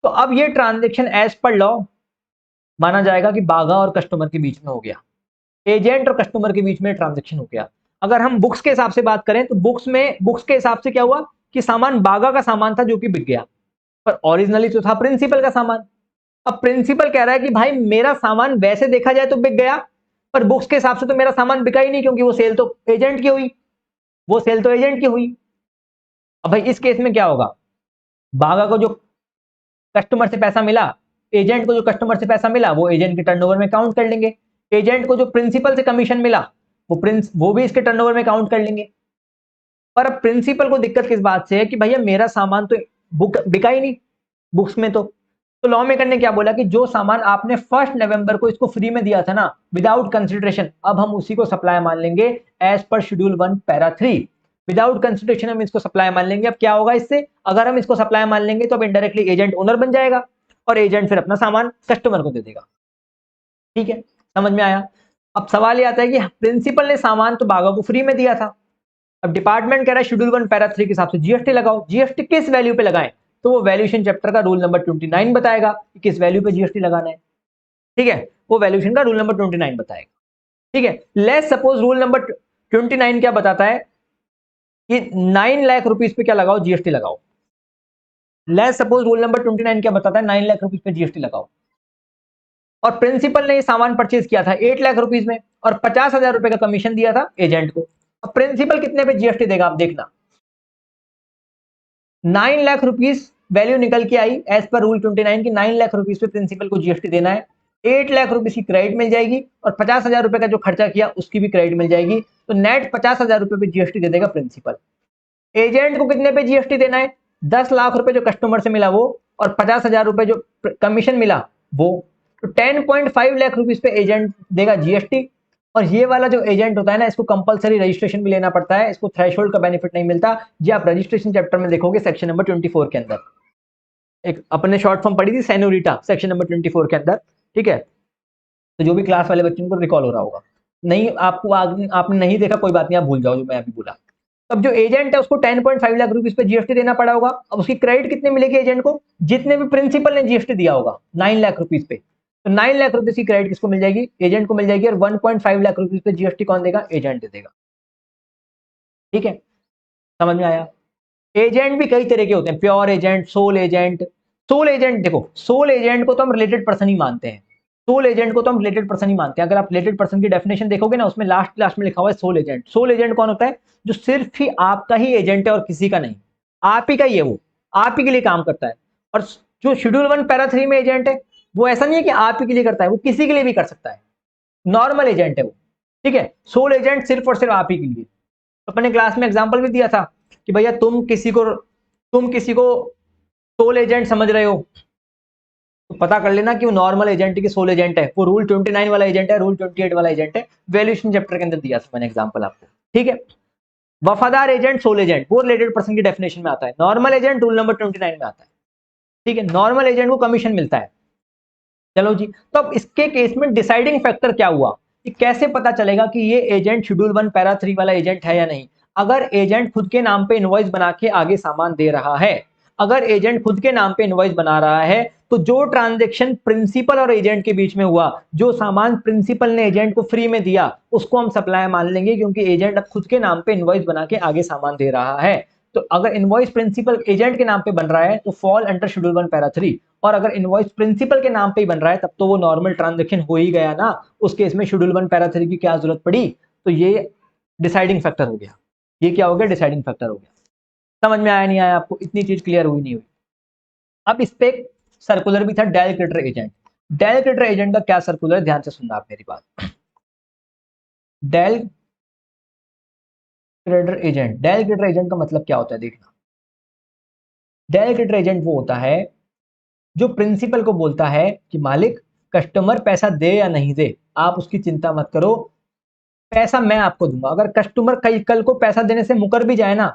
तो अब ये ट्रांजेक्शन एज पर लॉ माना जाएगा कि बागा और कस्टमर के बीच में हो गया, एजेंट और कस्टमर के बीच में ट्रांजेक्शन हो गया। अगर हम बुक्स के हिसाब से बात करें, तो बुक्स के हिसाब से क्या हुआ कि सामान बागा का सामान था जो कि बिक गया, पर ओरिजिनली तो था प्रिंसिपल का सामान। अब प्रिंसिपल कह रहा है कि भाई मेरा सामान वैसे देखा जाए तो बिक गया, पर बुक्स के हिसाब से तो मेरा सामान बिका ही नहीं, क्योंकि वो सेल तो एजेंट की हुई, वो सेल तो एजेंट की हुई। अब भाई इस केस में क्या होगा, बागा को जो कस्टमर से पैसा मिला, एजेंट को जो कस्टमर से पैसा मिला, वो एजेंट के टर्नओवर में काउंट कर लेंगे, एजेंट को जो प्रिंसिपल से कमीशन मिला, वो भी इसके टर्नओवर में काउंट कर लेंगे। पर अब प्रिंसिपल को दिक्कत किस बात से है कि भैया मेरा सामान तो बुक बिका ही नहीं बुक्स में। तो लॉ मेकर ने क्या बोला कि जो सामान आपने 1 नवंबर को इसको फ्री में दिया था ना विदाउट कंसिडरेशन, अब हम उसी को सप्लाई मान लेंगे as per schedule 1 para 3। Without consideration हम इसको सप्लाई मान लेंगे। अब क्या होगा इससे, अगर हम इसको सप्लाई मान लेंगे तो अब इनडायरेक्टली एजेंट ओनर बन जाएगा और एजेंट फिर अपना सामान कस्टमर को दे देगा। ठीक है, समझ में आया। अब सवाल ये आता है कि प्रिंसिपल ने सामान तो बागा को फ्री में दिया था, अब डिपार्टमेंट कह रहा है शेड्यूल 1 पैरा 3 के हिसाब से जीएसटी लगाओ। जीएसटी किस वैल्यू पे लगाएं, तो वो वैल्यूएशन चैप्टर का रूल नंबर 29 बताएगा कि किस वैल्यू पे जीएसटी लगाना है। ठीक है, वो वैल्यूएशन का रूल नंबर 29 बताएगा। ठीक है, लेट्स सपोज रूल नंबर 29 क्या बताता है कि 9 लाख रुपीज पे क्या लगाओ, जीएसटी लगाओ। लेट्स सपोज रूल नंबर 29 क्या बताता है, 9 लाख रुपीज पे जीएसटी लगाओ। और प्रिंसिपल ने ये सामान परचेज किया था 8 लाख रुपीज में और 50,000 रुपए का कमीशन दिया था एजेंट को। अब प्रिंसिपल कितने पे जीएसटी देगा, आप देखना 9 लाख रुपीज वैल्यू निकल के आई एज पर रूल 29 की 9 लाख रुपीज पे प्रिंसिपल को जीएसटी देना है। 8 लाख रुपीज की क्रेडिट मिल जाएगी और 50,000 रुपए का जो खर्चा किया उसकी भी क्रेडिट मिल जाएगी। तो नेट 50,000 रुपए पे जीएसटी दे देगा प्रिंसिपल। एजेंट को कितने पे जीएसटी देना है, 10 लाख रुपए जो कस्टमर से मिला वो और 50,000 रुपए जो कमीशन मिला वो। तो 10.5 लाख रुपीज पे एजेंट देगा जीएसटी। और ये वाला जो एजेंट होता है ना, इसको कंपलसरी रजिस्ट्रेशन भी लेना पड़ता है, इसको थ्रेशोल्ड का बेनिफिट नहीं मिलता। ये आप रजिस्ट्रेशन चैप्टर में देखोगे सेक्शन नंबर 24 के अंदर, एक अपने शॉर्ट फॉर्म पढ़ी थी सेनोरिटा सेक्शन नंबर 24 के अंदर। ठीक है, तो जो भी क्लास वाले बच्चों को रिकॉल हो रहा होगा, नहीं आपको आपने नहीं देखा कोई बात नहीं, आप भूल जाओ जो मैं अभी बोला। अब जो एजेंट है उसको 10.5 लाख रुपीज पे जीएसटी देना पड़ा होगा। अब उसकी क्रेडिट कितने मिलेगी एजेंट को, जितने भी प्रिंसिपल ने जीएसटी दिया होगा 9 लाख रुपीज पे, तो 9 लाख रुपीज की क्रेडिट किसको मिल जाएगी, एजेंट को मिल जाएगी। और 1.5 लाख रुपीज पे जीएसटी कौन देगा, एजेंट दे देगा। ठीक है, समझ में आया। एजेंट भी कई तरह के होते हैं, pure agent, sole agent. Sole agent देखो, सोल एजेंट को तो हम रिलेटेड पर्सन ही मानते हैं। सोल एजेंट को तो हम रिलेटेड पर्सन ही मानते हैं। अगर आप रिलेटेड पर्सन की डेफिनेशन देखोगे ना, उसमें लास्ट क्लास में लिखा हुआ है सोल एजेंट। सोल एजेंट कौन होता है, जो सिर्फ ही आपका ही एजेंट है और किसी का नहीं, आप ही का ही है, वो आप ही के लिए काम करता है। और जो शेड्यूल 1 पैरा 3 में एजेंट है, वो ऐसा नहीं है कि आप ही के लिए करता है, वो किसी के लिए भी कर सकता है, नॉर्मल एजेंट है वो। ठीक है, सोल एजेंट सिर्फ और सिर्फ आप ही के लिए। तो अपने क्लास में एग्जांपल भी दिया था कि भैया तुम किसी को सोल एजेंट समझ रहे हो, तो पता कर लेना कि वो नॉर्मल एजेंट की सोल एजेंट है, वो रूल 29 वाला एजेंट है, रूल 28 वाला एजेंट है। वैल्यूएशन चैप्टर के अंदर दिया था मैंने एग्जांपल आपको। ठीक है, वफादार एजेंट, सोल एजेंट, वो रिलेटेड पर्सन की डेफिनेशन में आता है। नॉर्मल एजेंट रूल नंबर 29 में आता है। ठीक है, नॉर्मल एजेंट को कमीशन मिलता है। चलो जी, तो अब इसके केस में डिसाइडिंग फैक्टर क्या हुआ कि कैसे पता चलेगा कि ये एजेंट शेड्यूल 1 पैरा 3 वाला एजेंट है या नहीं। अगर एजेंट खुद के नाम पे इनवॉइस बना के आगे सामान दे रहा है, अगर एजेंट खुद के नाम पे इनवॉइस बना रहा है, तो जो ट्रांजैक्शन प्रिंसिपल और एजेंट के बीच में हुआ, जो सामान प्रिंसिपल ने एजेंट को फ्री में दिया, उसको हम सप्लाई मान लेंगे, क्योंकि एजेंट अब खुद के नाम पे इनवॉइस बना के आगे सामान दे रहा है। तो अगर इनवॉइस प्रिंसिपल एजेंट के नाम पे बन रहा है तो फॉल अंडर शेड्यूल 1 पैरा 3। और अगर इनवॉइस प्रिंसिपल के नाम पे ही बन रहा है तब तो वो नॉर्मल ट्रांजैक्शन हो ही गया ना, उस केस में शेड्यूल 1 पैरा 3 की क्या जरूरत पड़ी। तो ये डिसाइडिंग फैक्टर हो गया। ये क्या हो गया, डिसाइडिंग फैक्टर हो गया। समझ में आया नहीं आया आपको, इतनी चीज क्लियर हुई नहीं हुई। अब इस पे एक सर्कुलर भी था, dial creditor agent. Dial creditor agent का क्या सर्कुलर है, ध्यान से सुनना आप मेरी बात। Dial creditor agent, dial creditor agent का मतलब क्या होता है देखना। डायल क्रेडिटर एजेंट वो होता है जो प्रिंसिपल को बोलता है कि मालिक कस्टमर पैसा दे या नहीं दे, आप उसकी चिंता मत करो, पैसा मैं आपको दूंगा। अगर कस्टमर कल को पैसा देने से मुकर भी जाए ना,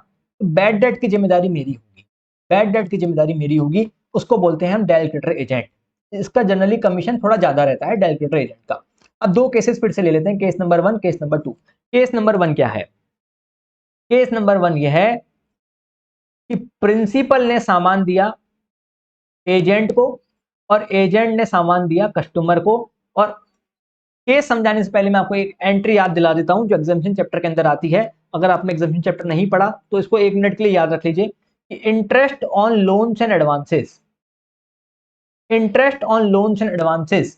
तो बैड डेट की जिम्मेदारी मेरी होगी, बैड डेट की जिम्मेदारी मेरी होगी। उसको बोलते हैं हम डायल क्रेडिटर एजेंट। इसका जनरली कमीशन थोड़ा ज्यादा रहता है डायल क्रेडिटर एजेंट का। अब दो केसेस फिर से ले लेते हैं, case number 1, case number 2। Case number 1 क्या है, केस नंबर 1 यह है कि प्रिंसिपल ने सामान दिया एजेंट को और एजेंट ने सामान दिया कस्टमर को। और केस समझाने से पहले मैं आपको एक एंट्री याद दिला देता हूं जो एग्जामिनेशन चैप्टर के अंदर आती है। अगर आपने एग्जामिनेशन चैप्टर नहीं पढ़ा तो इसको 1 मिनट के लिए याद रख लीजिए कि interest on loans and advances, interest on loans and advances,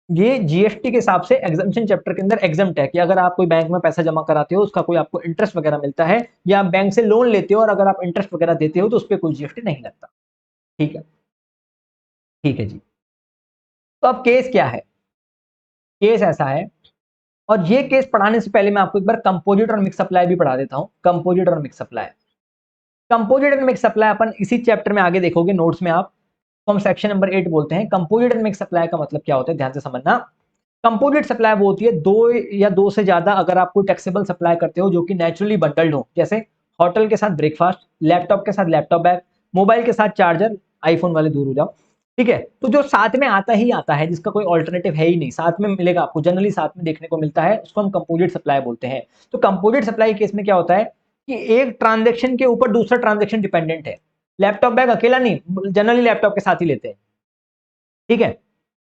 ये जीएसटी के हिसाब से एग्जामिनेशन चैप्टर के अंदर एग्जम्प्ट है कि अगर आप कोई बैंक में पैसा जमा कराते हो, उसका कोई आपको इंटरेस्ट वगैरह मिलता है, या आप बैंक से लोन लेते हो और अगर आप इंटरेस्ट वगैरह देते हो तो उस पर कोई जीएसटी नहीं लगता। ठीक है, ठीक है जी। तो अब केस क्या है, केस ऐसा है और ये केस पढ़ाने से पहले मैं आपको एक बार कंपोजिट और मिक्स सप्लाई भी पढ़ा देता हूँ। कंपोजिट और mix supply, composite and mix supply अपन इसी चैप्टर में आगे देखोगे नोट्स में आप, तो हम सेक्शन नंबर 8 बोलते हैं। कंपोजिट एंड मिक्स सप्लाई का मतलब क्या होता है, ध्यान से समझना। कंपोजिट सप्लाई वो होती है दो या दो से ज्यादा, अगर आप कोई टैक्सेबल सप्लाई करते हो जो कि नेचुरली बंडल्ड हो, जैसे होटल के साथ ब्रेकफास्ट, लैपटॉप के साथ लैपटॉप बैग, मोबाइल के साथ चार्जर, आईफोन वाले दूर हो जाओ, ठीक है। तो जो साथ में आता ही आता है, जिसका कोई ऑल्टरनेटिव है ही नहीं, साथ में मिलेगा आपको, जनरली साथ में देखने को मिलता है, उसको हम कंपोजिट सप्लाई बोलते हैं। तो कंपोजिट सप्लाई केस में क्या होता है कि एक ट्रांजेक्शन के ऊपर दूसरा ट्रांजेक्शन डिपेंडेंट है। लैपटॉप बैग अकेला नहीं, जनरली लैपटॉप के साथ ही लेते हैं, ठीक है।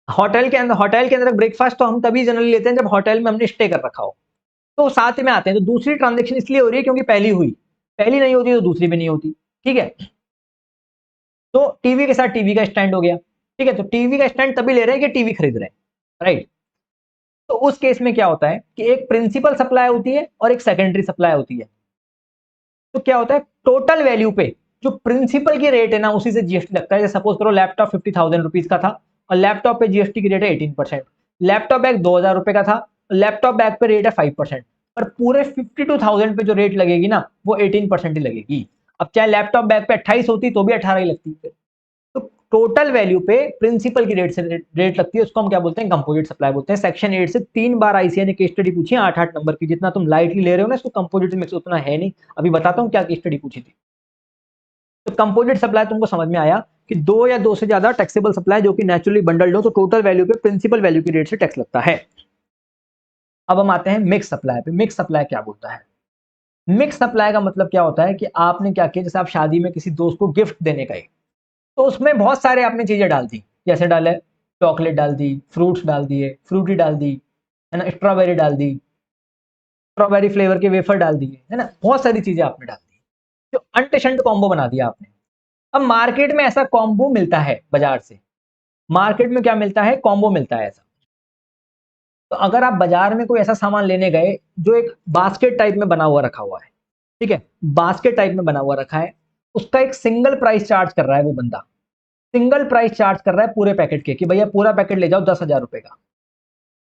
होटल के अंदर ब्रेकफास्ट तो हम तभी जनरली लेते हैं जब होटल में हमने स्टे कर रखा हो, तो साथ में आते हैं। तो दूसरी ट्रांजेक्शन इसलिए हो रही है क्योंकि पहली हुई, पहली नहीं होती तो दूसरी भी नहीं होती, ठीक है। तो टीवी के साथ टीवी का स्टैंड हो गया, ठीक है। तो टीवी का स्टैंड तभी ले रहे हैं कि टीवी खरीद रहे हैं, राइट। तो उस केस में क्या होता है कि एक प्रिंसिपल सप्लाई होती है और एक सेकेंडरी सप्लाई होती है। तो क्या होता है, टोटल वैल्यू पे जो प्रिंसिपल की रेट है ना, उसी से जीएसटी लगता है। जैसे सपोज करो लैपटॉप 50,000 रुपीज का था और लैपटॉप पे जीएसटी की रेट है 18%। लैपटॉप बैग 2,000 रुपए का था, लैपटॉप बैग पे रेट है 5%, पर पूरे 52,000 पे जो रेट लगेगी ना वो 18% ही लगेगी। अब चाहे लैपटॉप बैग पे 28 होती तो भी 18 ही लगती है। तो टोटल वैल्यू पे प्रिंसिपल की रेट से रेट लगती है, उसको हम क्या बोलते हैं, कंपोजिट सप्लाई बोलते हैं। सेक्शन 8 से 3 बार आईसीए ने केस स्टडी पूछी है, 8-8 नंबर की। जितना तुम लाइटली ले रहे हो ना इसको, कंपोजिट मिक्स उतना है नहीं। अभी बताता हूँ क्या केस स्टडी पूछी थी। तो कंपोजिट सप्लाई तुमको समझ में आया कि दो या दो से ज्यादा टैक्सेबल सप्लाई जो कि नेचुरली बंडल्ड हो, तो टोटल वैल्यू पे प्रिंसिपल वैल्यू की रेट से टैक्स लगता है। अब हम आते हैं मिक्स सप्लाई पे। मिक्स सप्लाई क्या बोलता है, मिक्स सप्लाई का मतलब क्या होता है कि आपने क्या किया, जैसे आप शादी में किसी दोस्त को गिफ्ट देने गए, तो उसमें बहुत सारे आपने चीजें डाल दी, जैसे डाले चॉकलेट डाल दी, फ्रूट्स डाल दिए, फ्रूटी डाल दी, है ना, स्ट्रॉबेरी डाल दी, स्ट्रॉबेरी फ्लेवर के वेफर डाल दिए, है ना, बहुत सारी चीजें आपने डाल दी, जो अनटेशंट कॉम्बो बना दिया आपने। अब मार्केट में ऐसा कॉम्बो मिलता है बाजार से, मार्केट में क्या मिलता है, कॉम्बो मिलता है ऐसा। तो अगर आप बाजार में कोई ऐसा सामान लेने गए जो एक बास्केट टाइप में बना हुआ रखा हुआ है, ठीक है, बास्केट टाइप में बना हुआ रखा है, उसका एक सिंगल प्राइस चार्ज कर रहा है वो बंदा, सिंगल प्राइस चार्ज कर रहा है पूरे पैकेट के, कि भैया पूरा पैकेट ले जाओ 10,000 रुपए का।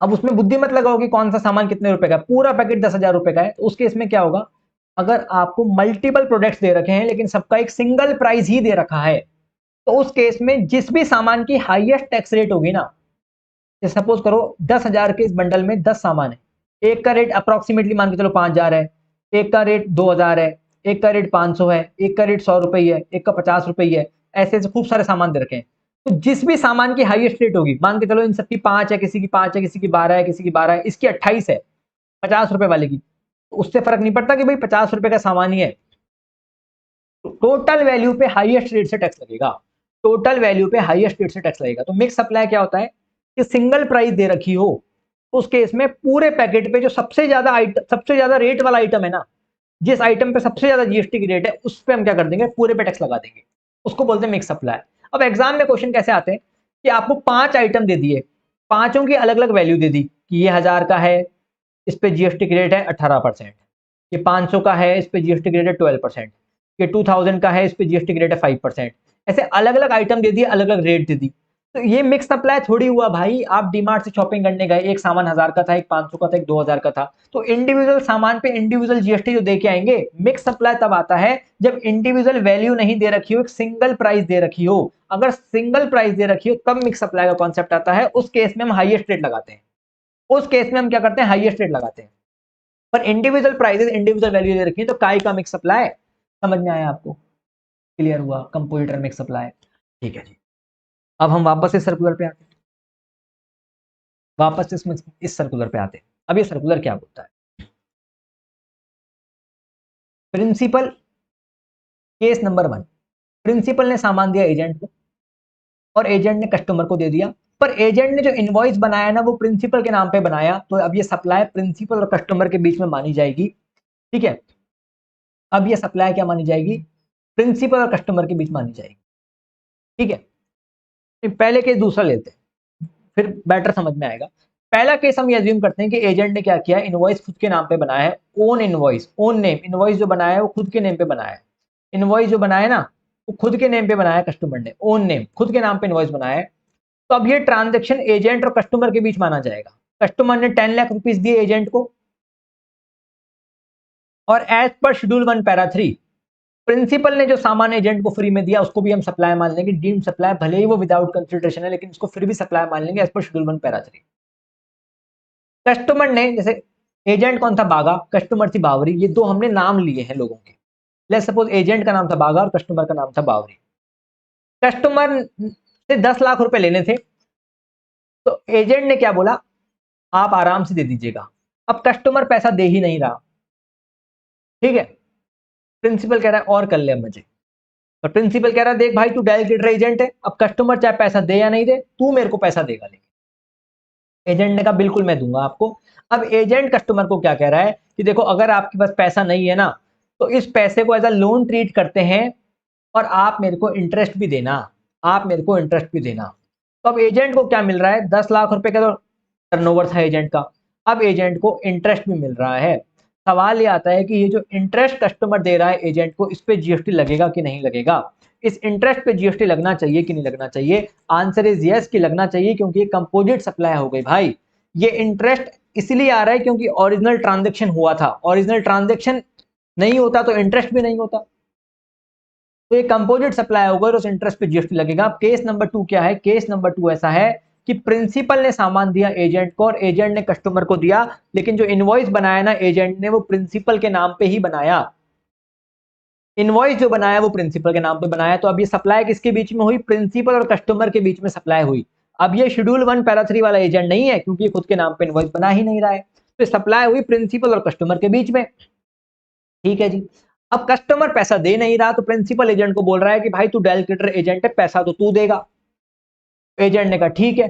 अब उसमें बुद्धि मत लगाओ कि कौन सा सामान कितने रुपए का है, पूरा पैकेट 10,000 रुपए का है। तो उस केस में क्या होगा, अगर आपको मल्टीपल प्रोडक्ट्स दे रखे हैं लेकिन सबका एक सिंगल प्राइस ही दे रखा है, तो उस केस में जिस भी सामान की हाईएस्ट टैक्स रेट होगी ना, सपोज करो 10,000 के इस बंडल में 10 सामान है, एक का रेट अप्रोक्सीमेटली मान के चलो 5,000 है, एक का रेट 2,000 है, एक का रेट 500 है, एक का रेट 100 रुपये है, एक का 50 रुपये है, ऐसे ऐसे खूब सारे सामान दे रखे हैं। तो जिस भी सामान की हाईएस्ट रेट होगी, मान के चलो इन सबकी 5 है, किसी की 5 है, किसी की 12 है, किसी की 12 है, इसकी 28 है 50 रुपए वाले की, तो उससे फर्क नहीं पड़ता कि भाई 50 रुपए का सामान ही है, टोटल वैल्यू पे हाईएस्ट रेट से टैक्स लगेगा, टोटल वैल्यू पे हाईएस्ट रेट से टैक्स लगेगा। तो मिक्स सप्लाई क्या होता है कि सिंगल प्राइस दे रखी हो, उस केस में पूरे पैकेट पे जो सबसे ज्यादा आइटम, सबसे ज्यादा रेट वाला आइटम है ना, जिस आइटम पे सबसे ज्यादा जीएसटी की रेट है, उस पे हम क्या कर देंगे, पूरे पे टैक्स लगा देंगे, उसको बोलते हैं मिक्स सप्लाई। अब एग्जाम में क्वेश्चन कैसे आते हैं कि आपको 5 आइटम दे दिए, पांचों की अलग अलग वैल्यू दे दी कि ये 1000 का है, इस पे जीएसटी की रेट है 18%, ये 500 का है, इस पे जीएसटी की रेट है 12%, ये 2000 का है, इस पे जीएसटी की रेट है 5%। ऐसे अलग अलग आइटम दे दिए, अलग अलग रेट दे दी। तो ये मिक्स सप्लाई थोड़ी हुआ भाई, आप डीमार्ट से शॉपिंग करने गए, एक सामान 1000 का था, एक 500 का था, एक 2000 का था, तो इंडिविजुअल सामान पे इंडिविजुअल जीएसटी जो दे के आएंगे। मिक्स सप्लाई तब आता है जब इंडिविजुअल वैल्यू नहीं दे रखी हो, एक सिंगल प्राइस दे रखी हो। अगर सिंगल प्राइस दे रखी हो तब मिक्स सप्लाई का कॉन्सेप्ट आता है, उस केस में हम हाईएस्ट रेट लगाते हैं, उस केस में हम क्या करते हैं, हाईएस्ट रेट लगाते हैं। पर इंडिविजुअल प्राइसेस, इंडिविजुअल वैल्यू दे रखी है, तो काय का मिक्स सप्लाई, समझ में आया आपको, क्लियर हुआ, कंपोजिटर मिक्स सप्लाई, ठीक है जी। अब हम वापस इस सर्कुलर पे आते हैं, वापस इस सर्कुलर पे आते हैं। अब ये सर्कुलर क्या बोलता है, प्रिंसिपल, केस नंबर 1, प्रिंसिपल ने सामान दिया एजेंट को और एजेंट ने कस्टमर को दे दिया, पर एजेंट ने जो इनवॉइस बनाया ना वो प्रिंसिपल के नाम पे बनाया, तो अब ये सप्लाई प्रिंसिपल और कस्टमर के बीच में मानी जाएगी, ठीक है। अब ये सप्लाई क्या मानी जाएगी, प्रिंसिपल और कस्टमर के बीच मानी जाएगी, ठीक है। पहले केस दूसरा लेते हैं, फिर बेटर समझ में आएगा। पहला केस हम ये अज्यूम करते हैं कि एजेंट ने क्या किया, इनवॉइस खुद के नाम पे बनाया है, own invoice, own name, invoice जो बनाया है वो खुद के नेम पे बनाया है, इनवॉइस जो बनाया है ना वो खुद के नेम पे बनाया है, कस्टमर ने ओन नेम खुद के नाम पे इनवॉइस बनाया है। तो अब ये ट्रांजेक्शन एजेंट और कस्टमर के बीच माना जाएगा, कस्टमर ने 10 लाख रुपीस दिए एजेंट को, और as per schedule 1 para 3 principal ने जो सामान एजेंट को फ्री में दिया उसको भी हम सप्लाई मान लेंगे, डीम्ड सप्लाई, भले ही वो विदाउट कंसिडरेशन है लेकिन उसको फिर भी सप्लाई मान लेंगे as per schedule 1 para 3। Customer ने, जैसे एजेंट कौन था, बागा, कस्टमर थी बावरी, ये दो हमने नाम लिए हैं लोगों के। लेट्स सपोज एजेंट का नाम था बागा और कस्टमर का नाम था बावरी। कस्टमर से 10 लाख रुपए लेने थे, तो एजेंट ने क्या बोला, आप आराम से दे दीजिएगा। अब कस्टमर पैसा दे ही नहीं रहा, ठीक है, प्रिंसिपल कह रहा है और कर ले मुझे, और प्रिंसिपल कह रहा है देख भाई तू डेलीगेटर एजेंट है, अब कस्टमर चाहे पैसा दे या नहीं दे तू मेरे को पैसा देगा। लेकिन एजेंट ने कहा बिल्कुल मैं दूंगा आपको। अब एजेंट कस्टमर को क्या कह रहा है कि देखो अगर आपके पास पैसा नहीं है ना तो इस पैसे को एज अ लोन ट्रीट करते हैं और आप मेरे को इंटरेस्ट भी देना, आप मेरे को इंटरेस्ट भी देना। तो अब एजेंट को क्या मिल रहा है, 10 लाख रुपए का तो टर्नओवर था एजेंट का, अब एजेंट को इंटरेस्ट भी मिल रहा है। सवाल ये आता है कि ये जो इंटरेस्ट कस्टमर दे रहा है एजेंट को, इस पे जीएसटी लगेगा कि नहीं लगेगा, इस इंटरेस्ट पे जीएसटी लगना चाहिए कि नहीं लगना चाहिए। आंसर इज यस कि लगना चाहिए, क्योंकि ये कंपोजिट सप्लाई हो गई भाई। ये इंटरेस्ट इसलिए आ रहा है क्योंकि ओरिजिनल ट्रांजेक्शन हुआ था, ओरिजिनल ट्रांजेक्शन नहीं होता तो इंटरेस्ट भी नहीं होता, तो ये कंपोजिट सप्लाई होगा और उस इंटरेस्ट पे जीएसटी लगेगा। अब केस नंबर 2 क्या है, केस नंबर 2 ऐसा है कि प्रिंसिपल ने सामान दिया एजेंट को और एजेंट ने कस्टमर को दिया, लेकिन जो इनवॉइस बनाया ना एजेंट ने वो प्रिंसिपल के नाम पे ही बनाया, इनवॉइस जो बनाया वो प्रिंसिपल के नाम पे बनाया। तो अब ये सप्लाई किसके बीच में हुई, प्रिंसिपल और कस्टमर के बीच में सप्लाई हुई। अब ये शेड्यूल 1 पैरा 3 वाला एजेंट नहीं है क्योंकि खुद के नाम पे इनवॉइस बना ही नहीं रहा है, तो सप्लाई हुई प्रिंसिपल और कस्टमर के बीच में, ठीक है जी। अब कस्टमर पैसा दे नहीं रहा तो प्रिंसिपल एजेंट को बोल रहा है कि भाई तू डेलीगेटर एजेंट है, पैसा तो तू देगा। एजेंट ने कहा ठीक है।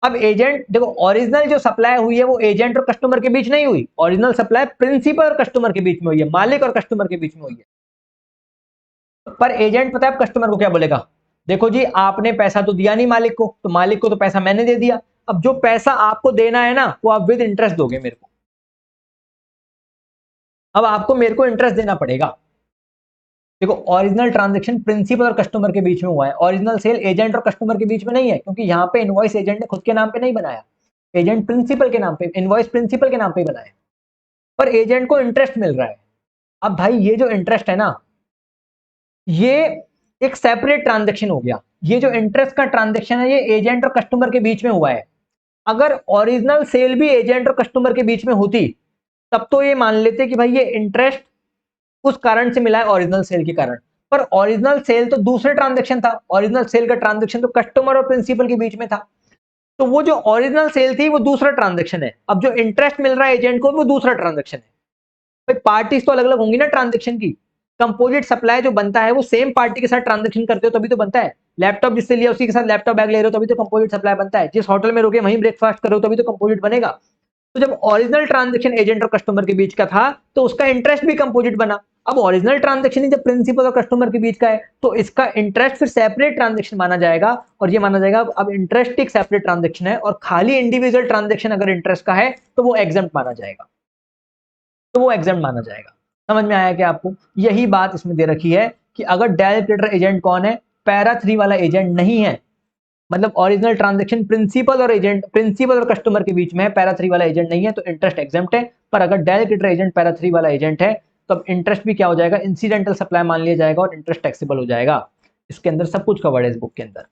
अब एजेंट देखो, ओरिजिनल जो सप्लाई हुई है वो एजेंट और कस्टमर के बीच नहीं हुई, ओरिजिनल सप्लाई प्रिंसिपल और कस्टमर के बीच में हुई है, मालिक और कस्टमर के बीच में हुई है। पर एजेंट पता है कस्टमर को क्या बोलेगा, देखो जी आपने पैसा तो दिया नहीं मालिक को, तो मालिक को तो पैसा मैंने दे दिया, अब जो पैसा आपको देना है ना वो आप विद इंटरेस्ट दोगे मेरे को, अब आपको मेरे को इंटरेस्ट देना पड़ेगा। देखो ओरिजिनल ट्रांजैक्शन प्रिंसिपल और कस्टमर के बीच में हुआ है, ओरिजिनल सेल एजेंट और कस्टमर के बीच में नहीं है, क्योंकि यहाँ पे इनवॉइस एजेंट ने खुद के नाम पे नहीं बनाया, एजेंट प्रिंसिपल के नाम पे, इनवॉइस प्रिंसिपल के नाम पे बनाया, पर एजेंट को इंटरेस्ट मिल रहा है। अब भाई ये जो इंटरेस्ट है ना ये एक सेपरेट ट्रांजेक्शन हो गया, ये जो इंटरेस्ट का ट्रांजेक्शन है ये एजेंट और कस्टमर के बीच में हुआ है। अगर ओरिजिनल सेल भी एजेंट और कस्टमर के बीच में होती तब तो ये मान लेते कि भाई ये इंटरेस्ट उस कारण से मिला है ओरिजिनल सेल के कारण, पर ओरिजिनल सेल तो दूसरे ट्रांजेक्शन था, ओरिजिनल सेल का ट्रांजेक्शन तो कस्टमर और प्रिंसिपल के बीच में था, तो वो जो ओरिजिनल सेल थी वो दूसरा ट्रांजेक्शन है, अब जो इंटरेस्ट मिल रहा है एजेंट को वो दूसरा ट्रांजेक्शन है। भाई पार्टीज तो अलग अलग होंगी ना ट्रांजेक्शन की, कंपोजिट सप्लाई जो बनता है वो सेम पार्टी के साथ ट्रांजेक्शन करते हो तभी तो बनता है, लैपटॉप जिससे लिया उसी के साथ लैपटॉप बैग ले रहे हो तभी तो कंपोजिट सप्लाई बनता है, जिस होटल में रुके वहीं ब्रेकफास्ट करो तभी तो कंपोजिट बनेगा। तो जब ओरिजिनल ट्रांजेक्शन एजेंट और कस्टमर के बीच का था तो उसका इंटरेस्ट भी कंपोजिट बना। अब ओरिजिनल ट्रांजेक्शन ही जब प्रिंसिपल और कस्टमर के बीच का है तो इसका इंटरेस्ट फिर सेपरेट ट्रांजेक्शन माना जाएगा, और ये माना जाएगा अब इंटरेस्ट एक सेपरेट ट्रांजेक्शन है और खाली इंडिविजुअल ट्रांजेक्शन अगर इंटरेस्ट का है तो वो एग्जम्प्ट माना जाएगा, तो वो एग्जम्प्ट माना जाएगा। समझ में आया क्या आपको, यही बात इसमें दे रखी है कि अगर डेलीगेटर एजेंट कौन है, पैरा 3 वाला एजेंट नहीं है, मतलब ओरिजिनल ट्रांजैक्शन प्रिंसिपल और एजेंट, प्रिंसिपल और कस्टमर के बीच में है, पैरा 3 वाला एजेंट नहीं है तो इंटरेस्ट एग्जम्प्ट है। पर अगर डेलीगेटर एजेंट पैरा 3 वाला एजेंट है तो अब इंटरेस्ट भी क्या हो जाएगा, इंसिडेंटल सप्लाई मान लिया जाएगा और इंटरेस्ट टैक्सेबल हो जाएगा। इसके अंदर सब कुछ कवर्ड है इस बुक के अंदर,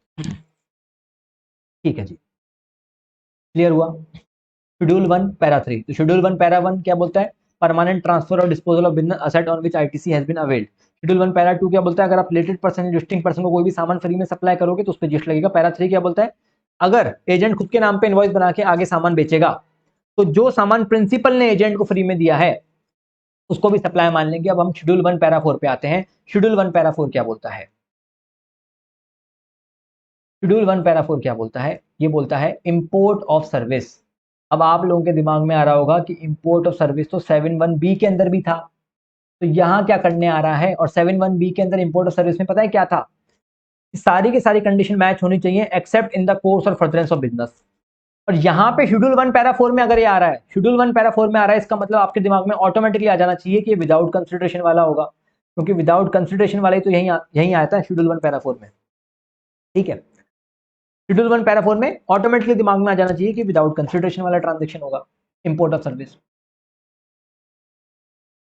ठीक है जी, क्लियर हुआ। शेड्यूल 1 पैरा 3, तो शेड्यूल 1 पैरा 1 क्या बोलता है, परमानेंट ट्रांसफर और disposal of business asset on which ITC has been availed. Schedule 1 para 2 क्या बोलता है, अगर आप रिलेटेड पर्सन रजिस्टरिंग पर्सन को कोई भी सामान फ्री में सप्लाई करोगे तो उस पर जीएसटी लगेगा। पैरा 3 क्या बोलता है, अगर एजेंट खुद के नाम पे इनवॉइस बना के आगे सामान बेचेगा तो जो सामान प्रिंसिपल ने एजेंट को फ्री में दिया है उसको भी सप्लाई मान लेंगे। अब हम शेड्यूल 1 पैरा 4 पे आते हैं। शेड्यूल 1 पैरा 4 क्या बोलता है, शेड्यूल 1 पैरा 4 क्या बोलता है, ये बोलता है इंपोर्ट ऑफ सर्विस। अब आप लोगों के दिमाग में आ रहा होगा कि इंपोर्ट ऑफ सर्विस तो 7(1)(b) के अंदर भी था, तो यहाँ क्या करने आ रहा है, और 7(1)(b) के अंदर इंपोर्ट ऑफ सर्विस में पता है क्या था, सारी की सारी कंडीशन मैच होनी चाहिए एक्सेप्ट इन द कोर्स और फर्दरेंस ऑफ बिजनेस। और यहाँ पे शेड्यूल 1 पैरा 4 में अगर ये आ रहा है, शेड्यूल 1 पैरा 4 में आ रहा है, इसका मतलब आपके दिमाग में ऑटोमेटिकली आ जाना चाहिए कि ये विदाउट कंसिडरेशन वाला होगा, क्योंकि विदाउट कंसिडरेशन वाला ही तो यही आता है शेड्यूल 1 पैरा 4 में, ठीक है। शेड्यूल 1 पैरा 4 में ऑटोमेटिकली दिमाग में आ जाना चाहिए कि विदाउट कंसिडरेशन वाला ट्रांजेक्शन होगा, इंपोर्ट ऑफ सर्विस।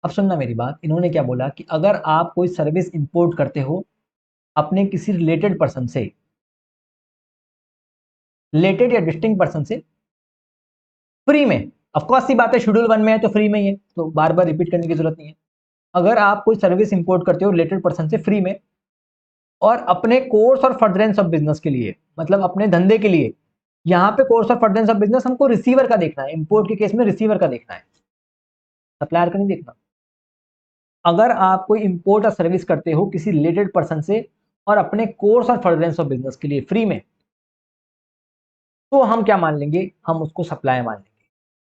अब सुनना मेरी बात, इन्होंने क्या बोला कि अगर आप कोई सर्विस इंपोर्ट करते हो अपने किसी रिलेटेड पर्सन से, रिलेटेड या डिस्टिंक्ट पर्सन से, फ्री में, ऑफकोर्स सी बात है शेड्यूल 1 में है तो फ्री में ही है, तो बार बार रिपीट करने की जरूरत नहीं है। अगर आप कोई सर्विस इंपोर्ट करते हो रिलेटेड पर्सन से फ्री में और अपने कोर्स और फर्दरेंस ऑफ बिजनेस के लिए, मतलब अपने धंधे के लिए, यहाँ पे कोर्स और फर्दरेंस ऑफ बिजनेस हमको रिसीवर का देखना है, इंपोर्ट के केस में रिसीवर का देखना है, सप्लायर का नहीं देखना। अगर आप कोई इंपोर्ट और सर्विस करते हो किसी रिलेटेड पर्सन से और अपने कोर्स और फर्दरेंस ऑफ बिजनेस के लिए फ्री में, तो हम क्या मान लेंगे, हम उसको सप्लाई मान लेंगे।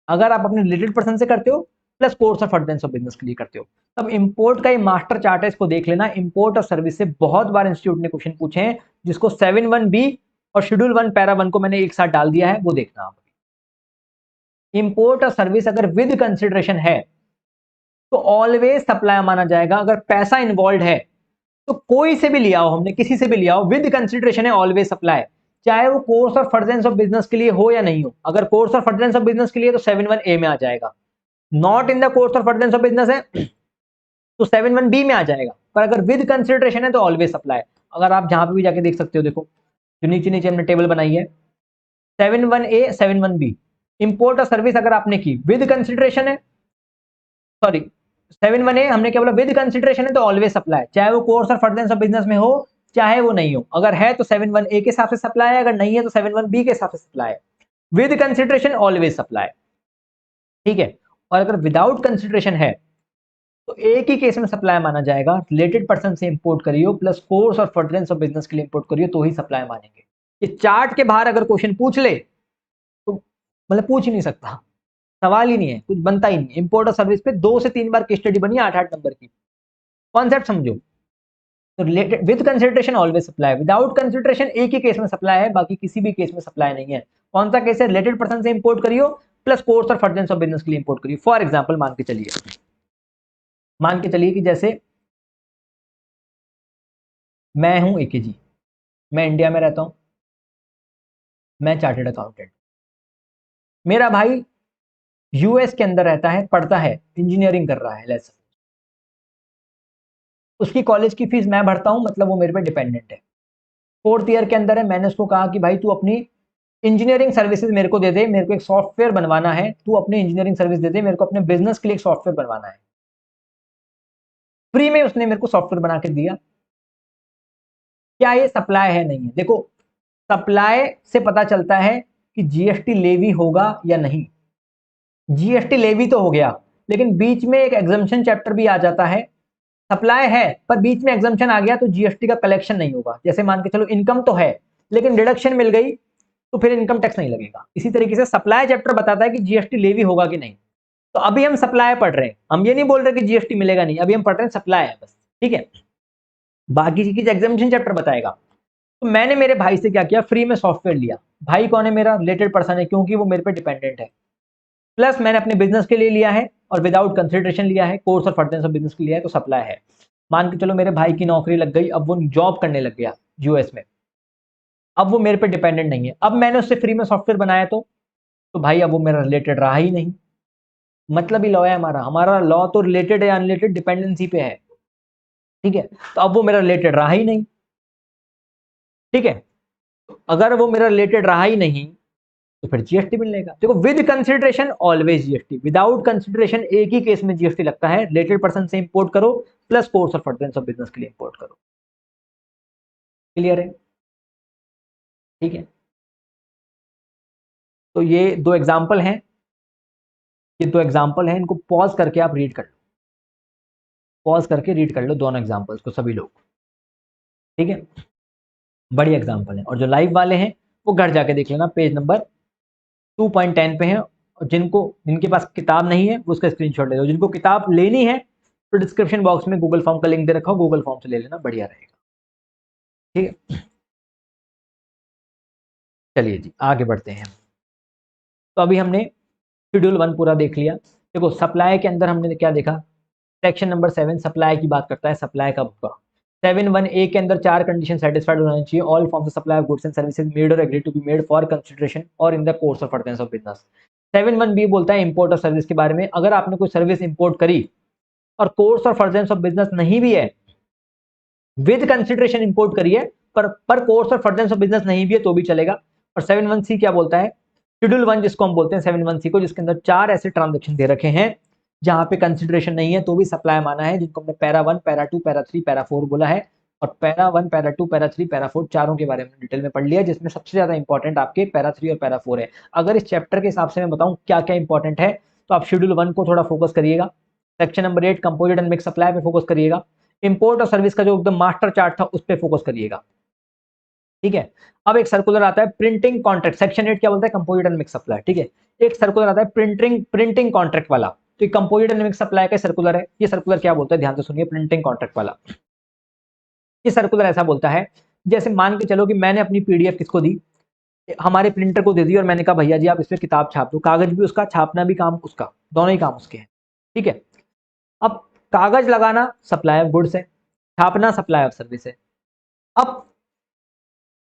अगर आप अपने रिलेटेड पर्सन से करते हो प्लस कोर्स और फर्दरेंस ऑफ बिजनेस के लिए करते हो, तब इंपोर्ट का ये मास्टर चार्ट है, इसको देख लेना। इंपोर्ट और सर्विस से बहुत बार इंस्टीट्यूट ने क्वेश्चन पूछे हैं, जिसको 7(1)(b) और शेड्यूल 1 पैरा 1 को मैंने एक साथ डाल दिया है, वो देखना आप। इंपोर्ट और सर्विस अगर विद कंसिडरेशन है तो ऑलवेज सप्लाई माना जाएगा। अगर पैसा इन्वॉल्व है तो कोई से भी लिया हो, हमने किसी से भी लिया हो, विद कंसिडरेशन है, ऑलवेज सप्लाई, चाहे वो कोर्स और फर्दरेंस ऑफ बिजनेस के लिए हो या नहीं हो। अगर कोर्स और फर्दरेंस ऑफ बिजनेस के लिए तो 7(1)(a) में आ जाएगा, नॉट इन द कोर्स और फर्दरेंस ऑफ बिजनेस है तो 7(1)(b) में आ जाएगा, पर अगर विद कंसिडरेशन है तो ऑलवेज सप्लाई। अगर आप जहां पे भी जाके देख सकते हो, देखो जो नीचे नीचे हमने टेबल बनाई है, 7(1)(a), 7(1)(b), इंपोर्ट और सर्विस अगर आपने की विद कंसिडरेशन है, सॉरी 7(1)(a) हमने क्या बोला, विद कंसिडरेशन है तो ऑलवेज सप्लाई, चाहे वो कोर्स और फर्दरेंस ऑफ बिजनेस में हो चाहे वो नहीं हो। अगर है तो 7(1)(a) के हिसाब से सप्लाई है, अगर नहीं है तो 7(1)(b) के हिसाब से सप्लाई है। विद कंसिडरेशन ऑलवेज सप्लाई, ठीक है। और अगर विदाउट कंसिडरेशन है तो एक ही केस में सप्लाई माना जाएगा, रिलेटेड पर्सन से इंपोर्ट करियो प्लस कोर्स और फर्दरेंस ऑफ बिजनेस के लिए इंपोर्ट करियो तो ही सप्लाई मानेंगे। ये चार्ट के बाहर अगर क्वेश्चन पूछ ले तो मतलब पूछ ही नहीं सकता, सवाल ही नहीं है, कुछ बनता ही नहीं। इंपोर्ट और सर्विस पे 2 से 3 बार केस स्टडी बनी 8-8 नंबर की, कॉन्सेप्ट समझो। तो related with consideration always supply, without consideration एक ही केस में सप्लाई है, बाकी किसी भी केस में सप्लाई नहीं है। कौन सा केस है, रिलेटेड पर्सन से इंपोर्ट करियो प्लस कोर्स और फर्दरेंस ऑफ बिजनेस के लिए इंपोर्ट करियो। फॉर एग्जांपल मान के चलिए कि जैसे मैं हूं एके जी, मैं इंडिया में रहता हूं, मैं चार्टेड अकाउंटेंट, मेरा भाई यूएस के अंदर रहता है, पढ़ता है, इंजीनियरिंग कर रहा है, लेट्स, उसकी कॉलेज की फीस मैं भरता हूं, मतलब वो मेरे पे डिपेंडेंट है। 4th ईयर के अंदर है, मैंने उसको कहा कि भाई तू अपनी इंजीनियरिंग सर्विसेज मेरे को दे दे, मेरे को एक सॉफ्टवेयर बनवाना है, तू अपनी इंजीनियरिंग सर्विस दे दे, मेरे को अपने बिजनेस के लिए एक सॉफ्टवेयर बनवाना है। फ्री में उसने मेरे को सॉफ्टवेयर बना के दिया। क्या ये सप्लाई है, नहीं है? देखो सप्लाई से पता चलता है कि जीएसटी लेवी होगा या नहीं। जीएसटी लेवी तो हो गया, लेकिन बीच में एक एग्जम्पशन चैप्टर भी आ जाता है। सप्लाई है पर बीच में एग्जम्पशन आ गया तो जीएसटी का कलेक्शन नहीं होगा। जैसे मान के चलो इनकम तो है लेकिन डिडक्शन मिल गई तो फिर इनकम टैक्स नहीं लगेगा। इसी तरीके से सप्लाई चैप्टर बताता है कि जीएसटी लेवी होगा कि नहीं। तो अभी हम सप्लाई पढ़ रहे हैं, हम ये नहीं बोल रहे कि जीएसटी मिलेगा नहीं, अभी हम पढ़ रहे हैं सप्लाई है बस, ठीक है। बाकी चीज एग्जामिनेशन चैप्टर बताएगा। तो मैंने मेरे भाई से क्या किया, फ्री में सॉफ्टवेयर लिया। भाई कौन है, मेरा रिलेटेड पर्सन है, क्योंकि वो मेरे पे डिपेंडेंट है। प्लस मैंने अपने बिजनेस के लिए लिया है और विदाउट कंसिडरेशन लिया है, कोर्स और फर्दरेंस ऑफ बिजनेस के लिए है, तो सप्लाई है। मान के चलो मेरे भाई की नौकरी लग गई, अब वो जॉब करने लग गया यूएस में, अब वो मेरे पे डिपेंडेंट नहीं है। अब मैंने उससे फ्री में सॉफ्टवेयर बनाया तो भाई अब वो मेरा रिलेटेड रहा ही नहीं। मतलब ही लॉ है हमारा, हमारा लॉ तो रिलेटेड है अनरिलेटेड डिपेंडेंसी पे है, ठीक है। तो अब वो मेरा रिलेटेड रहा ही नहीं, ठीक है। अगर वो मेरा रिलेटेड रहा ही नहीं तो फिर जीएसटी मिलेगा। देखो with consideration always GST, without consideration एक ही केस में जीएसटी लगता है, रिलेटेड पर्सन से इंपोर्ट करो plus course of furtherance of business के लिए इंपोर्ट करो। क्लियर है, ठीक है। तो ये दो एग्जांपल हैं, ये दो एग्जांपल हैं, इनको पॉज करके आप रीड कर लो, पॉज करके रीड कर लो दोनों एग्जांपल्स को सभी लोग, ठीक है। बड़ी एग्जांपल है, और जो लाइव वाले हैं वो घर जाके देख लेना, पेज नंबर 2.10 पे है। और जिनके पास किताब नहीं है वो उसका स्क्रीनशॉट ले लो। जिनको किताब लेनी है तो डिस्क्रिप्शन बॉक्स में गूगल फॉर्म का लिंक दे रखा हो, गूगल फॉर्म से ले लेना, बढ़िया रहेगा, ठीक है। चलिए जी आगे बढ़ते हैं। तो अभी हमने शेड्यूल 1 पूरा देख लिया। देखो सप्लाई के अंदर हमने क्या देखा, सेक्शन नंबर 7 सप्लाई की बात करता है, सप्लाई कब होगा। 7(1)(a) के अंदर 4 कंडीशन सेटिस्फाइड होनी चाहिए। All forms of supply of goods and services made और agree to be made for consideration और in the course of furtherance of business. 7(1)(b) बोलता है इंपोर्ट और सर्विस के बारे में। अगर आपने कोई सर्विस इंपोर्ट करी और कोर्स और फर्दरेंस ऑफ बिजनेस नहीं भी है, विद कंसिडरेशन इंपोर्ट करी है पर कोर्स और फर्दरेंस ऑफ बिजनेस नहीं भी है तो भी चलेगा। और 7(1)(c) क्या बोलता है, शेड्यूल 1 जिसको हम बोलते हैं 7(1)(c) को, जिसके अंदर 4 ऐसे ट्रांजेक्शन दे रखे हैं जहां पे कंसिडरेशन नहीं है तो भी सप्लाई माना है, जिनको हमने पैरा 1, पैरा 2, पैरा 3, पैरा 4 बोला है। और पैरा 1, पैरा 2, पैरा 3, पैरा 4 चारों के बारे में डिटेल में पढ़ लिया, जिसमें सबसे ज्यादा इंपॉर्टेंट आपके पैरा 3 और पैरा 4 है। अगर इस चैप्टर के हिसाब से मैं बताऊं क्या क्या इंपॉर्टेंट है, तो आप शेड्यूल 1 को थोड़ा फोकस करिएगा, section number 8 composite and mix supply पे फोकस करिएगा, इंपोर्ट और सर्विस का जो एकदम मास्टर चार्ट था उस पर फोकस करिएगा, ठीक है। अब एक सर्कुलर आता है प्रिंटिंग कॉन्ट्रैक्ट, सेक्शन 8 क्या बोलता है, कंपोजिट एंड मिक्स सप्लाई, ठीक है। एक सर्कुलर आता है प्रिंटिंग कॉन्ट्रैक्ट वाला, तो ये कंपोजिट एंड मिक्स सप्लाई का सर्कुलर है। ये सर्कुलर क्या बोलता है, ध्यान से सुनिए, प्रिंटिंग कॉन्ट्रैक्ट वाला। ये सर्कुलर ऐसा बोलता है, जैसे मान के चलो कि मैंने अपनी पीडीएफ किसको दी, हमारे प्रिंटर को दे दी, और मैंने कहा भैया जी आप इस पर किताब छाप दो, कागज भी उसका, छापना भी काम उसका, दोनों ही काम उसके हैं, ठीक है। अब कागज लगाना सप्लाई ऑफ गुड्स है, छापना सप्लाई ऑफ सर्विस है। अब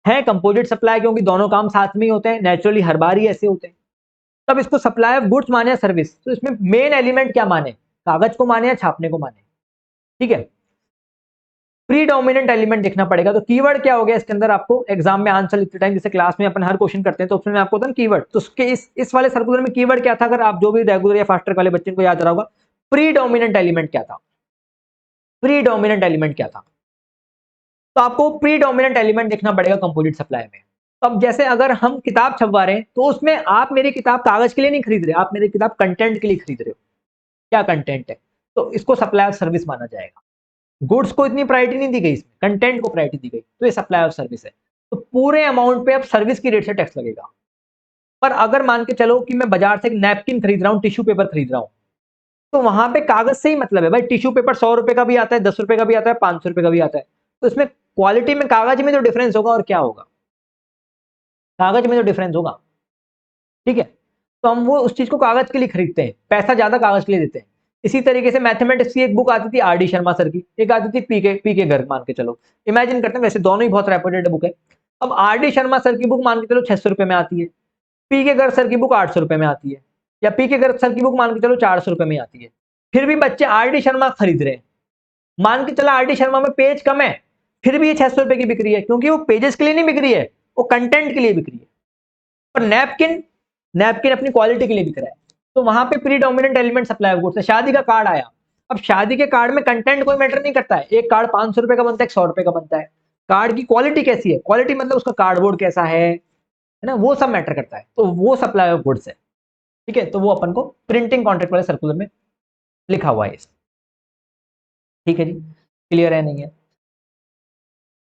है कंपोजिट सप्लाई, क्योंकि दोनों काम साथ में ही होते हैं, नेचुरली हर बार ही ऐसे होते हैं। तब इसको सप्लाई ऑफ गुड्स माने या सर्विस, तो इसमें मेन एलिमेंट क्या माने, कागज को माने या छापने को माने, ठीक है। प्रीडोमिनेंट एलिमेंट देखना पड़ेगा। तो कीवर्ड क्या हो गया इसके अंदर, आपको एग्जाम में आंसर लिखते टाइम, जैसे क्लास में अपन हर क्वेश्चन करते हैं तो उसमें आपको होता है कीवर्ड, तो उसके इस वाले सर्कुलर में कीवर्ड क्या था, अगर आप जो भी रेगुलर या फास्टर वाले बच्चे को याद रहा होगा, प्रीडोमिनेंट एलिमेंट क्या था, प्रीडोमिनेंट एलिमेंट क्या था। तो आपको प्रीडोमिनेंट एलिमेंट देखना पड़ेगा कंपोजिट सप्लाई में। अब जैसे अगर हम किताब छपवा रहे हैं तो उसमें आप मेरी किताब कागज के लिए नहीं खरीद रहे, आप मेरी किताब कंटेंट के लिए खरीद रहे हो, क्या कंटेंट है, तो इसको सप्लाई ऑफ सर्विस माना जाएगा। गुड्स को इतनी प्रायोरिटी नहीं दी गई, इसमें कंटेंट को प्रायोरिटी दी गई, तो ये सप्लाई ऑफ सर्विस है। तो पूरे अमाउंट पे अब सर्विस की रेट से टैक्स लगेगा। पर अगर मान के चलो कि मैं बाजार से एक नैपकिन खरीद रहा हूँ, टिश्यू पेपर खरीद रहा हूँ, तो वहां पे कागज से ही मतलब है भाई, टिश्यू पेपर 100 रुपए का भी आता है, 10 रुपए का भी आता है, 500 रुपए का भी आता है, तो इसमें क्वालिटी में कागज में जो डिफरेंस होगा और क्या होगा, कागज में जो डिफरेंस होगा, ठीक है। तो हम वो उस चीज को कागज के लिए खरीदते हैं, पैसा ज्यादा कागज के लिए देते हैं। इसी तरीके से मैथमेटिक्स की एक बुक आती थी आर डी शर्मा सर की, एक आती थी पी के गर्ग, मान के चलो, इमेजिन करते हैं, वैसे दोनों ही बहुत रेपुटेड बुक है। अब आर डी शर्मा सर की बुक मान के चलो 600 रुपए में आती है, पी के गर्ग सर की बुक 800 रुपए में आती है, या पी के गर्ग सर की बुक मान के चलो 400 रुपए में आती है। फिर भी बच्चे आर डी शर्मा खरीद रहे हैं, मान के चला आर डी शर्मा में पेज कम है, फिर भी ये 600 रुपए की बिक रही है, क्योंकि वो पेजेस के लिए नहीं बिक रही है, वो कंटेंट के लिए बिक रही है। और नैपकिन, नैपकिन अपनी क्वालिटी के लिए बिक रहा है। तो वहां पे predominant element supply of goods है। शादी का कार्ड आया, अब शादी के कार्ड में कंटेंट कोई मैटर नहीं करता है, एक कार्ड 500 रुपए का बनता है, 100 रुपए का बनता है, कार्ड की क्वालिटी कैसी है, क्वालिटी मतलब उसका कार्डबोर्ड कैसा है ना, वो सब मैटर करता है, तो वो सप्लाई ऑफ गुड्स है, ठीक है। तो वो अपन को प्रिंटिंग कॉन्ट्रैक्ट वाले सर्कुलर में लिखा हुआ है, ठीक है जी, क्लियर है नहीं है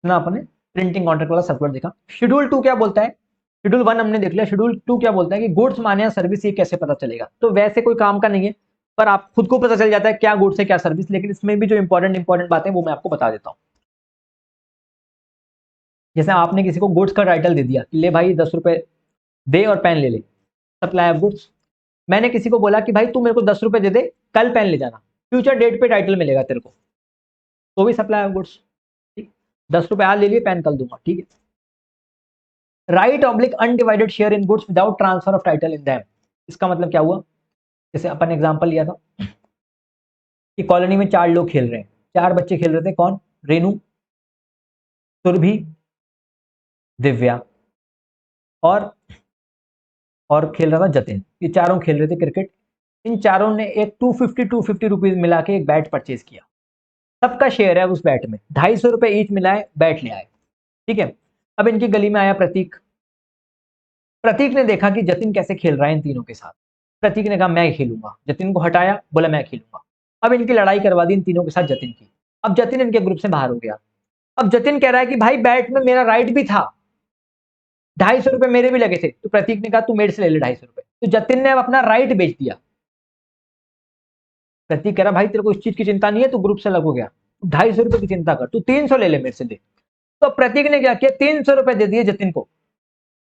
ना, अपन ने प्रिंटिंग कॉन्ट्रैक्ट वाला सर्कुलर देखा। शेड्यूल 2 क्या बोलता है, शेड्यूल 1 हमने देख लिया, शेड्यूल 2 क्या बोलता है कि गुड्स माने या सर्विस, ये कैसे पता चलेगा, तो वैसे कोई काम का नहीं है, पर आप खुद को पता चल जाता है क्या गुड्स है क्या सर्विस, लेकिन इसमें भी जो इंपॉर्टेंट बातें वो मैं आपको बता देता हूँ। जैसे आपने किसी को गुड्स का टाइटल दे दिया कि ले भाई 10 रुपए दे और पेन ले ले, सप्लाई ऑफ गुड्स। मैंने किसी को बोला कि भाई तू मेरे को 10 रुपए दे दे, कल पेन ले जाना, फ्यूचर डेट पे टाइटल मिलेगा तेरे को, तो भी सप्लाई ऑफ गुड्स, ठीक। 10 रुपए आज ले लिए, पेन कल दूंगा, ठीक है। Right oblique undivided share in goods without transfer of title in them, इसका मतलब क्या हुआ, जैसे अपन एग्जांपल लिया था कि कॉलोनी में 4 लोग खेल रहे हैं, 4 बच्चे खेल रहे थे, कौन, रेनू, सुरभि, दिव्या और खेल रहा था जतिन, ये चारों खेल रहे थे क्रिकेट। इन चारों ने एक 250 रुपीज मिला के एक बैट परचेज किया, सबका शेयर है उस बैट में, 250 रुपए ईच मिलाए, बैट ले आए, ठीक है। अब इनकी गली में आया प्रतीक, प्रतीक ने देखा कि जतिन कैसे खेल रहा है इन तीनों के साथ, प्रतीक ने कहा मैं खेलूंगा, जतिन को हटाया, बोला मैं खेलूंगा। अब इनकी लड़ाई करवा दी इन तीनों के साथ जतिन की। अब जतिन इनके ग्रुप से बाहर हो गया। अब जतिन कह रहा है कि भाई बैट में मेरा राइट भी था, 250 रुपए मेरे भी लगे थे, तो प्रतीक ने कहा तू मेरे से ले ले 250 रुपए, तो जतिन ने अब अपना राइट बेच दिया। प्रतीक कह रहा भाई तेरे को इस चीज की चिंता नहीं है, तू ग्रुप से अलग हो गया, 250 रुपए की चिंता कर, तू 300 ले ले मेरे से दे। तो प्रतीक ने क्या किया, 300 रुपए दे दिए जतिन को,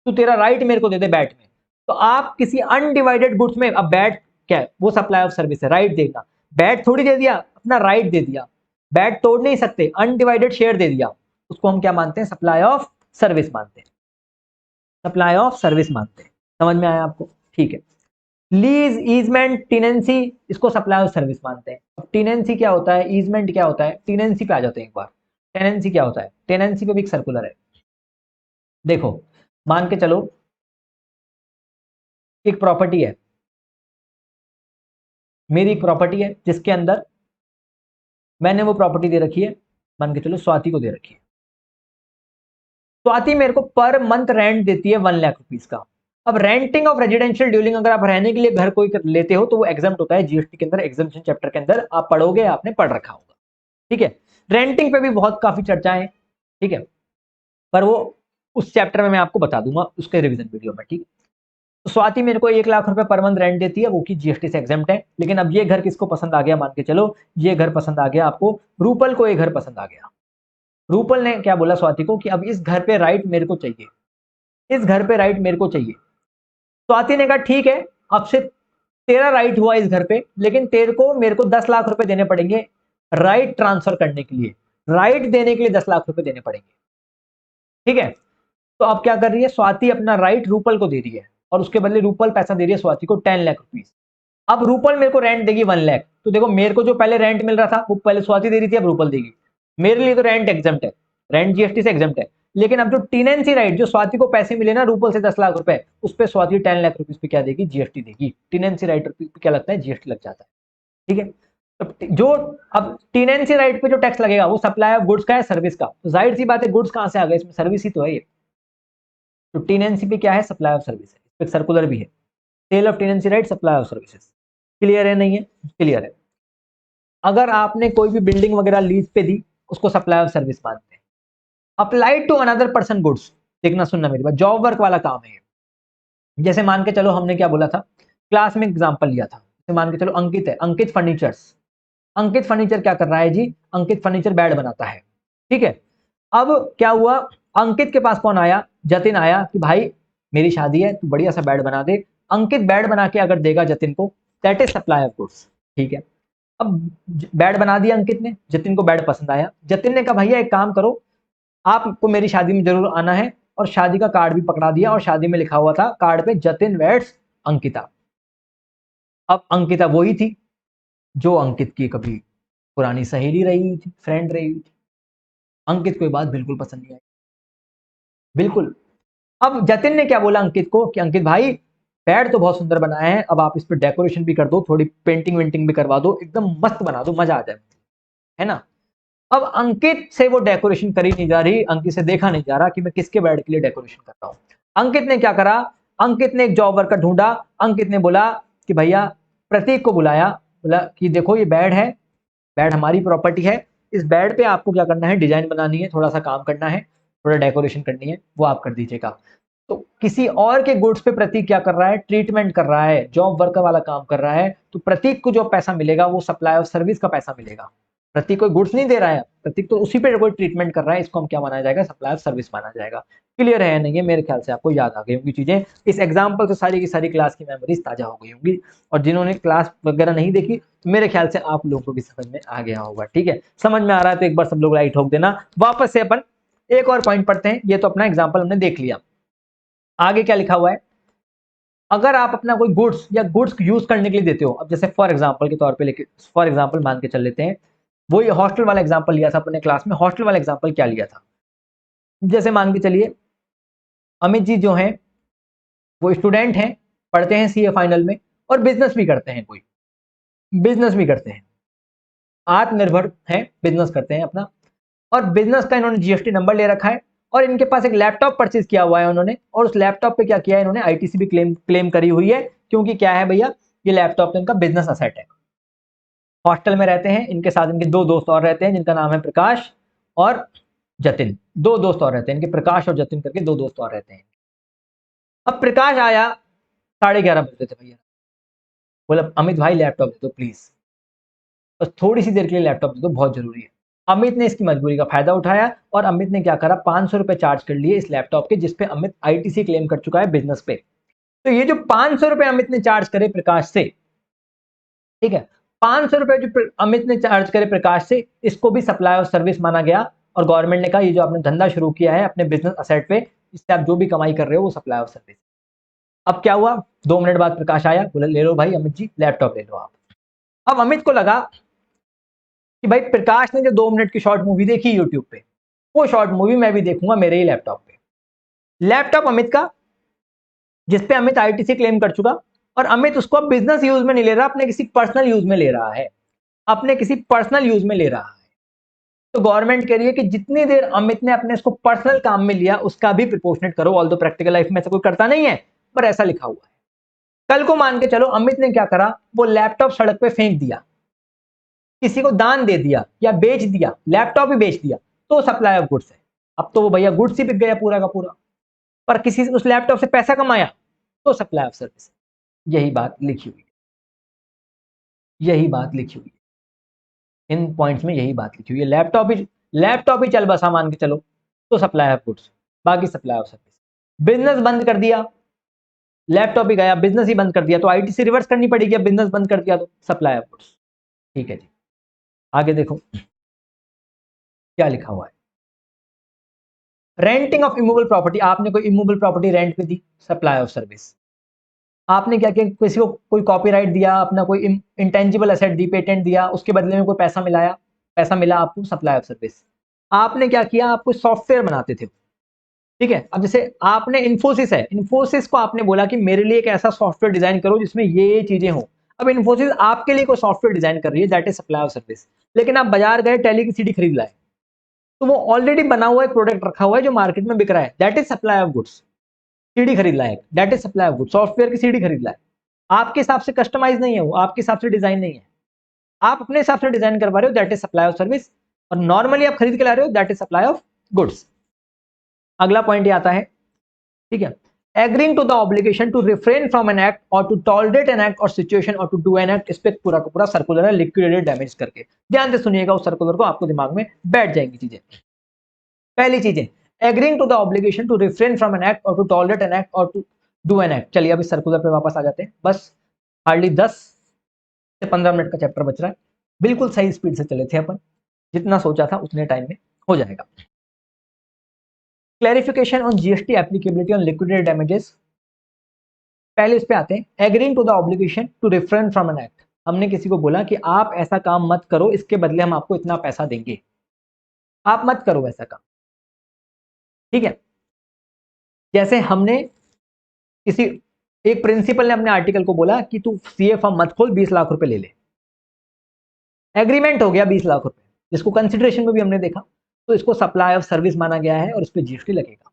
तू तेरा राइट मेरे को दे दे बैट में। तो आप किसी अनडिवाइडेड गुड्स में, अब बैट क्या है, वो सप्लाई ऑफ सर्विस है, राइट देना, बैट थोड़ी दे दिया, अपना राइट दे दिया। बैट तोड़ नहीं सकते, अनडिवाइडेड शेयर दे दिया, उसको हम क्या मानते हैं? सप्लाई ऑफ सर्विस मानते हैं, सप्लाई ऑफ सर्विस मानते हैं। समझ में आया आपको? ठीक है। लीज, ईजमेंट, टीनेंसी, इसको सप्लाई ऑफ सर्विस मानते हैं। अब टीनेंसी क्या होता है, ईजमेंट क्या होता है, टीनेंसी पे आ जाते हैं एक बार। टेनेंसी क्या होता है? टेनेंसी पे भी एक सर्कुलर है। देखो, मान के चलो एक प्रॉपर्टी है, मेरी एक प्रॉपर्टी है जिसके अंदर मैंने वो प्रॉपर्टी दे रखी है, मान के चलो स्वाति को दे रखी है। स्वाति मेरे को पर मंथ रेंट देती है 1,00,000 रुपीज का। अब रेंटिंग ऑफ रेजिडेंशियल ड्यूलिंग, अगर आप रहने के लिए घर कोई लेते हो तो वो एग्जम्प्ट होता है जीएसटी के अंदर, एग्जम्पशन चैप्टर के अंदर आप पढ़ोगे, आपने पढ़ रखा होगा। ठीक है, रेंटिंग पे भी बहुत काफी चर्चाएं, ठीक है, पर वो उस चैप्टर में मैं आपको बता दूंगा उसके रिवीजन वीडियो में। ठीक है, तो स्वाति मेरे को 1,00,000 रुपए पर मंथ रेंट देती है, वो की जीएसटी से एग्जम्प्ट है। लेकिन अब ये घर किसको पसंद आ गया? मान के चलो ये घर पसंद आ गया आपको, रूपल को ये घर पसंद आ गया। रूपल ने क्या बोला स्वाति को कि अब इस घर पे राइट मेरे को चाहिए, इस घर पे राइट मेरे को चाहिए। स्वाति ने कहा ठीक है, अब से तेरा राइट हुआ इस घर पे, लेकिन तेरे को मेरे को 10,00,000 रुपए देने पड़ेंगे राइट ट्रांसफर करने के लिए, राइट देने के लिए 10,00,000 रुपए देने पड़ेंगे। ठीक है, तो अब क्या कर रही है स्वाति? अपना राइट रूपल को दे रही है और उसके बदले रूपल पैसा दे रही है स्वाति को 10,00,000 रुपीज। अब रूपल मेरे को रेंट देगी 1,00,000। तो देखो, मेरे को जो पहले रेंट मिल रहा था वो पहले स्वाति दे रही थी, अब रूपल देगी। मेरे लिए तो रेंट एग्जम्प्ट है, रेंट जीएसटी से एग्जम्प्ट है। लेकिन अब जो टेनेंसी राइट, जो स्वाति को पैसे मिले ना रूपल से 10,00,000 रुपए, उस पर स्वाति 10,00,000 रुपीज पे क्या देगी? जीएसटी देगी। टेनेंसी राइट पे क्या लगता है? जीएसटी लग जाता है। ठीक है, तो जो अब टेनेंसी राइट पे जो टैक्स लगेगा वो सप्लाई ऑफ गुड्स का है, सर्विस का? तो जाहिर सी बात है गुड्स कहां से आ गए, इसमें सर्विस ही तो है ये। तो टेनेंसी पे क्या है? सप्लाई ऑफ सर्विस है। इस पे सर्कुलर भी है, sale of tenancy right, supply of services. Clear है? नहीं है? क्लियर है। अगर आपने कोई भी बिल्डिंग वगैरह लीज पे दी, उसको सप्लाई ऑफ सर्विस मानते हैं। Applied to another person goods, देखना सुनना मेरी बात, जॉब वर्क वाला काम है। जैसे मान के चलो हमने क्या बोला था, क्लास में एग्जांपल लिया था, जैसे मान के चलो अंकित है, अंकित फर्नीचर्स। अंकित फर्नीचर क्या कर रहा है जी? अंकित फर्नीचर बेड बनाता है। ठीक है, अब क्या हुआ, अंकित के पास कौन आया? जतिन आया कि भाई मेरी शादी है, तू बढ़िया सा बेड बना दे। अंकित बेड बना के अगर देगा जतिन को, that is supply of goods. ठीक है, अब बेड बना दिया अंकित ने, जतिन को बेड पसंद आया, जतिन ने कहा भैया एक काम करो, आपको मेरी शादी में जरूर आना है, और शादी का कार्ड भी पकड़ा दिया, और शादी में लिखा हुआ था कार्ड पे जतिन वेड्स अंकिता। अब अंकिता वही थी जो अंकित की कभी पुरानी सहेली रही हुई थी, फ्रेंड रही हुई थी। अंकित को ये बात बिल्कुल पसंद नहीं आई, बिल्कुल। अब जतिन ने क्या बोला अंकित को कि अंकित भाई बेड तो बहुत सुंदर बनाया है, अब आप इस पर डेकोरेशन भी कर दो, थोड़ी पेंटिंग वेंटिंग भी करवा दो, एकदम मस्त बना दो, मजा आ जाए, है ना? अब अंकित से वो डेकोरेशन करी नहीं जा रही, अंकित से देखा नहीं जा रहा कि मैं किसके बेड के लिए डेकोरेशन कर रहा हूं। अंकित ने क्या करा? अंकित ने एक जॉब वर्कर ढूंढा। अंकित ने बोला कि भैया, प्रतीक को बुलाया, बोला कि देखो ये बेड है, बेड हमारी प्रॉपर्टी है, इस बेड पे आपको क्या करना है? डिजाइन बनानी है, थोड़ा सा काम करना है, थोड़ा डेकोरेशन करनी है, वो आप कर दीजिएगा। तो किसी और के गुड्स पे प्रतीक क्या कर रहा है? ट्रीटमेंट कर रहा है, जॉब वर्कर वाला काम कर रहा है। तो प्रतीक को जो पैसा मिलेगा वो सप्लाई ऑफ सर्विस का पैसा मिलेगा। प्रतीक कोई गुड्स नहीं दे रहा है, प्रतीक तो उसी पे कोई ट्रीटमेंट कर रहा है, इसको हम क्या माना जाएगा? सप्लाई ऑफ सर्विस माना जाएगा। क्लियर है? नहीं है? मेरे ख्याल से आपको याद आ गई होंगी चीजें, इस एग्जाम्पल से सारी की सारी क्लास की मेमोरीज ताजा हो गई होंगी। और जिन्होंने क्लास वगैरह नहीं देखी, तो मेरे ख्याल से आप लोगों को भी समझ में आ गया होगा। ठीक है, समझ में आ रहा है तो एक बार सब लोग लाइट ठोक देना। वापस से अपन एक और पॉइंट पढ़ते हैं, ये तो अपना एग्जाम्पल हमने देख लिया। आगे क्या लिखा हुआ है? अगर आप अपना कोई गुड्स या गुड्स यूज करने के लिए देते हो, अब जैसे फॉर एग्जांपल के तौर पे लेके, फॉर एग्जांपल मान के चल लेते हैं, वो ये हॉस्टल वाला एग्जांपल लिया था अपने क्लास में। हॉस्टल वाला एग्जांपल क्या लिया था? जैसे मान के चलिए अमित जी जो हैं वो स्टूडेंट हैं, पढ़ते हैं सीए फाइनल में, और बिजनेस भी करते हैं, कोई बिजनेस भी करते हैं, आत्मनिर्भर हैं, बिजनेस करते हैं अपना, और बिजनेस का इन्होंने जीएसटी नंबर ले रखा है, और इनके पास एक लैपटॉप परचेज किया हुआ है उन्होंने, और उस लैपटॉप पे क्या किया है इन्होंने? आईटीसी भी क्लेम करी हुई है, क्योंकि क्या है भैया, ये लैपटॉप तो इनका बिजनेस असेट है। हॉस्टल में रहते हैं, इनके साथ इनके दो दोस्त और रहते हैं जिनका नाम है प्रकाश और जतिन। दो दोस्त और रहते हैं इनके, प्रकाश और जतिन करके दो दोस्त और रहते हैं। अब प्रकाश आया 11:30 बजे थे भैया, बोला अमित भाई लैपटॉप दे दो प्लीज, बस थोड़ी सी देर के लिए लैपटॉप दे दो, बहुत जरूरी है। अमित ने इसकी मजबूरी का फायदा उठाया, और अमित ने क्या करा? 500 रुपए चार्ज कर लिए इस लैपटॉप के, जिसपे अमित आईटीसी क्लेम कर चुका है बिजनेस पे। तो ये जो 500 रुपए अमित ने चार्ज करे प्रकाश से, ठीक है, 500 रुपए जो अमित ने चार्ज करे प्रकाश से, इसको भी सप्लाई ऑफ सर्विस माना गया और गवर्नमेंट ने कहा ये जो आपने धंधा शुरू किया है अपने बिजनेस असेट पे, इससे आप जो भी कमाई कर रहे हो वो सप्लाई ऑफ सर्विस। अब क्या हुआ, 2 मिनट बाद प्रकाश आया, बोला ले लो भाई अमित जी लैपटॉप ले लो आप। अब अमित को लगा कि भाई प्रकाश ने जो 2 मिनट की शॉर्ट मूवी देखी यूट्यूब पे, वो शॉर्ट मूवी मैं भी देखूंगा मेरे ही लैपटॉप पे। लैपटॉप अमित का, जिसपे अमित आईटीसी क्लेम कर चुका, और अमित उसको बिजनेस यूज में नहीं ले रहा, अपने किसी पर्सनल यूज में ले रहा है, अपने किसी पर्सनल यूज में ले रहा है। तो गवर्नमेंट कह रही है कि जितनी देर अमित ने अपने इसको पर्सनल काम में लिया उसका भी प्रिपोर्शनेट करो। ऑल दो प्रैक्टिकल लाइफ में ऐसा कोई करता नहीं है, पर ऐसा लिखा हुआ है। कल को मान के चलो अमित ने क्या करा, वो लैपटॉप सड़क पे फेंक दिया, किसी को दान दे दिया या बेच दिया, लैपटॉप ही बेच दिया, तो सप्लाई ऑफ गुड्स है। अब तो वो भैया गुड्स ही बिक गया पूरा का पूरा, पर किसी से उस लैपटॉप से पैसा कमाया तो सप्लाई ऑफ सर्विस। यही बात लिखी हुई है, यही बात लिखी हुई है इन पॉइंट्स में, यही बात लिखी हुई है। लैपटॉप ही चल बसा मान के चलो तो सप्लाई ऑफ गुड्स, बाकी सप्लाई ऑफ सर्विस। बिजनेस बंद कर दिया, लैपटॉप ही गया, बिजनेस ही बंद कर दिया तो आईटीसी रिवर्स करनी पड़ेगी। बिजनेस बंद कर दिया तो सप्लाई ऑफ गुड्स। ठीक है जी, आगे देखो क्या लिखा हुआ है। रेंटिंग ऑफ इमूवेबल प्रॉपर्टी, आपने कोई इमूवेबल प्रॉपर्टी रेंट पे दी, सप्लाई ऑफ सर्विस। आपने क्या किया, किसी को कोई कॉपीराइट दिया, अपना कोई इंटेंजिबल एसेट दी, पेटेंट दिया, उसके बदले में कोई पैसा मिलाया, पैसा मिला आपको, सप्लाई ऑफ सर्विस। आपने क्या किया, आप कोई सॉफ्टवेयर बनाते थे, ठीक है। अब जैसे आपने इन्फोसिस है, इन्फोसिस को आपने बोला कि मेरे लिए एक ऐसा सॉफ्टवेयर डिजाइन करो जिसमें ये चीजें हो। अब इन्फोसिस आपके लिए कोई सॉफ्टवेयर डिजाइन कर रही है, that is supply of service. लेकिन आप बाजार गए, टैली की सीडी खरीद लाए, तो वो ऑलरेडी बना हुआ एक प्रोडक्ट रखा हुआ है जो मार्केट में बिक रहा है, that is supply of goods. CD खरीद लाए, that is supply of goods. Software की सीडी खरीद लाए, आपके हिसाब से कस्टमाइज नहीं है वो, आपके हिसाब से डिजाइन नहीं है, आप अपने हिसाब से डिजाइन करवा रहे हो, that is supply of service. और नॉर्मली आप खरीद के ला रहे हो, that is supply of goods. अगला पॉइंट ये आता है, ठीक है, agreeing to the obligation to refrain from an act और टू टॉलरेट एन एक्ट और सिचुएशन और टू डू एन एक्ट। इस पे पूरा का पूरा सर्कुलर है, लिक्विडेटेड डैमेज करके। ध्यान से सुनिएगा उस सर्कुलर को, आपको दिमाग में बैठ जाएंगी चीजें। पहली चीजें, agreeing to the obligation to refrain from an act और टू टॉलरेट एन एक्ट और टू डू एन एक्ट। चलिए अब इस सर्कुलर पे वापस आ जाते हैं। बस हार्डली 10 से 15 मिनट का चैप्टर बच रहा है, बिल्कुल सही स्पीड से चले थे अपन, जितना सोचा था उतने टाइम में हो जाएगा। Clarification on GST applicability on liquidated damages. पहले इस पे आते हैं, agreeing to the obligation to refrain from an act. हमने किसी को बोला कि आप ऐसा काम मत करो, इसके बदले हम आपको इतना पैसा देंगे, आप मत करो वैसा काम, ठीक है। जैसे हमने किसी एक प्रिंसिपल ने अपने आर्टिकल को बोला कि तू सीए फर्म मत खोल, 20 लाख रुपए ले ले। एग्रीमेंट हो गया 20 लाख रुपए, जिसको कंसिडरेशन में भी हमने देखा, तो इसको सप्लाई ऑफ सर्विस माना गया है और इस पर जीएसटी लगेगा,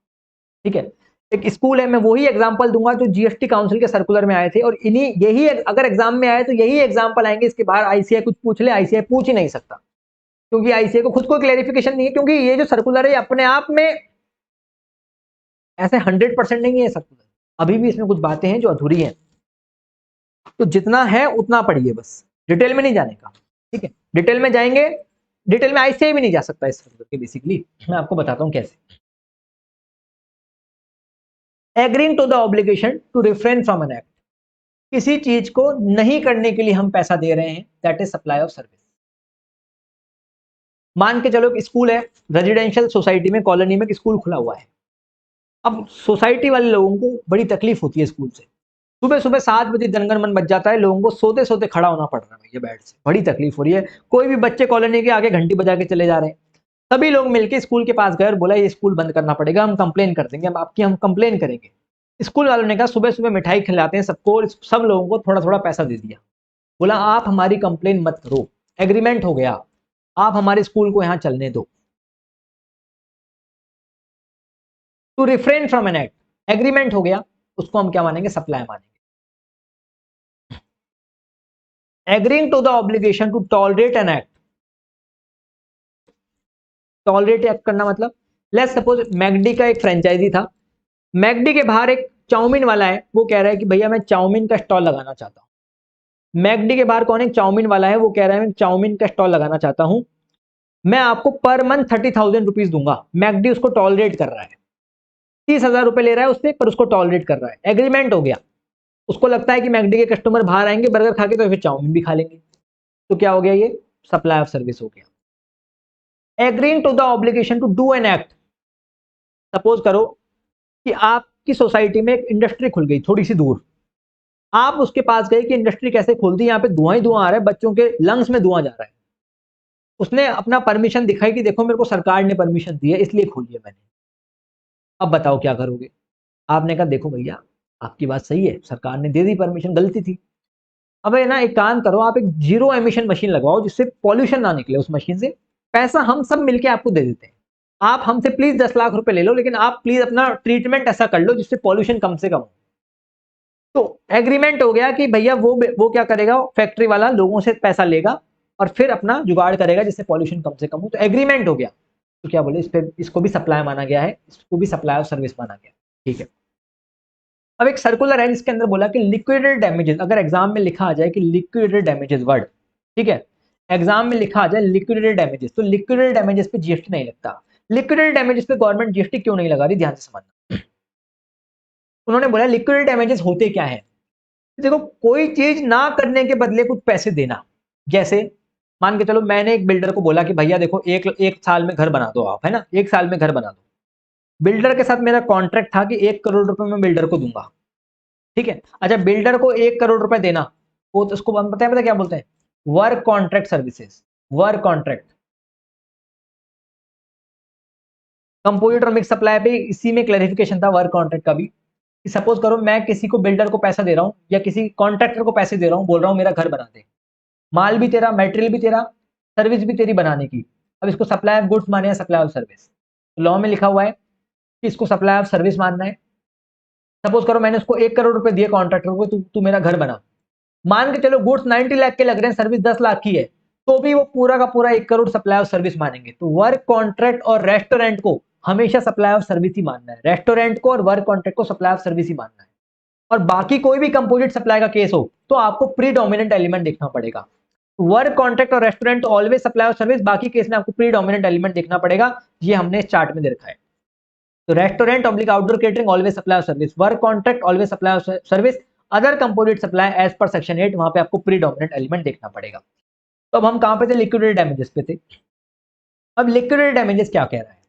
ठीक है। एक स्कूल है, मैं वही एग्जांपल दूंगा जो जीएसटी काउंसिल के सर्कुलर में आए थे, और इन्हीं यही अगर एग्जाम में आए तो यही एग्जांपल आएंगे। इसके बाहर आईसीआई कुछ पूछ ले, आईसीआई पूछ ही नहीं सकता, क्योंकि आईसीआई को खुद कोई क्लैरिफिकेशन नहीं है, क्योंकि ये जो सर्कुलर है अपने आप में ऐसे 100% नहीं है सर्कुलर, अभी भी इसमें कुछ बातें हैं जो अधूरी हैं। तो जितना है उतना पढ़िए, बस डिटेल में नहीं जाने का, ठीक है। डिटेल में जाएंगे, डिटेल में आईसीआई भी नहीं जा सकता इस सर्कुलर के, बेसिकली मैं आपको बताता हूं कैसे। Agreeing to the obligation to refrain from an act, किसी चीज को नहीं करने के लिए हम पैसा दे रहे हैं, that is supply of service. मान के चलो एक स्कूल है, रेजिडेंशियल सोसाइटी में, कॉलोनी में स्कूल खुला हुआ है। अब सोसाइटी वाले लोगों को बड़ी तकलीफ होती है स्कूल से, सुबह सुबह 7 बजे जनगण मन बज जाता है, लोगों को सोते सोते खड़ा होना पड़ रहा है भैया बेड से, बड़ी तकलीफ हो रही है। कोई भी बच्चे कॉलोनी के आगे घंटी बजा के चले जा रहे हैं, सभी लोग मिलकर स्कूल के पास गए और बोला ये स्कूल बंद करना पड़ेगा, हम कंप्लेन कर देंगे, हम कंप्लेन करेंगे। स्कूल वालों ने कहा सुबह सुबह मिठाई खिलाते हैं सबको, और सब लोगों को थोड़ा थोड़ा पैसा दे दिया, बोला आप हमारी कंप्लेन मत करो, एग्रीमेंट हो गया, आप हमारे स्कूल को यहां चलने दो। To refrain from an act, agreement हो गया, उसको हम क्या मानेंगे, सप्लाई मानेंगे। Agreeing to the obligation to tolerate an act, tolerate act करना मतलब, लेट्स सपोज मैकडी का एक फ्रेंचाइजी था, मैकडी के बाहर एक चाउमीन वाला है, वो कह रहा है कि भैया मैं चाउमीन का स्टॉल लगाना चाहता हूं। मैकडी के बाहर कौन है, चाउमीन वाला है, वो कह रहा है मैं चाउमीन का स्टॉल लगाना चाहता हूं, मैं आपको पर मंथ 30,000 रुपीज दूंगा। मैकडी उसको टॉलरेट कर रहा है, 30,000 रुपए ले रहा है उससे, पर उसको टॉलरेट कर रहा है, एग्रीमेंट हो गया। उसको लगता है कि मैकडी के कस्टमर बाहर आएंगे बर्गर खा के, तो फिर चाउमीन भी खा लेंगे, तो क्या हो गया, ये सप्लाई ऑफ सर्विस हो गया। Agreeing to the obligation to do an act, suppose करो कि आपकी सोसाइटी में एक इंडस्ट्री खुल गई थोड़ी सी दूर, आप उसके पास गए कि इंडस्ट्री कैसे खुलती है, यहाँ पे धुआं ही धुआं आ रहा है, बच्चों के लंग्स में धुआं जा रहा है। उसने अपना परमिशन दिखाई कि देखो मेरे को सरकार ने परमिशन दी है इसलिए खोली है मैंने, अब बताओ क्या करोगे। आपने कहा देखो भैया आपकी बात सही है, सरकार ने दे दी परमिशन, गलती थी। अब है ना, एक काम करो, आप एक जीरो एमिशन मशीन लगवाओ जिससे पॉल्यूशन ना निकले उस मशीन से, पैसा हम सब मिलके आपको दे देते हैं, आप हमसे प्लीज 10 लाख रुपए ले लो, लेकिन आप प्लीज अपना ट्रीटमेंट ऐसा कर लो जिससे पॉल्यूशन कम से कम हो। तो एग्रीमेंट हो गया कि भैया वो क्या करेगा, फैक्ट्री वाला लोगों से पैसा लेगा और फिर अपना जुगाड़ करेगा जिससे पॉल्यूशन कम से कम हो, तो एग्रीमेंट हो गया। तो क्या बोले, इस पे इसको भी सप्लाई माना गया है, इसको भी सप्लाई ऑफ सर्विस माना गया, ठीक है। अब एक सर्कुलर है जिसके अंदर बोला कि लिक्विडेटेड डैमेजेस, अगर एग्जाम में लिखा आ जाए कि लिक्विडेटेड डैमेजेस वर्ड, ठीक है, एग्जाम में लिखा आ जाए लिक्विडेटेड डैमेजेस, तो लिक्विडेटेड डैमेजेस पे जीएसटी नहीं लगता। लिक्विडेटेड डैमेजेस पे गवर्नमेंट जीएसटी क्यों नहीं लगा रही, ध्यान से समझना। उन्होंने बोला लिक्विडेटेड डैमेजेस होते क्या है, देखो कोई चीज ना करने के बदले कुछ पैसे देना। जैसे मान के चलो मैंने एक बिल्डर को बोला कि भैया देखो एक एक साल में घर बना दो आप, है ना, एक साल में घर बना दो। बिल्डर के साथ मेरा कॉन्ट्रैक्ट था कि 1 करोड़ रुपए मैं बिल्डर को दूंगा, ठीक है। अच्छा बिल्डर को 1 करोड़ रुपए देना, वो तो उसको पता है क्या बोलते हैं, work contract services, work contract. Composite और मिक्स सप्लाई पे इसी में क्लैरिफिकेशन था वर्क कॉन्ट्रैक्ट का भी, कि सपोज करो मैं किसी को बिल्डर को पैसा दे रहा हूँ या किसी कॉन्ट्रैक्टर को पैसे दे रहा हूँ, बोल रहा हूँ मेरा घर बना दे, माल भी तेरा, मटेरियल भी तेरा, सर्विस भी तेरी बनाने की। अब इसको सप्लाई ऑफ गुड्स माने या सप्लाई ऑफ सर्विस, लॉ में लिखा हुआ है कि इसको सप्लाई ऑफ सर्विस मानना है। सपोज करो मैंने उसको 1 करोड़ रुपए दिए कॉन्ट्रैक्टर को, तू मेरा घर बना, मान के चलो गुड्स 90 लाख के लग रहे हैं, सर्विस 10 लाख की है, तो भी वो पूरा का पूरा 1 करोड़ सप्लाई ऑफ सर्विस मानेंगे। तो वर्क कॉन्ट्रैक्ट और रेस्टोरेंट को हमेशा सप्लाई ऑफ सर्विस ही मानना है, रेस्टोरेंट को और वर्क कॉन्ट्रैक्ट को सप्लाई ऑफ सर्विस ही मानना है। और बाकी कोई भी कंपोजिट सप्लाई का केस हो तो आपको प्रीडोमिनेंट एलिमेंट देखना पड़ेगा। वर्क कॉन्ट्रैक्ट और restaurant always supply of service, बाकी केस में आपको प्रीडोमिनेंट एलिमेंट देखना पड़ेगा, ये हमने इस चार्ट में दे रखा है। तो restaurant oblique outdoor catering always supply of service, work contract always supply of service, other composite supply as per section 8, वहां पे आपको प्रीडोमिनेंट एलिमेंट देखना पड़ेगा। तो अब हम कहां पे थे, लिक्विडेटेड डैमेजेस पे थे। अब लिक्विडेटेड डैमेजेस क्या कह रहा है,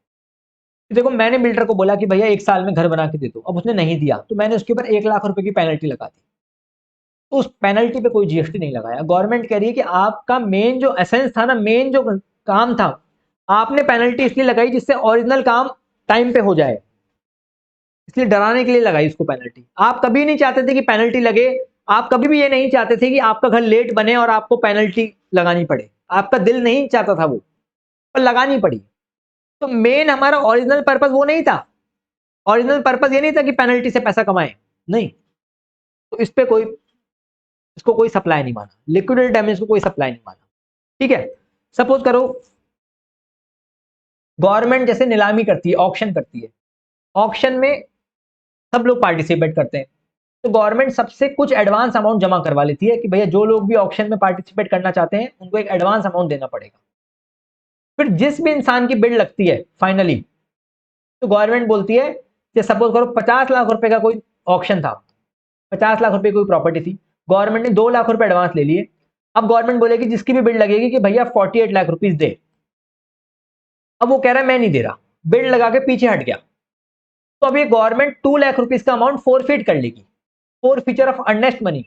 देखो मैंने बिल्डर को बोला कि भैया 1 साल में घर बना के दे दो, अब उसने नहीं दिया तो मैंने उसके ऊपर 1 लाख रुपए की पेनल्टी लगा दी, तो उस पेनल्टी पे कोई जीएसटी नहीं लगाया। गवर्नमेंट कह रही है कि आपका मेन जो एसेंस था ना, मेन जो काम था, आपने पेनल्टी इसलिए लगाई जिससे ओरिजिनल काम टाइम पे हो जाए, इसलिए डराने के लिए लगाई उसको पेनल्टी। आप कभी नहीं चाहते थे कि पेनल्टी लगे, आप कभी भी ये नहीं चाहते थे कि आपका घर लेट बने और आपको पेनल्टी लगानी पड़े, आपका दिल नहीं चाहता था वो, पर लगानी पड़ी। तो मेन हमारा ओरिजिनल पर्पस वो नहीं था, ओरिजिनल पर्पस ये नहीं था कि पेनल्टी से पैसा कमाए, नहीं। तो इस पे कोई, इसको कोई सप्लाई नहीं माना, लिक्विडेटेड डैमेज को कोई सप्लाई नहीं माना, ठीक है। सपोज करो गवर्नमेंट जैसे नीलामी करती है, ऑक्शन करती है, ऑक्शन में सब लोग पार्टिसिपेट करते हैं, तो गवर्नमेंट सबसे कुछ एडवांस अमाउंट जमा करवा लेती है कि भैया जो लोग भी ऑक्शन में पार्टिसिपेट करना चाहते हैं उनको एक एडवांस अमाउंट देना पड़ेगा। फिर जिस भी इंसान की बिड लगती है फाइनली, तो गवर्नमेंट बोलती है कि सपोज करो 50 लाख रुपए का कोई ऑक्शन था, 50 लाख रुपए कोई प्रॉपर्टी थी, गवर्नमेंट ने 2 लाख रुपए एडवांस ले लिए। अब गवर्नमेंट बोलेगी जिसकी भी बिड लगेगी कि भैया 48 लाख रुपीज दे, अब वो कह रहा है मैं नहीं दे रहा, बिड लगा के पीछे हट गया, तो अब ये गवर्नमेंट 2 लाख रुपीज का अमाउंट फोरफिट कर लेगी, फोरफीचर ऑफ अर्नेस्ट मनी।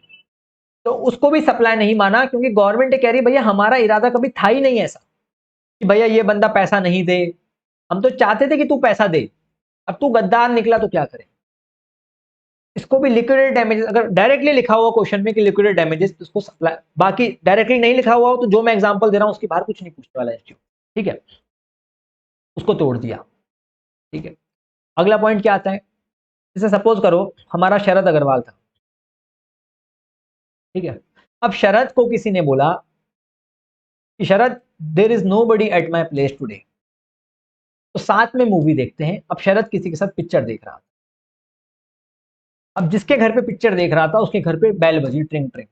तो उसको भी सप्लाई नहीं माना, क्योंकि गवर्नमेंट ये कह रही है भैया हमारा इरादा कभी था ही नहीं ऐसा कि भैया ये बंदा पैसा नहीं दे, हम तो चाहते थे कि तू पैसा दे, अब तू गद्दार निकला तो क्या करे। इसको भी लिक्विडेटेड डैमेजेस, अगर डायरेक्टली लिखा हुआ क्वेश्चन में कि लिक्विडेटेड डैमेजेस, तो उसको सप्लाई, बाकी डायरेक्टली नहीं लिखा हुआ हो तो जो मैं एग्जांपल दे रहा हूं उसके बाहर कुछ नहीं पूछने वाला है, ठीक है, उसको तोड़ दिया, ठीक है। अगला पॉइंट क्या आता है, जैसे सपोज करो हमारा शरद अग्रवाल था, ठीक है। अब शरद को किसी ने बोला कि Sharad there is nobody at my place today, तो साथ में मूवी देखते हैं। अब शरद किसी के साथ पिक्चर देख रहा था, अब जिसके घर पे पिक्चर देख रहा था उसके घर पे बेल बजी, ट्रिंग ट्रिंग,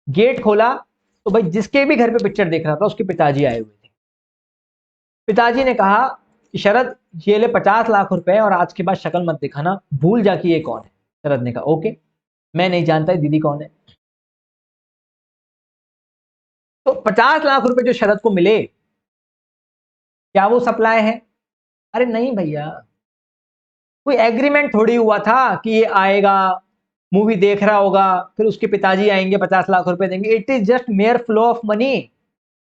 गेट खोला, तो भाई जिसके भी घर पे पिक्चर देख रहा था उसके पिताजी आए हुए थे। पिताजी ने कहा कि शरद ये ले 50 लाख रुपए और आज के बाद शक्ल मत दिखाना, भूल जा कि ये कौन है। शरद ने कहा ओके, मैं नहीं जानता दीदी कौन है। तो 50 लाख रुपए जो शरद को मिले, क्या वो सप्लाई है? अरे नहीं भैया, कोई एग्रीमेंट थोड़ी हुआ था कि ये आएगा, मूवी देख रहा होगा, फिर उसके पिताजी आएंगे 50 लाख रुपए देंगे। It is just mayor flow of money.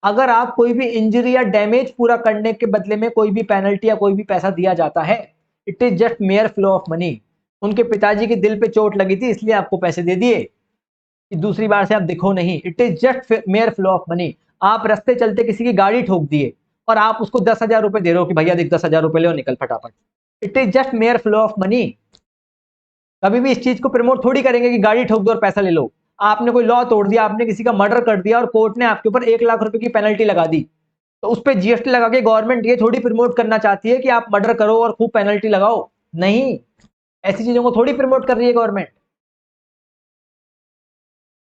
अगर आप कोई भी इंजरी या डैमेज पूरा करने के बदले में कोई भी पेनल्टी या कोई भी पैसा दिया जाता है, it is just mayor flow of money. उनके पिताजी के दिल पे चोट लगी थी इसलिए आपको पैसे दे दिए कि दूसरी बार से आप दिखो नहीं। It is just mayor flow of money. आप रास्ते चलते किसी की गाड़ी ठोक दिए और आप उसको 10,000 रुपए दे रहे हो कि भैया देख 10,000 रुपए ले निकल फटाफट। It is just mayor flow of money. कभी भी इस चीज को प्रमोट थोड़ी करेंगे कि गाड़ी ठोक दो और पैसा ले लो। आपने कोई लॉ तोड़ दिया, आपने किसी का मर्डर कर दिया और कोर्ट ने आपके ऊपर 1 लाख रुपए की पेनल्टी लगा दी, तो उस पर जीएसटी लगा के गवर्नमेंट ये थोड़ी प्रमोट करना चाहती है कि आप मर्डर करो और खूब पेनल्टी लगाओ। नहीं, ऐसी चीजों को थोड़ी प्रमोट कर रही है गवर्नमेंट।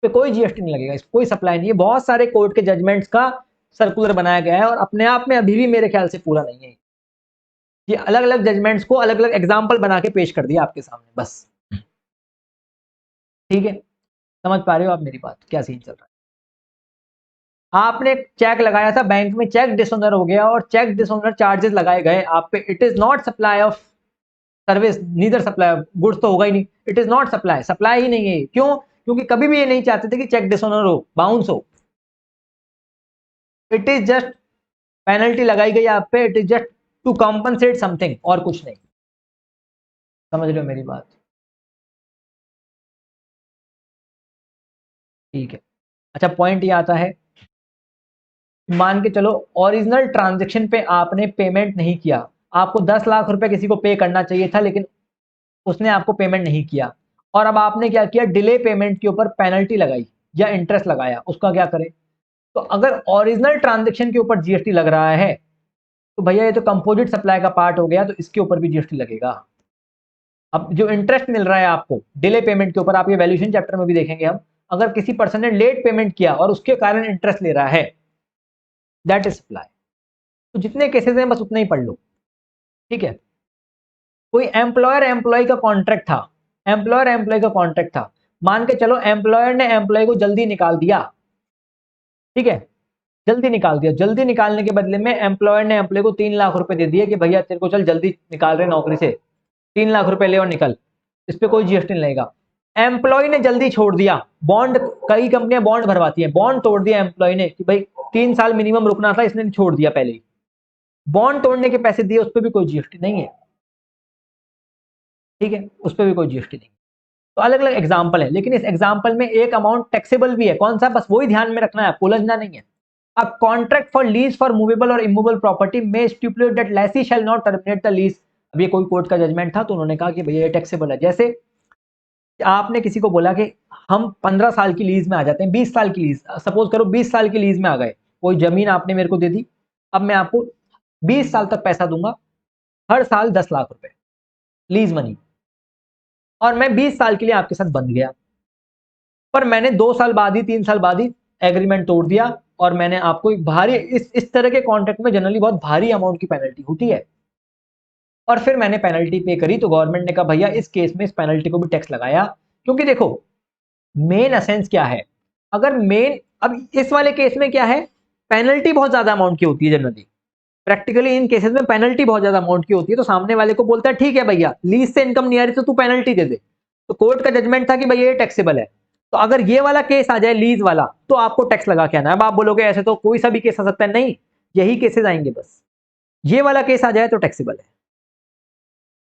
पे कोई जीएसटी नहीं लगेगा, इस कोई सप्लाई नहीं है। बहुत सारे कोर्ट के जजमेंट्स का सर्कुलर बनाया गया है और अपने आप में अभी भी मेरे ख्याल से पूरा नहीं है। ये अलग अलग जजमेंट्स को अलग अलग एग्जाम्पल बना के पेश कर दिया आपके सामने बस। ठीक है, समझ पा रहे हो आप मेरी बात, क्या सीन चल रहा है? आपने चेक लगाया था बैंक में, चेक डिसऑनर हो गया और चेक डिसऑनर चार्जेस लगाए गए आप पे। It is not supply of service, neither supply of goods, तो होगा ही नहीं। It is not supply, supply ही नहीं है। क्यों? क्योंकि कभी भी ये नहीं चाहते थे कि चेक डिसऑनर हो, बाउंस हो। इट इज जस्ट पेनल्टी लगाई गई आप पे, it is just to compensate something और कुछ नहीं। समझ रहे हो मेरी बात? ठीक है। अच्छा, पॉइंट ये आता है, मान के चलो ओरिजिनल ट्रांजैक्शन पे आपने पेमेंट नहीं किया, आपको 10 लाख रुपए किसी को पे करना चाहिए था लेकिन उसने आपको पेमेंट नहीं किया, और अब आपने क्या किया, डिले पेमेंट के ऊपर पेनल्टी लगाई या इंटरेस्ट लगाया, उसका क्या करें? तो अगर ओरिजिनल ट्रांजैक्शन के ऊपर जीएसटी लग रहा है तो भैया ये तो कंपोजिट सप्लाई का पार्ट हो गया, तो इसके ऊपर भी जीएसटी लगेगा। अब जो इंटरेस्ट मिल रहा है आपको डिले पेमेंट के ऊपर, आप ये वैल्यूएशन चैप्टर में भी देखेंगे हम, अगर किसी पर्सन ने लेट पेमेंट किया और उसके कारण इंटरेस्ट ले रहा है, दैट इज सप्लाई। तो जितने केसेस हैं बस उतने ही पढ़ लो। ठीक है। कोई एम्प्लॉयर एम्प्लॉय का कॉन्ट्रैक्ट था, एम्प्लॉयर एम्प्लॉय का कॉन्ट्रैक्ट था, मान के चलो एम्प्लॉयर ने एम्प्लॉय को जल्दी निकाल दिया। ठीक है, जल्दी निकाल दिया, जल्दी निकालने के बदले में एम्प्लॉयर ने एम्प्लॉय को 3 लाख रुपए दे दिए कि भैया तेरे को चल जल्दी निकाल रहे नौकरी से, 3 लाख रुपए ले और निकल, इस पे कोई जीएसटी नहीं लगेगा। एम्प्लॉय ने जल्दी छोड़ दिया, बॉन्ड, कई कंपनियां बॉन्ड भरवाती हैं, बॉन्ड तोड़ दिया एम्प्लॉय ने कि भाई 3 साल मिनिमम रुकना था, इसने छोड़ दिया पहले ही, बॉन्ड तोड़ने के पैसे दिए, उस पर भी कोई जीएसटी नहीं है। ठीक है, उस पर भी कोई जीएसटी नहीं। तो अलग अलग एग्जाम्पल है, लेकिन इस एग्जाम्पल में एक अमाउंट टैक्सेबल भी है, कौन सा, बस वही ध्यान में रखना है, आपको उलझना नहीं है। A contract for lease for movable or immovable property may stipulate that lessee shall not terminate the lease। अब ये कोई कोर्ट का जजमेंट था तो उन्होंने कहा कि भैया ये टैक्सेबल है। जैसे आपने किसी को बोला कि हम 15 साल की लीज में आ जाते हैं, 20 साल की लीज, सपोज करो 20 साल की लीज में आ गए, कोई जमीन आपने मेरे को दे दी, अब मैं आपको 20 साल तक पैसा दूंगा, हर साल 10 लाख रुपए लीज मनी, और मैं 20 साल के लिए आपके साथ बंध गया, पर मैंने 2 साल बाद ही 3 साल बाद ही एग्रीमेंट तोड़ दिया और मैंने आपको एक भारी, इस तरह के कॉन्ट्रैक्ट में जनरली बहुत भारी अमाउंट की पेनल्टी होती है, और फिर मैंने पेनल्टी पे करी तो गवर्नमेंट ने कहा भैया इस केस में इस पेनल्टी को भी टैक्स लगाया। क्योंकि देखो मेन एसेंस क्या है, अगर मेन, अब इस वाले केस में क्या है, पेनल्टी बहुत ज्यादा अमाउंट की होती है जनरली, प्रैक्टिकली इन केसेस में पेनल्टी बहुत ज्यादा अमाउंट की होती है, तो सामने वाले को बोलता है ठीक है भैया लीज से इनकम नहीं आ रही तो तू पेनल्टी दे दे, तो कोर्ट का जजमेंट था कि भैया ये टैक्सेबल है। तो अगर ये वाला केस आ जाए लीज वाला तो आपको टैक्स लगा के आना है। अब आप बोलोगे ऐसे तो कोई सा भी केस आ सकता है, नहीं, यही केसेस आएंगे बस, ये वाला केस आ जाए तो टैक्सेबल है।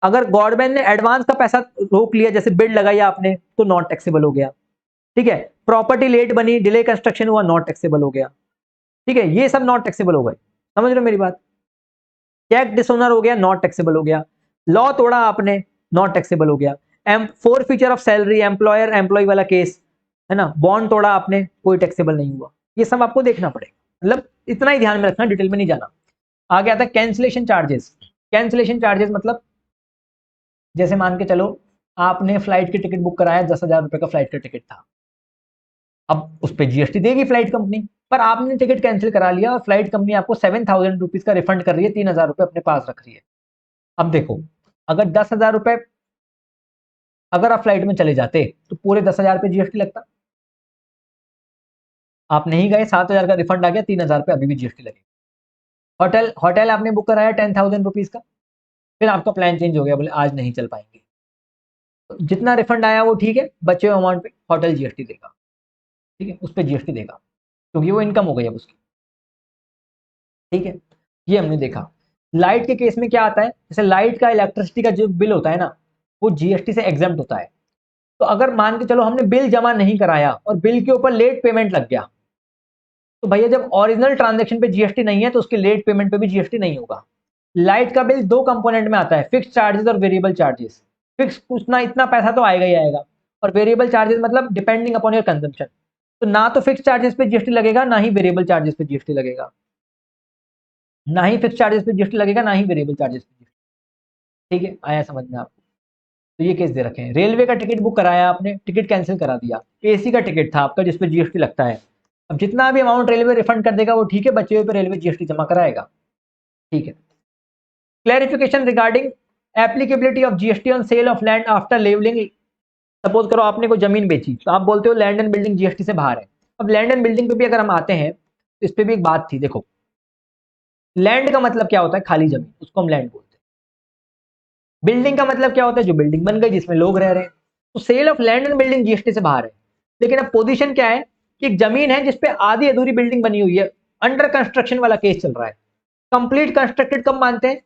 अगर गवर्नमेंट ने एडवांस का पैसा रोक लिया, जैसे बिड लगाई आपने, तो नॉट टैक्सेबल हो गया। ठीक है, प्रॉपर्टी लेट बनी, डिले कंस्ट्रक्शन हुआ, नॉट टैक्सेबल हो गया। ठीक है, ये सब नॉट टैक्सेबल हो गए। समझ रहे हो मेरी बात? चेक डिसोनर हो गया, नॉट टैक्सेबल हो गया। लॉ तोड़ा आपने, नॉट टैक्सेबल हो गया। Forfeiture of salary, employer employ वाला केस है ना, बॉन्ड तोड़ा आपने, कोई टैक्सेबल नहीं हुआ। ये सब आपको देखना पड़ेगा, मतलब इतना ही ध्यान में रखना, डिटेल में नहीं जाना। आगे आता है कैंसिलेशन चार्जेस। कैंसिलेशन चार्जेस मतलब जैसे मान के चलो आपने फ्लाइट की टिकट बुक कराया, 10,000 रुपए का फ्लाइट का टिकट था, अब उस पर जीएसटी देगी फ्लाइट कंपनी, पर आपने टिकट कैंसिल करा लिया और फ्लाइट कंपनी आपको 7,000 रुपीज का रिफंड कर रही है, 3,000 रुपए अपने पास रख रही है। अब देखो, अगर 10,000 रुपए अगर आप फ्लाइट में चले जाते तो पूरे 10,000 पे जीएसटी लगता, आप नहीं गए, 7,000 का रिफंड आ गया, 3,000 पे अभी भी जीएसटी लगेगा। होटल होटल आपने बुक कराया 10,000 रुपीज़ का, फिर आपका प्लान चेंज हो गया, बोले आज नहीं चल पाएंगे, तो जितना रिफंड आया वो ठीक है, बचे हुए अमाउंट पे होटल जीएसटी देगा, ठीक है, उस पर जीएसटी देगा क्योंकि वो इनकम हो गई अब उसकी, ठीक है। ये हमने देखा। लाइट के केस में क्या आता है, जैसे लाइट का, इलेक्ट्रिसिटी का जो बिल होता है ना, वो जीएसटी से एग्जम्प्ट होता है। तो अगर मान के चलो हमने बिल जमा नहीं कराया और बिल के ऊपर लेट पेमेंट लग गया, तो भैया जब ओरिजिनल ट्रांजैक्शन पे जीएसटी नहीं है तो उसके लेट पेमेंट पे भी जीएसटी नहीं होगा। लाइट का बिल दो कंपोनेंट में आता है, फिक्स चार्जेस और वेरिएबल चार्जेस। फिक्स उतना इतना पैसा तो आएगा ही आएगा, और वेरिएबल चार्जेस मतलब डिपेंडिंग अपॉन योर कंजम्पशन। तो ना तो फिक्स चार्जेस पे जीएसटी लगेगा, ना ही वेरिएबल चार्जेस पे जीएसटी लगेगा, ना ही फिक्स चार्जेस पे जीएसटी लगेगा, ना ही वेरिएबल चार्जेस पे जीएसटी। ठीक है, आया समझ में आपको? तो ये केस दे रखे हैं। रेलवे का टिकट बुक कराया आपने, टिकट कैंसिल करा दिया, एसी का टिकट था आपका जिसपे जीएसटी लगता है, अब जितना भी अमाउंट रेलवे रिफंड कर देगा वो ठीक है, बचे हुए पे रेलवे जीएसटी जमा कराएगा, ठीक है। Clarification regarding applicability of GST on sale of land after levelling. Suppose करो आपने कोई जमीन बेची, तो आप बोलते हो लैंड एंड बिल्डिंग जीएसटी से बाहर है। अब लैंड एंड बिल्डिंग पे भी अगर हम आते हैं तो इस पे भी एक बात थी, देखो लैंड का मतलब क्या होता है, खाली जमीन, उसको हम लैंड बोलते हैं। बिल्डिंग का मतलब क्या होता है, जो बिल्डिंग बन गई जिसमें लोग रह रहे हैं। तो sale of land and building GST से बाहर है। लेकिन अब पोजीशन क्या है कि एक जमीन है जिसपे आधी अधूरी बिल्डिंग बनी हुई है, अंडर कंस्ट्रक्शन वाला केस चल रहा है। कंप्लीट कंस्ट्रक्टेड कब मानते हैं,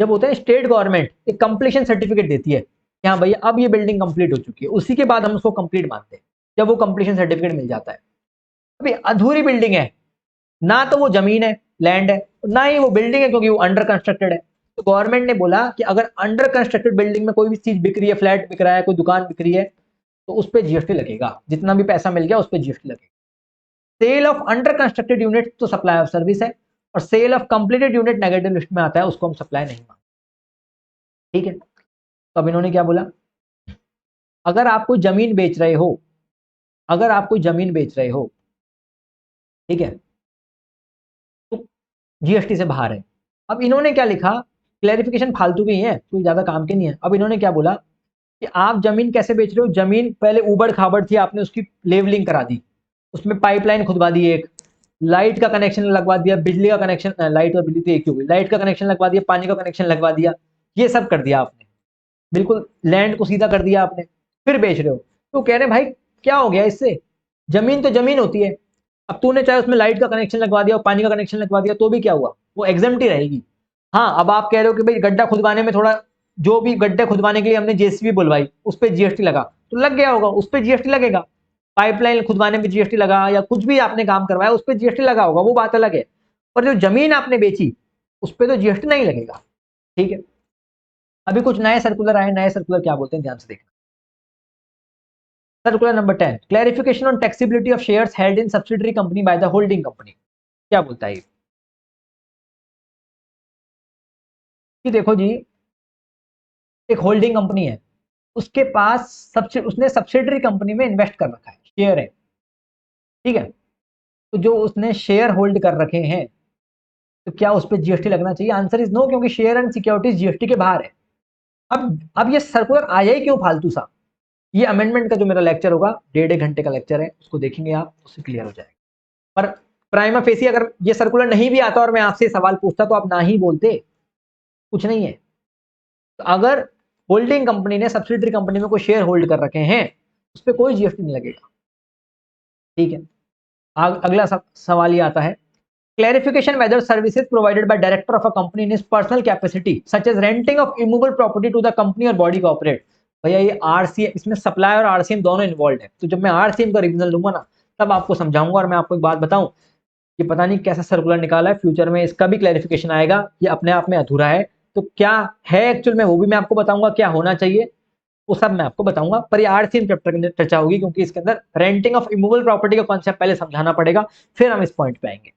जब होता है स्टेट गवर्नमेंट एक कंप्लीशन सर्टिफिकेट देती है कि हाँ भैया अब ये बिल्डिंग कंप्लीट हो चुकी है, उसी के बाद हम उसको कंप्लीट मानते हैं, जब वो कंप्लीशन सर्टिफिकेट मिल जाता है। अभी अधूरी बिल्डिंग है, ना तो वो जमीन है, लैंड है, ना ही वो बिल्डिंग है क्योंकि वो अंडर कंस्ट्रक्टेड है। तो गवर्नमेंट ने बोला कि अगर अंडर कंस्ट्रक्टेड बिल्डिंग में कोई भी चीज बिक रही है, फ्लैट बिक रहा है, कोई दुकान बिक रही है, तो उस पर जीएसटी लगेगा, जितना भी पैसा मिल गया उस पर जीएसटी लगेगा। Sale of under constructed unit तो सप्लाई ऑफ सर्विस है, और sale of completed unit negative list में आता है, उसको हम सप्लाई नहीं मानते, ठीक है। तो अब इन्होंने क्या बोला, अगर आप कोई जमीन बेच रहे हो, अगर आप कोई जमीन बेच रहे हो, ठीक है, तो जीएसटी से बाहर है। अब इन्होंने क्या लिखा, क्लैरिफिकेशन फालतू की है, कोई ज्यादा काम की नहीं है। अब इन्होंने क्या बोला कि आप जमीन कैसे बेच रहे हो, जमीन पहले उबड़ खाबड़ थी, आपने उसकी लेवलिंग करा दी, उसमें पाइपलाइन खुदवा दी, एक लाइट का कनेक्शन लगवा दिया, बिजली का कनेक्शन, लाइट और बिजली तो एक ही हो गई, लाइट का कनेक्शन लगवा दिया, पानी का कनेक्शन लगवा दिया, ये सब कर दिया आपने, बिल्कुल लैंड को सीधा कर दिया आपने, फिर बेच रहे हो। तो कह रहे भाई क्या हो गया इससे, जमीन तो जमीन होती है, अब तूने चाहे उसमें लाइट का कनेक्शन लगवा दिया और पानी का कनेक्शन लगवा दिया तो भी क्या हुआ, वो एग्जम्प्ट ही रहेगी। हाँ, अब आप कह रहे हो कि भाई गड्ढा खुदवाने में थोड़ा, जो भी गड्ढे खुदवाने के लिए हमने जेसीबी बुलवाई उस पर जीएसटी लगा, तो लग गया होगा, उस पर जीएसटी लगेगा। पाइपलाइन खुदवाने में जीएसटी लगा, या कुछ भी आपने काम करवाया उस पर जीएसटी लगा होगा, वो बात अलग है। पर जो जमीन आपने बेची उस पर तो जीएसटी नहीं लगेगा, ठीक है। अभी कुछ नए सर्कुलर आए, नए सर्कुलर क्या बोलते हैं ध्यान से देखना। Circular number 10, clarification on taxability of shares held in subsidiary company by the holding company. क्या बोलता है ये कि देखो जी, एक होल्डिंग कंपनी है, उसके पास उसने सब्सिडरी कंपनी में इन्वेस्ट कर रखा है, शेयर है, ठीक है। तो जो उसने शेयर होल्ड कर रखे हैं, तो क्या उस पर जीएसटी लगना चाहिए? आंसर इज नो, क्योंकि शेयर एंड सिक्योरिटीज जीएसटी के बाहर है। अब ये सर्कुलर आया ही क्यों फालतू सा? ये अमेंडमेंट का जो मेरा लेक्चर होगा, 1.5 घंटे का लेक्चर है, उसको देखेंगे आप, उससे क्लियर हो जाएगा। पर प्राइमा फेसी अगर ये सर्कुलर नहीं भी आता और मैं आपसे सवाल पूछता तो आप ना ही बोलते, कुछ नहीं है। तो अगर होल्डिंग कंपनी ने सब्सिडरी कंपनी में कोई शेयर होल्ड कर रखे हैं, उस पर कोई जीएसटी नहीं लगेगा, ठीक है। अगला सवाल ये आता है, clarification whether services provided by director of a company in his personal capacity such as renting of immovable property to the company और बॉडी कॉर्पोरेट। भैया ये आरसीएम, इसमें सप्लाई और आरसीएम दोनों इन्वॉल्व है, तो जब मैं आरसीएम का रिविजन लूंगा ना तब आपको समझाऊंगा। और मैं आपको एक बात बताऊं, ये पता नहीं कैसा सर्कुलर निकाला है, फ्यूचर में इसका भी क्लैरिफिकेशन आएगा, ये अपने आप में अधूरा है, तो क्या है एक्चुअल में वो भी मैं आपको बताऊंगा, क्या होना चाहिए वो सब मैं आपको बताऊंगा। पर ये आरसीएम चैप्टर के अंदर चर्चा होगी, क्योंकि इसके अंदर रेंटिंग ऑफ इमूवेबल प्रॉपर्टी का कॉन्सेप्ट पहले समझाना पड़ेगा, फिर हम इस पॉइंट पे आएंगे।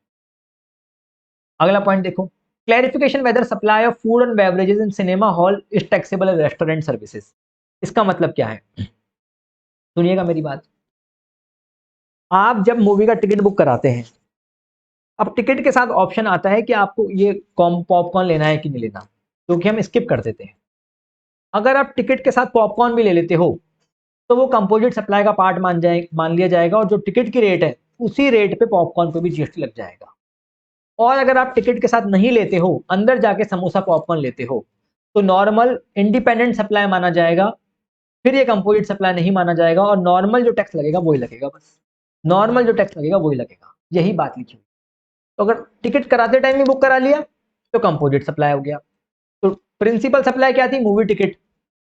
अगला पॉइंट देखो, clarification whether supply of food and beverages in cinema hall is taxable as restaurant services. इसका मतलब क्या है, सुनिएगा मेरी बात। आप जब मूवी का टिकट बुक कराते हैं, अब टिकट के साथ ऑप्शन आता है कि आपको ये पॉपकॉर्न लेना है कि नहीं लेना, क्योंकि हम स्किप कर देते हैं। अगर आप टिकट के साथ पॉपकॉर्न भी ले लेते हो तो वो कंपोजिट सप्लाई का पार्ट मान लिया जाएगा, और जो टिकट की रेट है उसी रेट पे पॉपकॉर्न पे भी जीएसटी लग जाएगा। और अगर आप टिकट के साथ नहीं लेते हो, अंदर जाके समोसा पॉपकॉर्न लेते हो, तो नॉर्मल इंडिपेंडेंट सप्लाई माना जाएगा, फिर ये कंपोजिट सप्लाई नहीं माना जाएगा, और नॉर्मल जो टैक्स लगेगा वही लगेगा, बस नॉर्मल जो टैक्स लगेगा वही लगेगा, यही बात लिखी हुई। तो अगर टिकट कराते टाइम भी बुक करा लिया तो कंपोजिट सप्लाई हो गया। तो प्रिंसिपल सप्लाई क्या थी, मूवी टिकट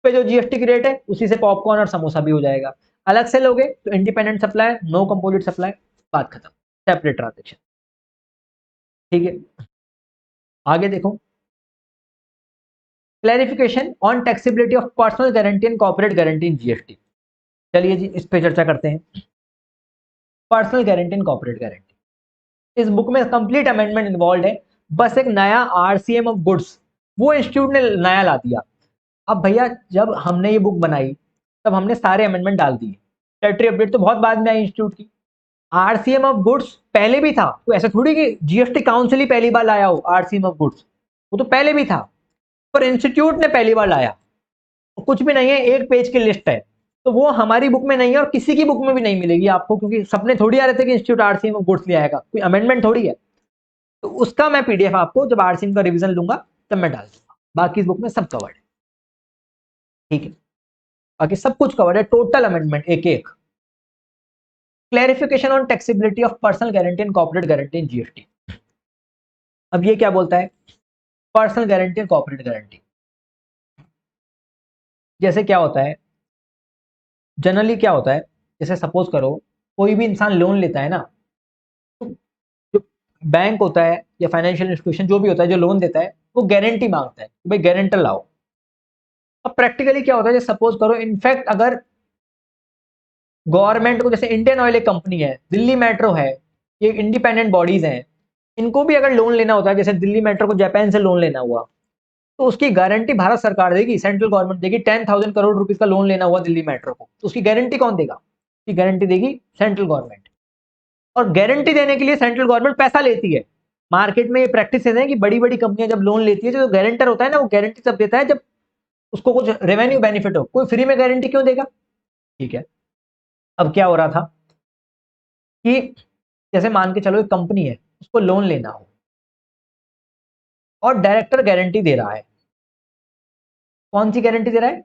पे जो जीएसटी की रेट है उसी से पॉपकॉर्न और समोसा भी हो जाएगा। अलग से लोगे तो independent supply, no composite supply, बात खत्म, सेपरेट ट्रांजेक्शन। ठीक है, आगे देखो, clarification on taxability of personal guarantee and corporate guarantee in GST. चलिए जी, इस पे चर्चा करते हैं। Personal guarantee and corporate guarantee, इस बुक में कंप्लीट अमेंडमेंट इन्वॉल्व है, बस एक नया आरसीएम ऑफ गुड्स वो इंस्टीट्यूट ने नया ला दिया। अब भैया जब हमने ये बुक बनाई तब हमने सारे अमेंडमेंट डाल दिए, टेरिटरी अपडेट तो बहुत बाद में आई इंस्टीट्यूट की। आरसीएम ऑफ गुड्स पहले भी था, तो ऐसा थोड़ी कि जीएसटी काउंसिल ही पहली बार लाया हो आरसीएम ऑफ गुड्स, वो तो पहले भी था, पर इंस्टीट्यूट ने पहली बार लाया। तो कुछ भी नहीं है, एक पेज की लिस्ट है, तो वो हमारी बुक में नहीं है और किसी की बुक में भी नहीं मिलेगी आपको, क्योंकि सपने थोड़ी आ रहे थे कि इंस्टीट्यूट आरसीएम ऑफ गुड्स ले आएगा, कोई अमेंडमेंट थोड़ी है। तो उसका मैं पीडीएफ आपको जब आरसीएम का रिवीजन लूंगा तब मैं डाल दूंगा, बाकी इस बुक में सब कवर्ड है। ठीक है, बाकी सब कुछ कवर्ड है, टोटल अमेंडमेंट एक एक। Clarification on taxability of personal guarantee and corporate guarantee in GST. अब ये क्या बोलता है, personal guarantee and corporate guarantee, जैसे क्या होता है, जनरली क्या होता है, जैसे सपोज करो कोई भी इंसान लोन लेता है ना, तो जो बैंक होता है या फाइनेंशियल इंस्टीट्यूशन जो भी होता है जो लोन देता है, वो गारंटी मांगता है कि भाई गारंटर लाओ। अब प्रैक्टिकली क्या होता है, जैसे सपोज करो, इनफैक्ट अगर गवर्नमेंट को, जैसे इंडियन ऑयल एक कंपनी है, दिल्ली मेट्रो है, ये इंडिपेंडेंट बॉडीज हैं, इनको भी अगर लोन लेना होता है, जैसे दिल्ली मेट्रो को जापान से लोन लेना हुआ, तो उसकी गारंटी भारत सरकार देगी, सेंट्रल गवर्नमेंट देगी। 10,000 करोड़ रुपीज का लोन लेना हुआ दिल्ली मेट्रो को, तो उसकी गारंटी कौन देगा, उसकी गारंटी देगी सेंट्रल गवर्नमेंट। और गारंटी देने के लिए सेंट्रल गवर्नमेंट पैसा लेती है। मार्केट में ये प्रैक्टिस है कि बड़ी बड़ी कंपनियां जब लोन लेती है, जो गारंटर होता है ना, वो गारंटी तब देता है जब उसको कुछ रेवेन्यू बेनिफिट हो, कोई फ्री में गारंटी क्यों देगा। ठीक है, अब क्या हो रहा था कि जैसे मान के चलो एक कंपनी है, उसको लोन लेना हो और डायरेक्टर गारंटी दे रहा है। कौन सी गारंटी दे रहा है,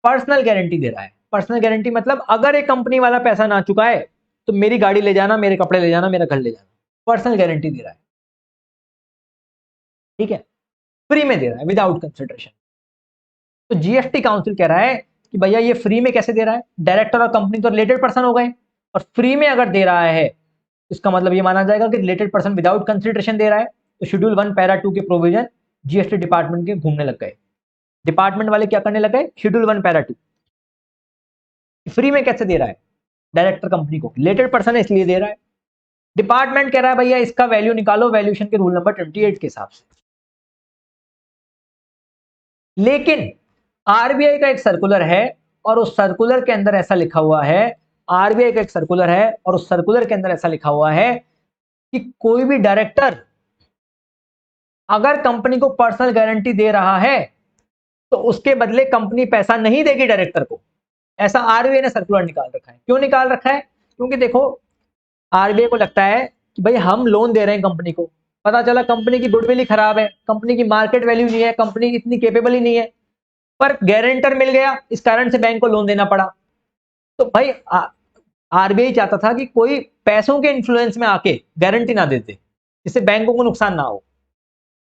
पर्सनल गारंटी दे रहा है। पर्सनल गारंटी मतलब अगर एक कंपनी वाला पैसा ना चुकाए तो मेरी गाड़ी ले जाना, मेरे कपड़े ले जाना, मेरा घर ले जाना, पर्सनल गारंटी दे रहा है। ठीक है, फ्री में दे रहा है, विदाउट कंसिडरेशन। तो जीएसटी काउंसिल कह रहा है कि भैया ये फ्री में कैसे दे रहा है, डायरेक्टर और कंपनी तो रिलेटेड पर्सन हो गए, और फ्री में अगर दे रहा है इसका मतलब ये माना जाएगा कि रिलेटेड पर्सन विदाउट कंसिडरेशन दे रहा है। तो शेड्यूल 1 पैरा 2 के प्रोविजन जीएसटी डिपार्टमेंट के घूमने लग गए। डिपार्टमेंट वाले क्या करने लगे, शेड्यूल 1 पैरा 2 फ्री में कैसे दे रहा है, डायरेक्टर कंपनी को, रिलेटेड पर्सन है इसलिए दे रहा है। डिपार्टमेंट कह रहा है भैया इसका वैल्यू निकालो वैल्यूएशन के रूल नंबर 28 के हिसाब से। लेकिन आरबीआई का एक सर्कुलर है और उस सर्कुलर के अंदर ऐसा लिखा हुआ है, आरबीआई का एक सर्कुलर है और उस सर्कुलर के अंदर ऐसा लिखा हुआ है कि कोई भी डायरेक्टर अगर कंपनी को पर्सनल गारंटी दे रहा है तो उसके बदले कंपनी पैसा नहीं देगी डायरेक्टर को। ऐसा आरबीआई ने सर्कुलर निकाल रखा है। क्यों निकाल रखा है, क्योंकि देखो आरबीआई को लगता है कि भाई हम लोन दे रहे हैं कंपनी को, पता चला कंपनी की गुडविल ही खराब है, कंपनी की मार्केट वैल्यू नहीं है, कंपनी इतनी केपेबल ही नहीं है, पर गारंटर मिल गया, इस कारण से बैंक को लोन देना पड़ा। तो भाई आरबीआई चाहता था कि कोई पैसों के इन्फ्लुएंस में आके गारंटी ना दे दे, जिससे बैंकों को नुकसान ना हो।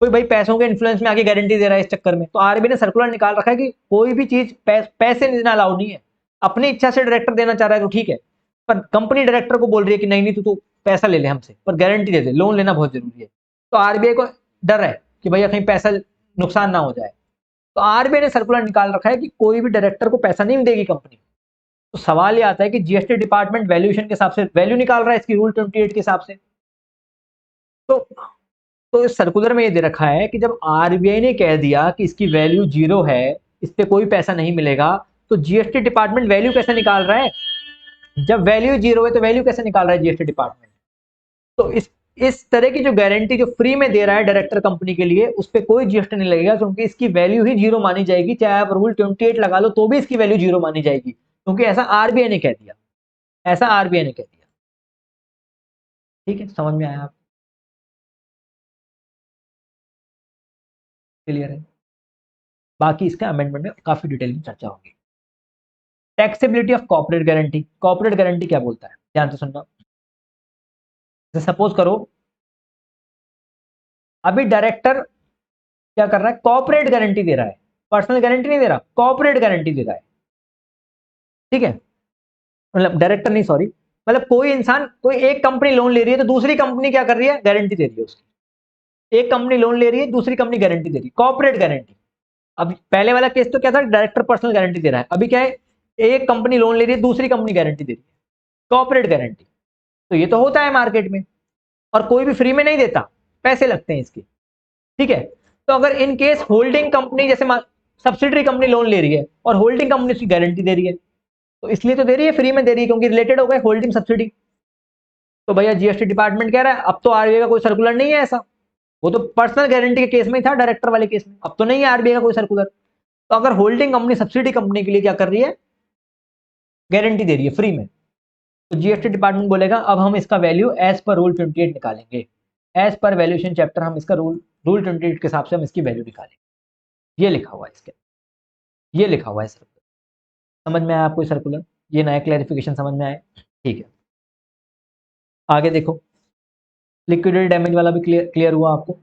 कोई भाई पैसों के इन्फ्लुएंस में आके गारंटी दे रहा है इस चक्कर में, तो आरबीआई ने सर्कुलर निकाल रखा है कि कोई भी चीज पैसे देना अलाउ नहीं है। अपनी इच्छा से डायरेक्टर देना चाह रहा है तो ठीक है, पर कंपनी डायरेक्टर को बोल रही है कि नहीं नहीं तू पैसा ले ले हमसे, पर गारंटी दे दे, लोन लेना बहुत जरूरी है। तो आरबीआई को डर है कि भैया कहीं पैसा नुकसान ना हो जाए, तो आरबीआई ने सर्कुलर निकाल रखा है कि कोई भी डायरेक्टर को पैसा नहीं देगी कंपनी। तो सवाल ये आता है कि जीएसटी डिपार्टमेंट वैल्यूएशन के हिसाब से वैल्यू निकाल रहा है इसकी रूल 28 के हिसाब से। तो इस सर्कुलर में ये दे रखा है कि जब आरबीआई ने कह दिया कि इसकी वैल्यू 0 है, इस पे कोई पैसा नहीं मिलेगा, तो जीएसटी डिपार्टमेंट वैल्यू कैसे निकाल रहा है, जब वैल्यू 0 है तो वैल्यू कैसे निकाल रहा है जीएसटी डिपार्टमेंट। तो इस तरह की जो गारंटी जो फ्री में दे रहा है डायरेक्टर कंपनी के लिए, उस पर कोई जीएसटी नहीं लगेगा, क्योंकि इसकी वैल्यू ही 0 मानी जाएगी, चाहे आप रूल 28 लगा लो तो भी इसकी वैल्यू 0 मानी जाएगी, क्योंकि ऐसा आरबीआई ने कह दिया, ऐसा आरबीआई ने कह दिया। ठीक है, समझ में आया आप? क्लियर है? बाकी इसके अमेंडमेंट में काफी डिटेल में चर्चा होगी। Taxability of corporate guarantee. Corporate guarantee क्या बोलता है, ध्यान से सुनना। सपोज करो अभी डायरेक्टर क्या कर रहा है, कॉर्पोरेट गारंटी दे रहा है, पर्सनल गारंटी नहीं दे रहा, कॉर्पोरेट गारंटी दे रहा है। ठीक है, मतलब डायरेक्टर नहीं, सॉरी, मतलब कोई इंसान, कोई एक कंपनी लोन ले रही है तो दूसरी कंपनी क्या कर रही है, गारंटी दे रही है उसकी। एक कंपनी लोन ले रही है, दूसरी कंपनी गारंटी दे रही है, कॉर्पोरेट गारंटी। अब पहले वाला केस तो क्या था, डायरेक्टर पर्सनल गारंटी दे रहा है, अभी क्या है, एक कंपनी लोन ले रही है, दूसरी कंपनी गारंटी दे रही है, कॉर्पोरेट गारंटी। तो ये तो होता है मार्केट में, और कोई भी फ्री में नहीं देता, पैसे लगते हैं इसके। ठीक है, तो अगर इन केस होल्डिंग कंपनी जैसे सब्सिडरी कंपनी लोन ले रही है और होल्डिंग कंपनी उसकी गारंटी दे रही है, तो इसलिए तो दे रही है, फ्री में दे रही है, क्योंकि रिलेटेड हो गए होल्डिंग सब्सिडी। तो भैया जीएसटी डिपार्टमेंट कह रहा है अब तो आरबीआई का कोई सर्कुलर नहीं है ऐसा, वो तो पर्सनल गारंटी के केस में ही था, डायरेक्टर वाले केस में, अब तो नहीं है आरबीआई का कोई सर्कुलर। तो अगर होल्डिंग कंपनी सब्सिडी कंपनी के लिए क्या कर रही है, गारंटी दे रही है फ्री में, तो जीएसटी डिपार्टमेंट बोलेगा अब हम इसका वैल्यू एज पर रूल 28 निकालेंगे, एज पर वैल्यूएशन चैप्टर हम इसका रूल 28 के हिसाब से हम इसकी वैल्यू निकालेंगे। ये लिखा हुआ है इसके, ये लिखा हुआ है सर्कुलर। समझ में आया आपको सर्कुलर? ये नया क्लैरिफिकेशन समझ में आया? ठीक है, आगे देखो, लिक्विडेटेड डैमेज वाला भी क्लियर हुआ आपको।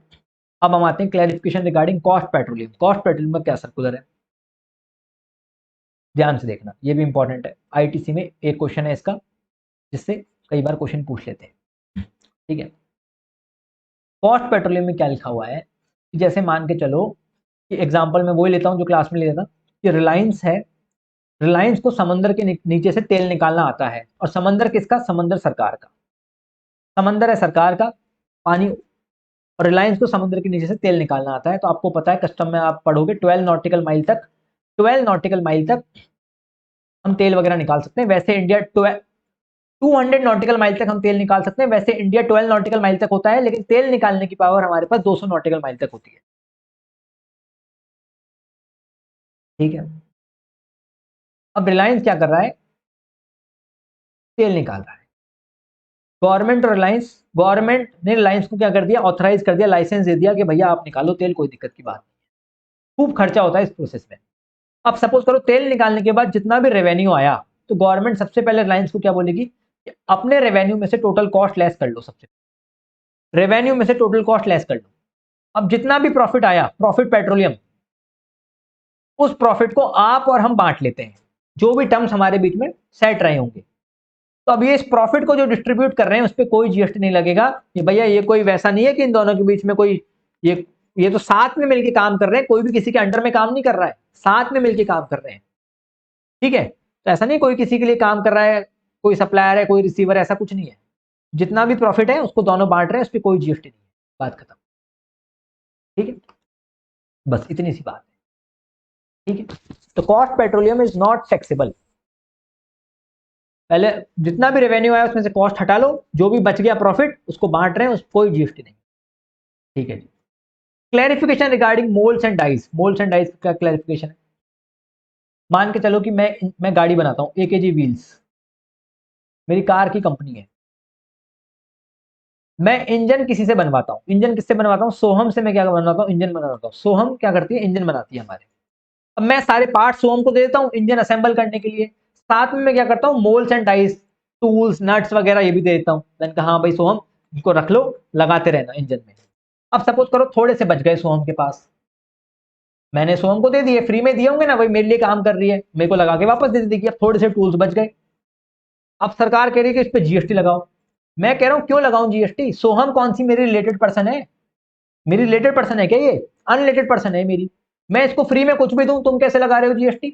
अब हम आते हैं clarification regarding cost petroleum. Cost petroleum का क्या सर्कुलर है, ध्यान से देखना, ये भी इंपॉर्टेंट है, आईटीसी में एक क्वेश्चन है इसका, जिससे कई बार क्वेश्चन पूछ लेते हैं। ठीक है, कॉस्ट पेट्रोलियम में क्या लिखा हुआ है, जैसे मान के चलो कि एग्जांपल मैं वही लेता हूं जो क्लास में ले था, कि रिलायंस है, रिलायंस को समंदर के नीचे से तेल निकालना आता है, और समंदर किसका, समंदर सरकार का, समंदर है सरकार का, पानी, और रिलायंस को समुद्र के नीचे से तेल निकालना आता है। तो आपको पता है कस्टम में आप पढ़ोगे 12 नॉटिकल माइल तक, 12 नॉटिकल माइल तक हम तेल वगैरह निकाल सकते हैं। वैसे इंडिया 200 नॉटिकल माइल तक हम तेल निकाल सकते हैं, वैसे इंडिया 12 नॉटिकल माइल तक होता है, लेकिन तेल निकालने की पावर हमारे पास 200 नॉटिकल माइल तक होती है। ठीक है, अब रिलायंस क्या कर रहा है, तेल निकाल रहा है, गवर्नमेंट और रिलायंस, गवर्नमेंट ने रिलायंस को क्या कर दिया, ऑथराइज कर दिया, लाइसेंस दे दिया कि भैया आप निकालो तेल, कोई दिक्कत की बात नहीं। खूब खर्चा होता है इस प्रोसेस में। अब सपोज करो तेल निकालने के बाद जितना भी रेवेन्यू आया, तो गवर्नमेंट सबसे पहले रिलायंस को क्या बोलेगी कि अपने रेवेन्यू में से टोटल कॉस्ट लेस कर लो, सबसे रेवेन्यू में से टोटल कॉस्ट लेस कर लो। अब जितना भी प्रॉफिट आया, प्रॉफिट पेट्रोलियम, उस प्रॉफिट को आप और हम बांट लेते हैं, जो भी टर्म्स हमारे बीच में सेट रहे होंगे। तो अब ये इस प्रॉफिट को जो डिस्ट्रीब्यूट कर रहे हैं उस पर कोई जीएसटी नहीं लगेगा। ये भैया ये कोई वैसा नहीं है कि इन दोनों के बीच में कोई, ये तो साथ में मिलकर काम कर रहे हैं, कोई भी किसी के अंडर में काम नहीं कर रहा है, साथ में मिलकर काम कर रहे हैं। ठीक है, तो ऐसा नहीं कोई किसी के लिए काम कर रहा है, कोई सप्लायर है, कोई रिसीवर, ऐसा कुछ नहीं है। जितना भी प्रॉफिट है उसको दोनों बांट रहे हैं, उस पर कोई जीएसटी नहीं है, बात खत्म। ठीक है, बस इतनी सी बात है। ठीक है, तो cost petroleum is not taxable. पहले जितना भी रेवेन्यू आया उसमें से कॉस्ट हटा लो, जो भी बच गया प्रॉफिट उसको बांट रहे हैं, उस कोई जीएसटी नहीं। ठीक है जी, clarification regarding moulds and dies. Moulds and dies का क्लैरिफिकेशन है, मान के चलो कि मैं गाड़ी बनाता हूँ, एकेजी व्हील्स मेरी कार की कंपनी है, मैं इंजन किसी से बनवाता हूँ, इंजन किससे बनवाता हूँ, सोहम से। मैं क्या बनवाता हूँ, इंजन बनवाता हूँ। सोहम क्या करती है, इंजन बनाती है हमारे। अब मैं सारे पार्ट सोहम को दे देता हूँ इंजन असेंबल करने के लिए, साथ में मैं क्या करता हूँ, moles and dice, tools, nuts वगैरह ये भी दे देता हूँ। मैंने कहा हाँ भाई सोहम, इनको रख लो, लगाते रहना इंजन में। अब सपोज करो थोड़े से बच गए सोहम के पास, मैंने सोहम को दे दिए, फ्री में दिए होंगे ना, भाई मेरे लिए काम कर रही है, मेरे को लगा के वापस दे दी। अब थोड़े से टूल्स बच गए, अब सरकार कह रही है कि इस पर जीएसटी लगाओ। मैं कह रहा हूं क्यों लगाऊं जीएसटी, सोहम कौन सी मेरी रिलेटेड पर्सन है, मेरी रिलेटेड पर्सन है क्या, ये अनरिलेटेड पर्सन है मेरी, मैं इसको फ्री में कुछ भी दूं, तुम कैसे लगा रहे हो जीएसटी।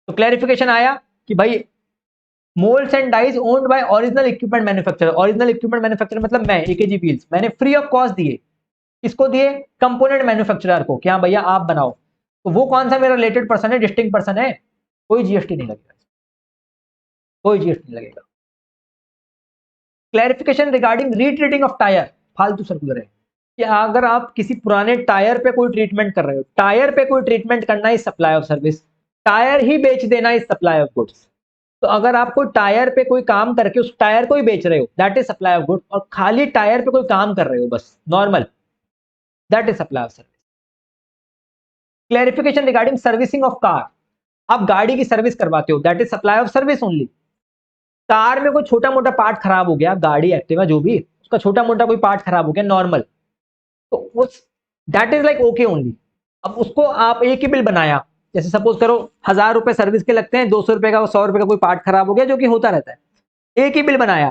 तो क्लैरिफिकेशन आया कि भाई moulds and dies owned by original equipment manufacturer, original equipment manufacturer मतलब मैं, एकेजी व्हील्स, मैंने फ्री ऑफ कॉस्ट दिए, इसको दिए कंपोनेंट मैन्युफैक्चरर को, क्या भैया आप बनाओ। तो वो कौन सा मेरा रिलेटेड पर्सन है, डिस्टिंक्ट पर्सन है, कोई जीएसटी नहीं लगेगा, कोई जीएसटी नहीं लगेगा। Clarification regarding retreating of tyre, फालतू सर्कुलर है कि अगर आप किसी पुराने टायर पे कोई ट्रीटमेंट कर रहे हो, टायर पे कोई ट्रीटमेंट करना is supply of service, tyre ही बेच देना इज सप्लाई ऑफ गुड्स। तो अगर आप कोई टायर पे कोई काम करके उस टायर को ही बेच रहे हो, that is supply of good. और खाली टायर पे कोई काम कर रहे हो बस normal, that is supply of service. Clarification regarding servicing of car, आप गाड़ी की सर्विस करवाते हो, that is supply of service only. Car में कोई छोटा मोटा पार्ट खराब हो गया, गाड़ी एक्टिवा जो भी, उसका छोटा मोटा कोई पार्ट खराब हो गया नॉर्मल, तो उस that is like okay only. अब उसको आप एक ही बिल बनाया, जैसे सपोज करो 1000 रुपए सर्विस के लगते हैं, 200 रुपए का 100 रुपए का कोई पार्ट खराब हो गया जो कि होता रहता है, एक ही बिल बनाया,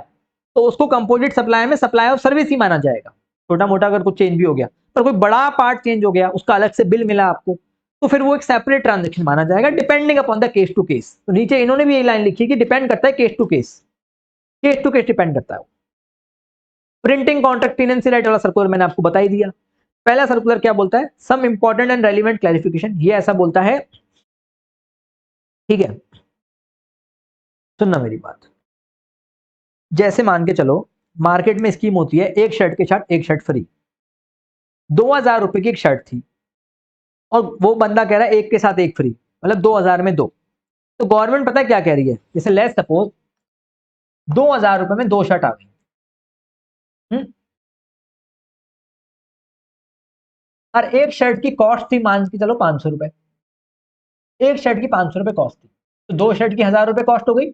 तो उसको कंपोजिट सप्लाई में सप्लाई ऑफ सर्विस ही माना जाएगा। छोटा मोटा अगर कुछ चेंज भी हो गया, पर कोई बड़ा पार्ट चेंज हो गया, उसका अलग से बिल मिला आपको, तो फिर वो एक सेपरेट ट्रांजेक्शन माना जाएगा, depending upon the case to case. तो नीचे इन्होंने भी ये लाइन लिखी है कि डिपेंड करता है case to case, case to case depend करता है। प्रिंटिंग कॉन्ट्रैक्ट टेनेंसी राइट वाला सर्कुलर मैंने आपको बता ही दिया। पहला सर्कुलर क्या बोलता है, some important and relevant clarification, ये ऐसा बोलता है, ठीक है, सुनना मेरी बात। जैसे मान के चलो मार्केट में स्कीम होती है, एक शर्ट के साथ एक शर्ट फ्री, 2000 रुपए की एक शर्ट थी और वो बंदा कह रहा है एक के साथ एक फ्री, मतलब 2000 में दो। तो गवर्नमेंट पता है क्या कह रही है, जैसे लेट्स सपोज 2000 रुपए में दो शर्ट आ गई, और एक शर्ट की कॉस्ट थी मान के चलो 500 रुपए, एक शर्ट की 500 रुपए कॉस्ट थी, तो दो शर्ट की 1000 रुपए कॉस्ट हो गई,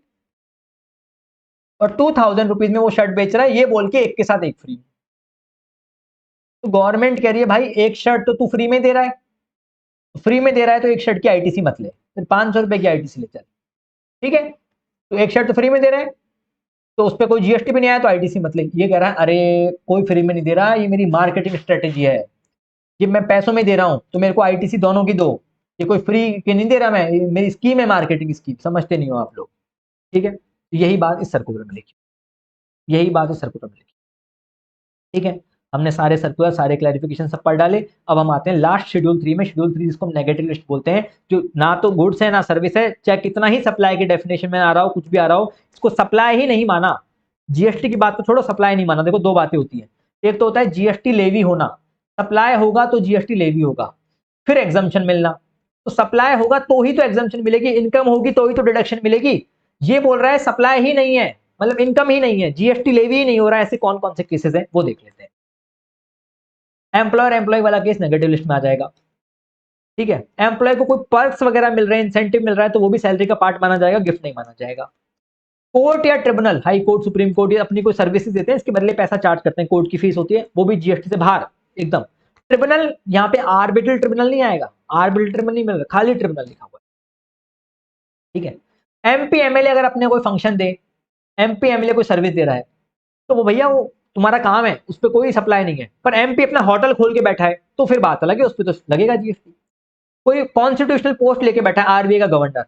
और 2000 रुपीज में वो शर्ट बेच रहा है ये बोल के एक के साथ एक फ्री। तो गवर्नमेंट कह रही है भाई एक शर्ट तो तू फ्री में दे रहा है, फ्री में दे रहा है तो एक शर्ट की आईटीसी मत ले, फिर 500 रुपए की आईटीसी ले चल, ठीक है। तो एक शर्ट तो फ्री में दे रहा है, तो उस पर कोई जीएसटी भी नहीं आया तो आईटीसी मत ले। ये कह रहा है अरे कोई फ्री में नहीं दे रहा, ये मेरी मार्केटिंग स्ट्रेटेजी है, कि मैं पैसों में दे रहा हूं तो मेरे को आईटीसी दोनों की दो, ये कोई फ्री की नहीं दे रहा मैं, ये मेरी स्कीम है, मार्केटिंग स्कीम, समझते नहीं हो आप लोग, ठीक है। यही बात इस सर्कुलर में लिखी, यही बात इस सर्कुलर में लिखी, ठीक है। हमने सारे सर्कुलर सारे क्लैरिफिकेशन सब पढ़ डाले। अब हम आते हैं लास्ट शेड्यूल 3 में, शेड्यूल 3 जिसको हम नेगेटिव लिस्ट बोलते हैं, जो ना तो गुड्स है ना सर्विस है, चाहे कितना ही सप्लाई की डेफिनेशन में आ रहा हो, कुछ भी आ रहा हो, इसको सप्लाई ही नहीं माना। जीएसटी की बात तो छोड़ो, सप्लाई नहीं माना। देखो दो बातें होती है, एक तो होता है जीएसटी लेवी होना, सप्लाई होगा तो जीएसटी लेवी होगा, फिर एग्जम्पशन मिलना। तो सप्लाई होगा तो ही तो एग्जम्पशन मिलेगी, इनकम होगी तो ही तो डिडक्शन मिलेगी। ये बोल रहा है सप्लाई ही नहीं है, मतलब इनकम ही नहीं है, जीएसटी लेवी ही नहीं हो रहा है, ऐसे कौन कौन से केसेस है वो देख लेते हैं। एम्प्लॉयर एम्प्लॉय वाला केस नेगेटिव लिस्ट में आ जाएगा, ठीक है। एम्प्लॉय को कोई पर्क्स वगैरह मिल रहे हैं, इंसेंटिव मिल रहा है, तो वो भी सैलरी का पार्ट माना जाएगा, गिफ्ट नहीं माना जाएगा। कोर्ट या tribunal, high court supreme court, ये अपनी कोई सर्विसेज देते हैं, इसके बदले पैसा चार्ज करते हैं, कोर्ट की फीस होती है, वो भी जीएसटी से बाहर एकदम। ट्रिब्यूनल, यहाँ पे आर्बिट्रल ट्रिब्यूनल नहीं आएगा, आर्बिट्रल ट्रिब्यूनल नहीं मिलेगा, खाली ट्रिब्यूनल लिखा हुआ है, ठीक है। एमपी एमएलए अगर अपने कोई फंक्शन दे, एमपी एमएलए कोई सर्विस दे रहा है, तो वो भैया वो तुम्हारा काम है, उस पर कोई सप्लाई नहीं है। पर एमपी अपना होटल खोल के बैठा है तो फिर बात अलग है, उस पर तो लगेगा जीएसटी। कोई कॉन्स्टिट्यूशनल पोस्ट लेके बैठा है, आरबीआई का गवर्नर,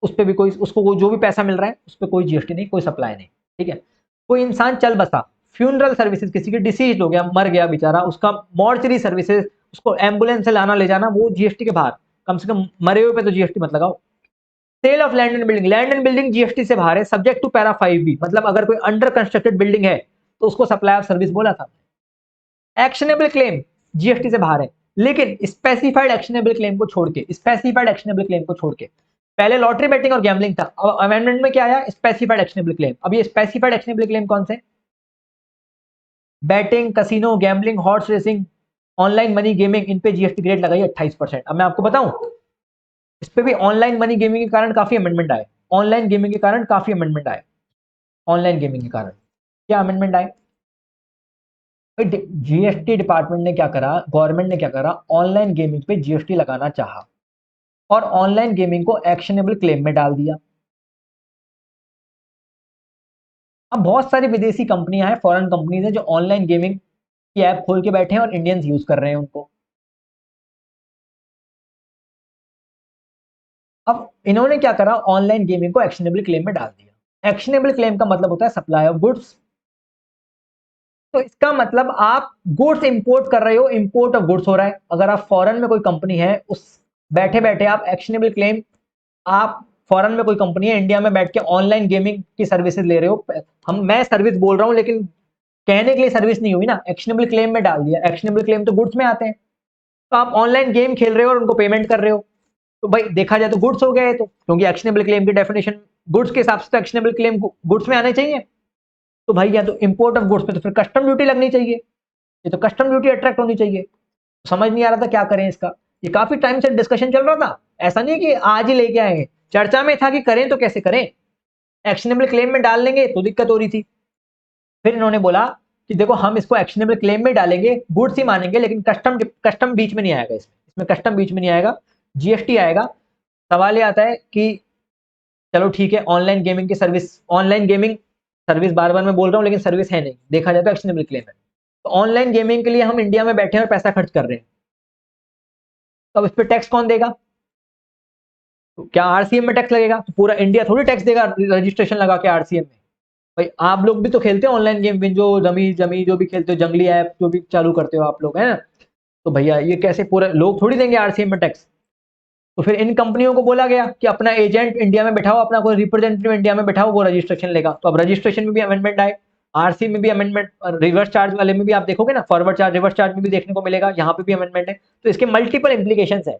उस पर भी कोई, उसको जो भी पैसा मिल रहा है उस पर कोई जीएसटी नहीं, कोई सप्लाई नहीं, ठीक है। कोई इंसान चल बसा, फ्यूनरल सर्विसेज, किसी की डिसीज हो गया, मर गया बेचारा, उसका मॉर्चरी सर्विसेज, उसको एम्बुलेंस से लाना ले जाना, वो जीएसटी के बाहर, कम से कम मरे हुए पे तो जीएसटी मत लगाओ। Sale of land and building, land and building GST से बाहर है, सब्जेक्ट टू पैरा 5B, मतलब अगर कोई अंडर कंस्ट्रक्टेड बिल्डिंग है तो उसको सप्लाई ऑफ सर्विस बोला था। एक्शनेबल क्लेम जीएसटी से बाहर है, लेकिन स्पेसिफाइड एक्शनेबल क्लेम को छोड़ के, स्पेसिफाइड एक्शनेबल क्लेम को छोड़ के, पहले लॉटरी बेटिंग और गैम्बलिंग था, अब अमेंडमेंट में क्या आया, स्पेसिफाइड एक्शनेबल क्लेम। अब ये स्पेसिफाइड एक्शनेबल क्लेम कौन से, betting, casino, gambling, horse racing, online money gaming, इन पे जीएसटी रेट लगाई 28%। अब मैं आपको बताऊं, इस पे भी ऑनलाइन मनी गेमिंग के कारण काफी अमेंडमेंट आए, ऑनलाइन गेमिंग के कारण काफी अमेंडमेंट आए, ऑनलाइन गेमिंग के कारण क्या अमेंडमेंट आए। जीएसटी डिपार्टमेंट ने क्या करा, गवर्नमेंट ने क्या करा, ऑनलाइन गेमिंग पे जीएसटी लगाना चाहा और ऑनलाइन गेमिंग को एक्शनेबल क्लेम में डाल दिया। अब बहुत सारी विदेशी कंपनियां हैं, फॉरेन कंपनीज हैं, जो ऑनलाइन गेमिंग की ऐप खोल के बैठे हैं और इंडियंस यूज कर रहे हैं उनको। अब इन्होंने क्या करा, ऑनलाइन गेमिंग को एक्शनेबल क्लेम में डाल दिया। एक्शनेबल क्लेम का मतलब होता है सप्लाई ऑफ गुड्स। तो इसका मतलब आप गुड्स इंपोर्ट कर रहे हो, इंपोर्ट ऑफ गुड्स हो रहा है। अगर आप फॉरेन में कोई कंपनी है, उस बैठे बैठे आप एक्शनेबल क्लेम, आप फॉरेन में कोई कंपनी है, इंडिया में बैठ के ऑनलाइन गेमिंग की सर्विसेज ले रहे हो, मैं सर्विस बोल रहा हूं लेकिन कहने के लिए सर्विस नहीं हुई ना, एक्शनेबल क्लेम में डाल दिया। एक्शनेबल क्लेम तो गुड्स में आते हैं, तो आप ऑनलाइन गेम खेल रहे हो और उनको पेमेंट कर रहे हो, तो भाई देखा जाए तो गुड्स हो गए, तो क्योंकि एक्शनेबल क्लेम की डेफिनेशन गुड्स के हिसाब से तो एक्शनेबल क्लेम गुड्स में आने चाहिए। तो भाई या तो इंपोर्ट ऑफ गुड्स पे तो फिर कस्टम ड्यूटी लगनी चाहिए, ये तो कस्टम ड्यूटी अट्रैक्ट होनी चाहिए। समझ नहीं आ रहा था क्या करें इसका, ये काफी टाइम से डिस्कशन चल रहा था, ऐसा नहीं कि आज ही लेके आए, चर्चा में था कि करें तो कैसे करें, एक्शनेबल क्लेम में डाल लेंगे तो दिक्कत हो रही थी। फिर इन्होंने बोला कि देखो हम इसको एक्शनेबल क्लेम में डालेंगे, गुड्स ही मानेंगे, लेकिन कस्टम बीच में नहीं आएगा, इसमें कस्टम बीच में नहीं आएगा, जीएसटी आएगा। सवाल ये आता है कि चलो ठीक है, ऑनलाइन गेमिंग की सर्विस, ऑनलाइन गेमिंग सर्विस बार बार मैं बोल रहा हूँ लेकिन सर्विस है नहीं, देखा जाए तो एक्शनेबल क्लेम है। तो ऑनलाइन गेमिंग के लिए हम इंडिया में बैठे हैं और पैसा खर्च कर रहे हैं, तो अब इस पर टैक्स कौन देगा? तो क्या आरसीएम में टैक्स लगेगा? तो पूरा इंडिया थोड़ी टैक्स देगा रजिस्ट्रेशन लगा के आरसीएम में। भाई आप लोग भी तो खेलते हो ऑनलाइन गेम, जो जमी जमी जो भी खेलते हो, जंगली ऐप जो भी चालू करते हो आप लोग, है ना? तो भैया ये कैसे, पूरे लोग थोड़ी देंगे आरसीएम में टैक्स। तो फिर इन कंपनियों को बोला गया कि अपना एजेंट इंडिया में बैठाओ, अपना कोई रिप्रेजेंटेटिव इंडिया में बैठाओ, वो रजिस्ट्रेशन लेगा। तो अब रजिस्ट्रेशन में भी अमेंडमेंट आए, आरसी में भी अमेंडमेंट, रिवर्स चार्ज वाले में भी आप देखोगे ना, फॉरवर्ड चार्ज रिवर्स चार्ज में भी देखने को मिलेगा, यहाँ पे भी अमेंडमेंट है। तो इसके मल्टीपल इंप्लीकेशन है।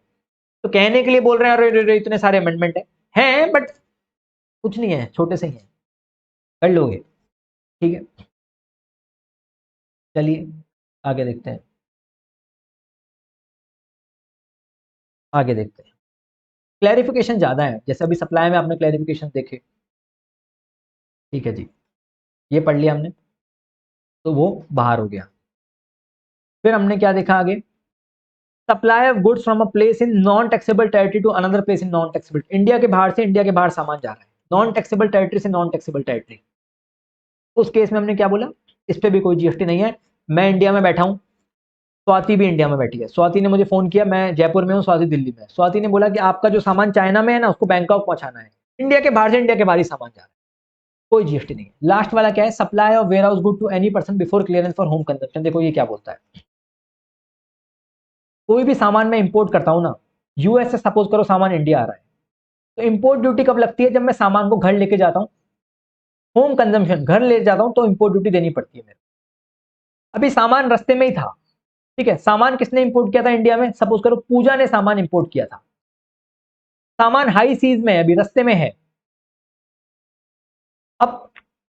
तो कहने के लिए बोल रहे हैं अरे इतने सारे अमेंडमेंट है बट कुछ नहीं है, छोटे से ही है, कर लोगे, ठीक है। चलिए आगे देखते हैं, आगे देखते हैं। क्लैरिफिकेशन ज्यादा है, जैसे अभी सप्लाई में आपने क्लैरिफिकेशन देखे, ठीक है जी, ये पढ़ लिया हमने, तो वो बाहर हो गया। फिर हमने क्या देखा आगे, supply of goods from a place in non taxable territory to another place in non taxable, India के बाहर से इंडिया के बाहर सामान जा रहा है, नॉन टैक्सेबल टेरिटरी से नॉन टैक्सेबल टेरिटरी। उस केस में हमने क्या बोला, इस पे भी कोई जीएसटी नहीं है। मैं इंडिया में बैठा हूँ, स्वाति भी इंडिया में बैठी है, स्वाति ने मुझे फोन किया, मैं जयपुर में हूँ, स्वाति दिल्ली में। स्वाति ने बोला कि आपका जो सामान चाइना में है ना, उसको बैंकॉक पहुंचाना है, इंडिया के बाहर से इंडिया के बाहर ही सामान जा रहा है, कोई जीएसटी नहीं है। लास्ट वाला क्या है, supply of warehouse good to any person before clearance for home consumption. देखो ये क्या बोलता है, कोई भी सामान मैं इंपोर्ट करता हूँ ना, यूएस से सपोज करो सामान इंडिया आ रहा है, तो इंपोर्ट ड्यूटी कब लगती है, जब मैं सामान को घर लेके जाता हूँ, होम कंजम्पशन घर ले जाता हूँ, तो इंपोर्ट ड्यूटी देनी पड़ती है मेरे। अभी सामान रास्ते में ही था, ठीक है, सामान किसने इंपोर्ट किया था इंडिया में, सपोज करो पूजा ने सामान इंपोर्ट किया था, सामान हाई सीज में है, अभी रास्ते में है। अब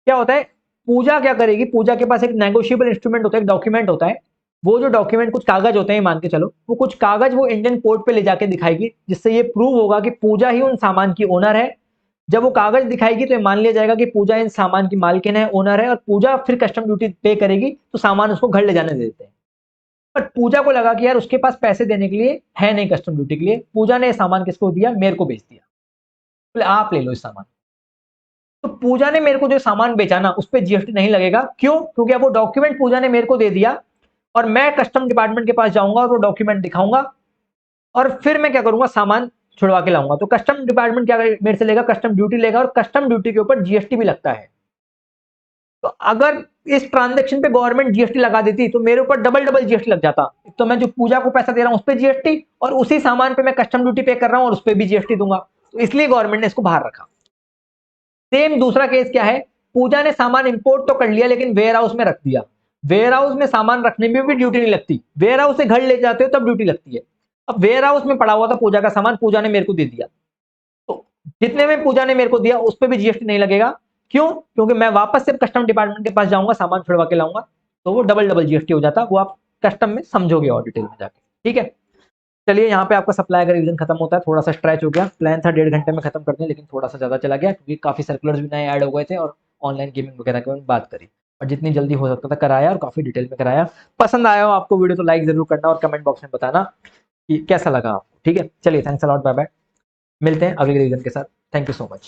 क्या होता है, पूजा क्या करेगी, पूजा के पास एक नेगोशिएबल इंस्ट्रूमेंट होता है, एक डॉक्यूमेंट होता है, वो जो डॉक्यूमेंट कुछ कागज होते हैं, मान के चलो वो कुछ कागज वो इंडियन पोर्ट पे ले जाके दिखाएगी, जिससे ये प्रूव होगा कि पूजा ही उन सामान की ओनर है। जब वो कागज दिखाएगी तो मान लिया जाएगा कि पूजा इन सामान की मालकिन है, ओनर है, और पूजा फिर कस्टम ड्यूटी पे करेगी, तो सामान उसको घर ले जाने दे देते हैं। बट पूजा को लगा कि यार उसके पास पैसे देने के लिए है नहीं कस्टम ड्यूटी के लिए, पूजा ने सामान किसको दिया, मेरे को बेच दिया, बोले आप ले लो इस सामान। तो पूजा ने मेरे को जो सामान बेचा ना, उस पर जीएसटी नहीं लगेगा, क्यों? क्योंकि अब वो डॉक्यूमेंट पूजा ने मेरे को दे दिया, और मैं कस्टम डिपार्टमेंट के पास जाऊंगा और वो डॉक्यूमेंट दिखाऊंगा, और फिर मैं क्या करूंगा, सामान छुड़वा के लाऊंगा। तो कस्टम डिपार्टमेंट क्या मेरे से लेगा, कस्टम ड्यूटी लेगा, और कस्टम ड्यूटी के ऊपर जीएसटी भी लगता है। तो अगर इस ट्रांजेक्शन पे गवर्नमेंट जीएसटी लगा देती तो मेरे ऊपर डबल डबल जीएसटी लग जाता। तो मैं जो पूजा को पैसा दे रहा हूं उस पर जीएसटी, और उसी सामान पे मैं कस्टम ड्यूटी पे कर रहा हूं और उस पर भी जीएसटी दूंगा, तो इसलिए गवर्नमेंट ने इसको बाहर रखा। सेम दूसरा केस क्या है, पूजा ने सामान इंपोर्ट तो कर लिया लेकिन वेयर हाउस में रख दिया, वेयर हाउस में सामान रखने में भी ड्यूटी नहीं लगती, वेयर हाउस से घर ले जाते हो तब ड्यूटी लगती है। अब वेयर हाउस में पड़ा हुआ था पूजा का सामान, पूजा ने मेरे को दे दिया, तो जितने में पूजा ने मेरे को दिया उस पर भी जीएसटी नहीं लगेगा, क्यों? क्योंकि मैं वापस से कस्टम डिपार्टमेंट के पास जाऊंगा, सामान छुड़वा के लाऊंगा, तो वो डबल डबल जीएसटी हो जाता, वो आप कस्टम में समझोगे और डिटेल में जाके, ठीक है। चलिए यहाँ पे आपका सप्लाई का रिवीजन खत्म होता है, थोड़ा सा स्ट्रेच हो गया, प्लान था 1.5 घंटे में खत्म कर दें, लेकिन थोड़ा सा ज्यादा चला गया क्योंकि काफी सर्कुलर्स भी नए ऐड हो गए थे और ऑनलाइन गेमिंग वगैरह की बात करी, और जितनी जल्दी हो सकता था कराया, और काफी डिटेल में कराया। पसंद आया हो आपको वीडियो तो लाइक जरूर करना और कमेंट बॉक्स में बताना कि कैसा लगा आपको, ठीक है। चलिए thanks a lot, bye bye, मिलते हैं अगले रिवीजन के साथ, थैंक यू सो मच।